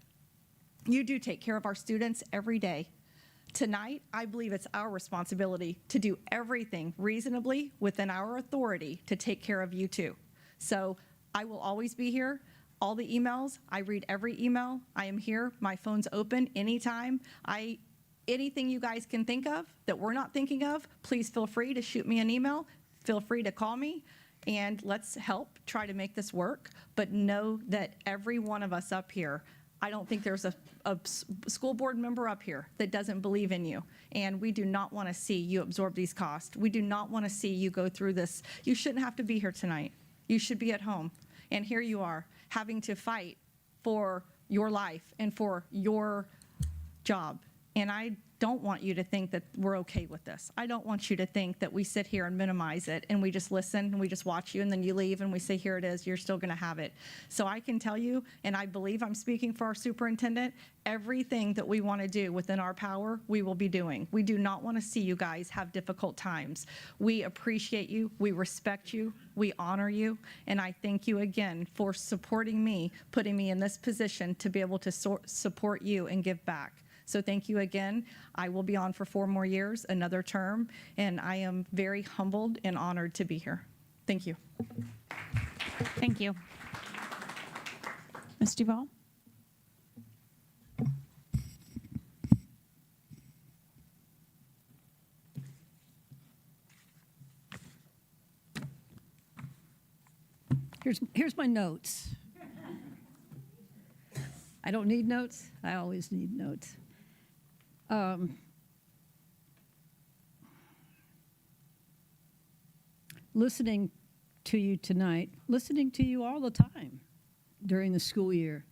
You do take care of our students every day. Tonight, I believe it's our responsibility to do everything reasonably within our authority to take care of you too. So I will always be here. All the emails, I read every email. I am here. My phone's open anytime. Anything you guys can think of that we're not thinking of, please feel free to shoot me an email. Feel free to call me, and let's help try to make this work. But know that every one of us up here, I don't think there's a school board member up here that doesn't believe in you. And we do not want to see you absorb these costs. We do not want to see you go through this. You shouldn't have to be here tonight. You should be at home. And here you are, having to fight for your life and for your job. And I don't want you to think that we're okay with this. I don't want you to think that we sit here and minimize it and we just listen and we just watch you and then you leave and we say, here it is, you're still going to have it. So I can tell you, and I believe I'm speaking for our superintendent, everything that we want to do within our power, we will be doing. We do not want to see you guys have difficult times. We appreciate you, we respect you, we honor you, and I thank you again for supporting me, putting me in this position to be able to support you and give back. So thank you again. I will be on for 4 more years, another term, and I am very humbled and honored to be here. Thank you. Thank you. Ms. Duval? Here's my notes. I don't need notes. I always need notes. Listening to you tonight, listening to you all the time during the school year,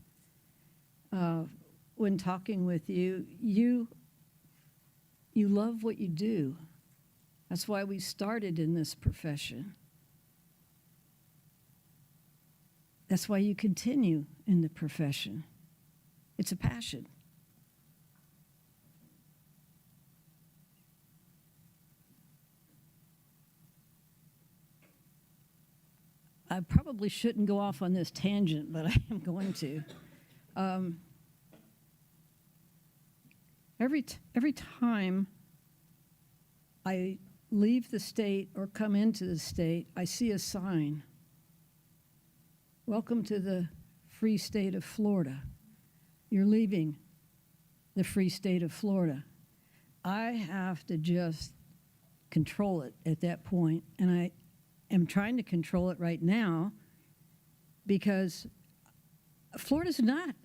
when talking with you, you love what you do. That's why we started in this profession. That's why you continue in the profession. It's a passion. I probably shouldn't go off on this tangent, but I am going to. Every time I leave the state or come into the state, I see a sign. Welcome to the free state of Florida. You're leaving the free state of Florida. I have to just control it at that point, and I am trying to control it right now because Florida's not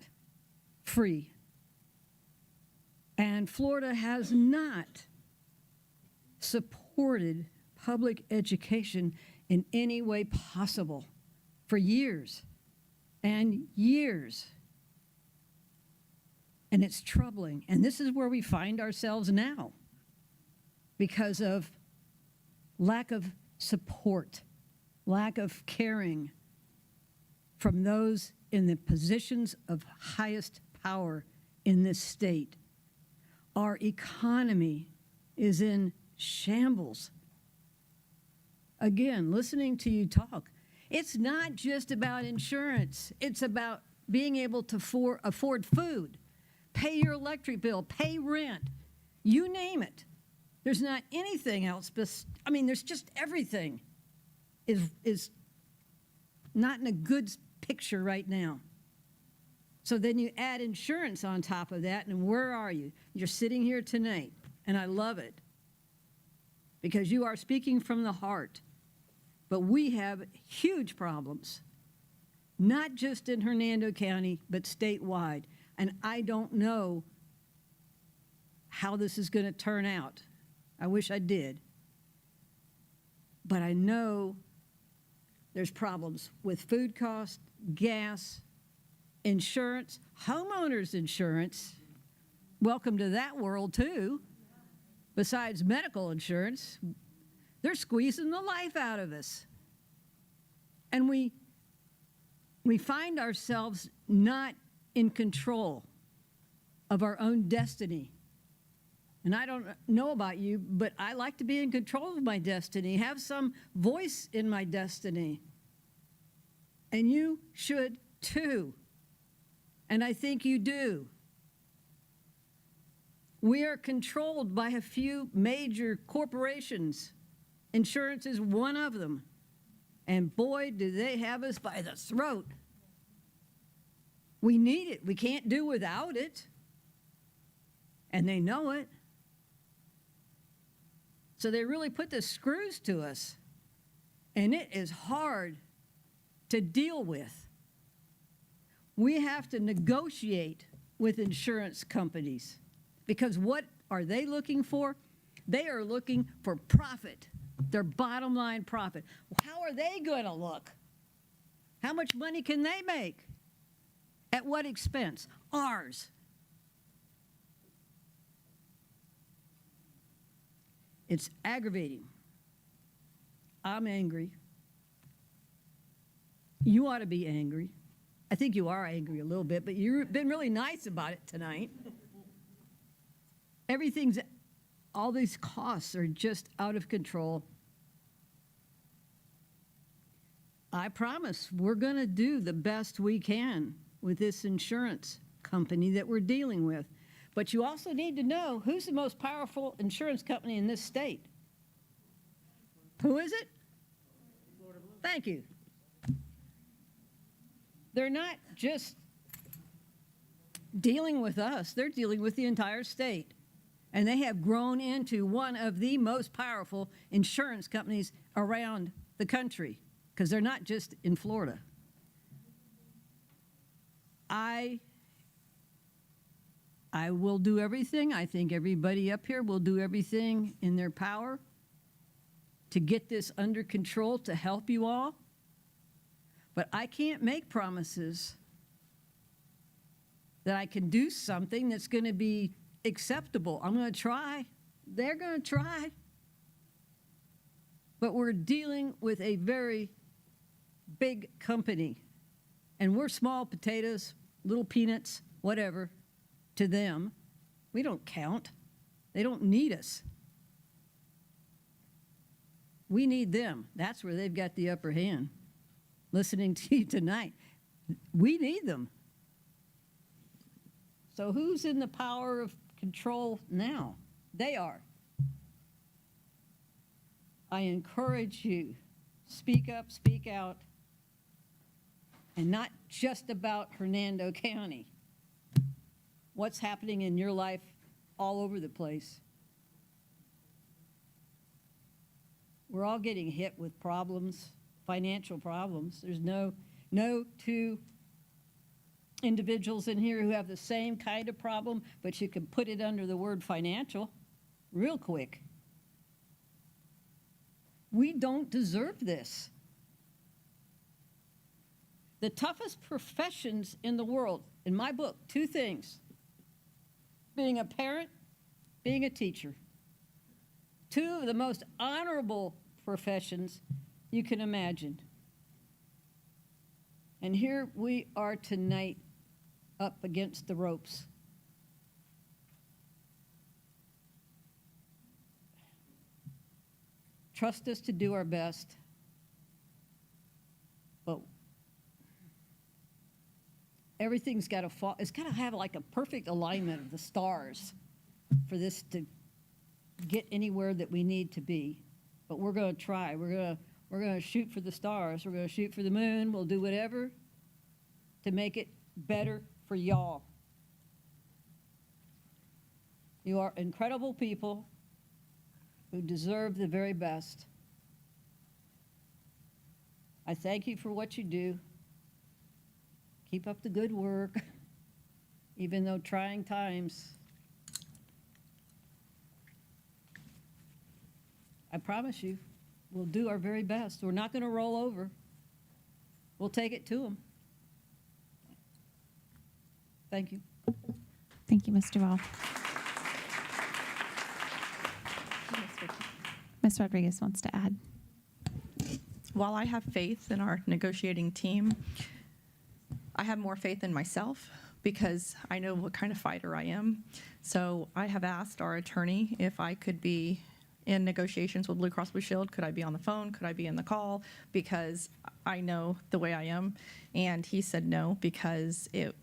free. And Florida has not supported public education in any way possible for years and years. And it's troubling. And this is where we find ourselves now because of lack of support, lack of caring from those in the positions of highest power in this state. Our economy is in shambles. Again, listening to you talk, it's not just about insurance. It's about being able to afford food, pay your electric bill, pay rent, you name it. There's not anything else, I mean, there's just everything is not in a good picture right now. So then you add insurance on top of that, and where are you? You're sitting here tonight, and I love it because you are speaking from the heart. But we have huge problems, not just in Hernando County, but statewide. And I don't know how this is going to turn out. I wish I did. But I know there's problems with food costs, gas, insurance, homeowners insurance. Welcome to that world, too. Besides medical insurance, they're squeezing the life out of us. And we find ourselves not in control of our own destiny. And I don't know about you, but I like to be in control of my destiny, have some voice in my destiny. And you should too. And I think you do. We are controlled by a few major corporations. Insurance is one of them. And boy, do they have us by the throat. We need it. We can't do without it. And they know it. So they really put the screws to us. And it is hard to deal with. We have to negotiate with insurance companies because what are they looking for? They are looking for profit, their bottom line profit. How are they going to look? How much money can they make? At what expense? Ours. It's aggravating. I'm angry. You ought to be angry. I think you are angry a little bit, but you've been really nice about it tonight. All these costs are just out of control. I promise we're going to do the best we can with this insurance company that we're dealing with. But you also need to know who's the most powerful insurance company in this state. Who is it? Thank you. They're not just dealing with us, they're dealing with the entire state. And they have grown into one of the most powerful insurance companies around the country, because they're not just in Florida. I will do everything. I think everybody up here will do everything in their power to get this under control to help you all. But I can't make promises that I can do something that's going to be acceptable. I'm going to try. They're going to try. But we're dealing with a very big company. And we're small potatoes, little peanuts, whatever, to them. We don't count. They don't need us. We need them. That's where they've got the upper hand. Listening to you tonight, we need them. So who's in the power of control now? They are. I encourage you, speak up, speak out, and not just about Hernando County. What's happening in your life all over the place. We're all getting hit with problems, financial problems. There's no two individuals in here who have the same kind of problem, but you can put it under the word financial real quick. We don't deserve this. The toughest professions in the world, in my book, two things: being a parent, being a teacher. Two of the most honorable professions you can imagine. And here we are tonight up against the ropes. Trust us to do our best, but everything's got to fall. It's got to have like a perfect alignment of the stars for this to get anywhere that we need to be. But we're going to try. We're going to shoot for the stars. We're going to shoot for the moon. We'll do whatever to make it better for y'all. You are incredible people who deserve the very best. I thank you for what you do. Keep up the good work, even though trying times. I promise you, we'll do our very best. We're not going to roll over. We'll take it to them. Thank you. Thank you, Ms. Duval. Ms. Rodriguez wants to add. While I have faith in our negotiating team, I have more faith in myself because I know what kind of fighter I am. So I have asked our attorney if I could be in negotiations with Blue Cross Blue Shield. Could I be on the phone? Could I be in the call? Because I know the way I am. And he said no, because it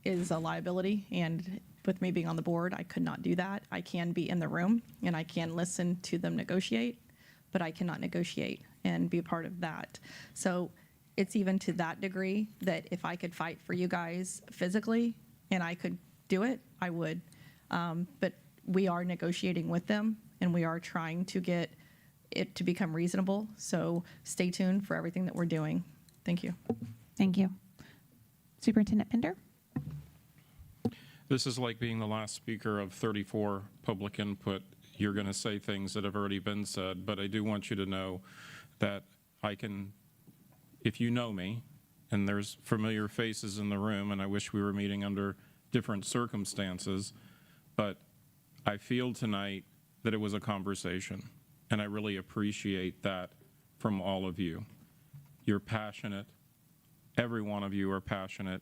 is a liability. And with me being on the board, I could not do that. I can be in the room and I can listen to them negotiate, but I cannot negotiate and be a part of that. So it's even to that degree that if I could fight for you guys physically and I could do it, I would. But we are negotiating with them and we are trying to get it to become reasonable. So stay tuned for everything that we're doing. Thank you. Thank you. Superintendent Pender? This is like being the last speaker of 34 public input. You're going to say things that have already been said, but I do want you to know that I can, if you know me, and there's familiar faces in the room, and I wish we were meeting under different circumstances, but I feel tonight that it was a conversation, and I really appreciate that from all of you. You're passionate. Every one of you are passionate,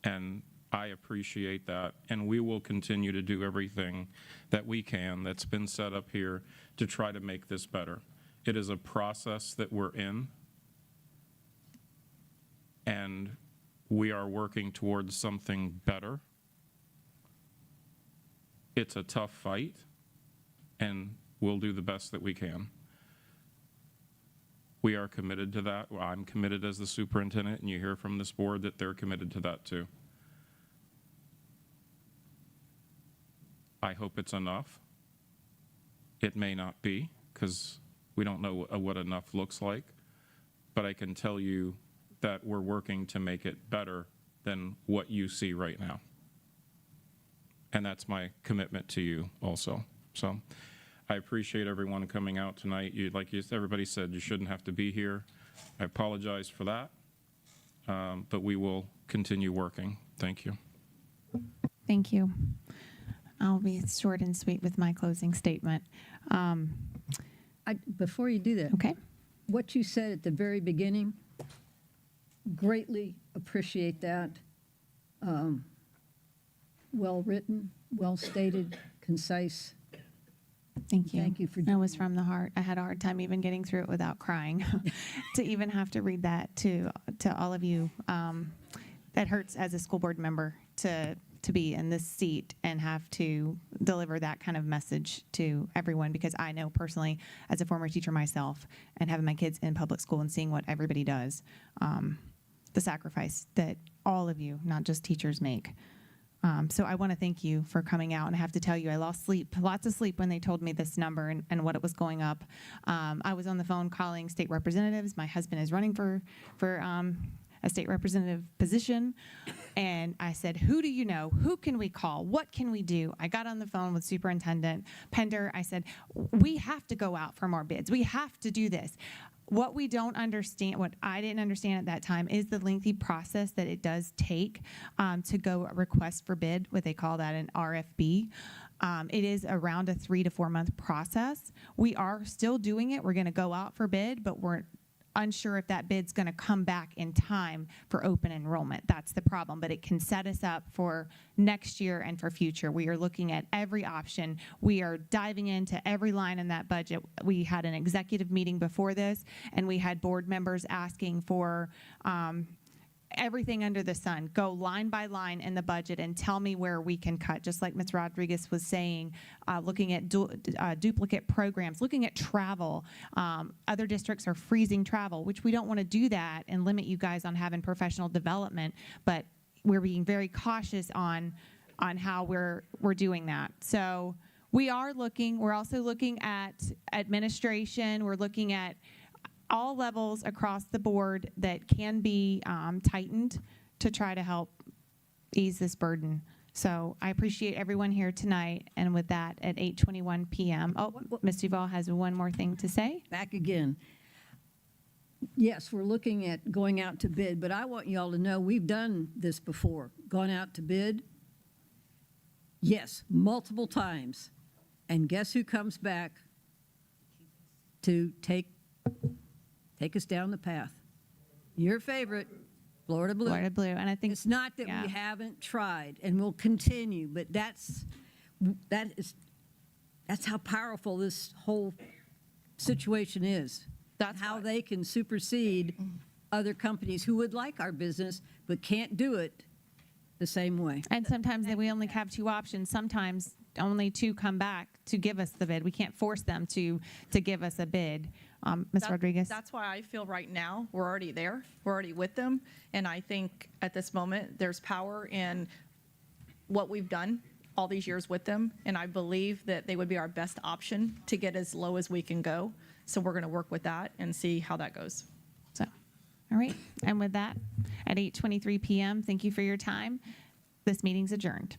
and I appreciate that, and we will continue to do everything that we can that's been set up here to try to make this better. It is a process that we're in, and we are working towards something better. It's a tough fight, and we'll do the best that we can. We are committed to that. Well, I'm committed as the superintendent, and you hear from this board that they're committed to that too. I hope it's enough. It may not be, because we don't know what enough looks like, but I can tell you that we're working to make it better than what you see right now. And that's my commitment to you also. So I appreciate everyone coming out tonight. Everybody said, you shouldn't have to be here. I apologize for that, but we will continue working. Thank you. Thank you. I'll be short and sweet with my closing statement. Before you do that, okay. What you said at the very beginning, greatly appreciate that. Well written, well stated, concise. Thank you. Thank you for that was from the heart. I had a hard time even getting through it without crying. To even have to read that to all of you, that hurts as a school board member to to be in this seat and have to deliver that kind of message to everyone, because I know personally, as a former teacher myself, and having my kids in public school and seeing what everybody does, the sacrifice that all of you, not just teachers, make. So I want to thank you for coming out, and I have to tell you, I lost sleep, lots of sleep, when they told me this number and what it was going up. I was on the phone calling state representatives. My husband is running for a state representative position, and I said, who do you know? Who can we call? What can we do? I got on the phone with Superintendent Pender. I said, we have to go out for more bids. We have to do this. What we don't understand, what I didn't understand at that time, is the lengthy process that it does take to go request for bid, what they call that an RFB. It is around a 3 to 4 month process. We are still doing it. We're going to go out for bid, but we're unsure if that bid's going to come back in time for open enrollment. That's the problem, but it can set us up for next year and for future. We are looking at every option. We are diving into every line in that budget. We had an executive meeting before this, and we had board members asking for everything under the sun. Go line by line in the budget and tell me where we can cut. Just like Ms. Rodriguez was saying, looking at duplicate programs, looking at travel. Other districts are freezing travel, which we don't want to do that and limit you guys on having professional development, but we're being very cautious on how we're doing that. So we are looking. We're also looking at administration. We're looking at all levels across the board that can be tightened to try to help ease this burden. So I appreciate everyone here tonight. And with that, at 8:21 p.m. Oh, Ms. Duval has one more thing to say. Back again. Yes, we're looking at going out to bid, but I want you all to know we've done this before. Gone out to bid? Yes, multiple times. And guess who comes back to take us down the path? Your favorite, Florida Blue. Florida Blue, and I think it's not that we haven't tried, and we'll continue, but that's how powerful this whole situation is. That's how they can supersede other companies who would like our business but can't do it the same way. And sometimes we only have two options. Sometimes only two come back to give us the bid. We can't force them to give us a bid. Ms. Rodriguez? That's why I feel right now we're already there. We're already with them. And I think at this moment there's power in what we've done all these years with them. And I believe that they would be our best option to get as low as we can go. So we're going to work with that and see how that goes. So, all right. And with that, at 8:23 p.m., thank you for your time. This meeting's adjourned.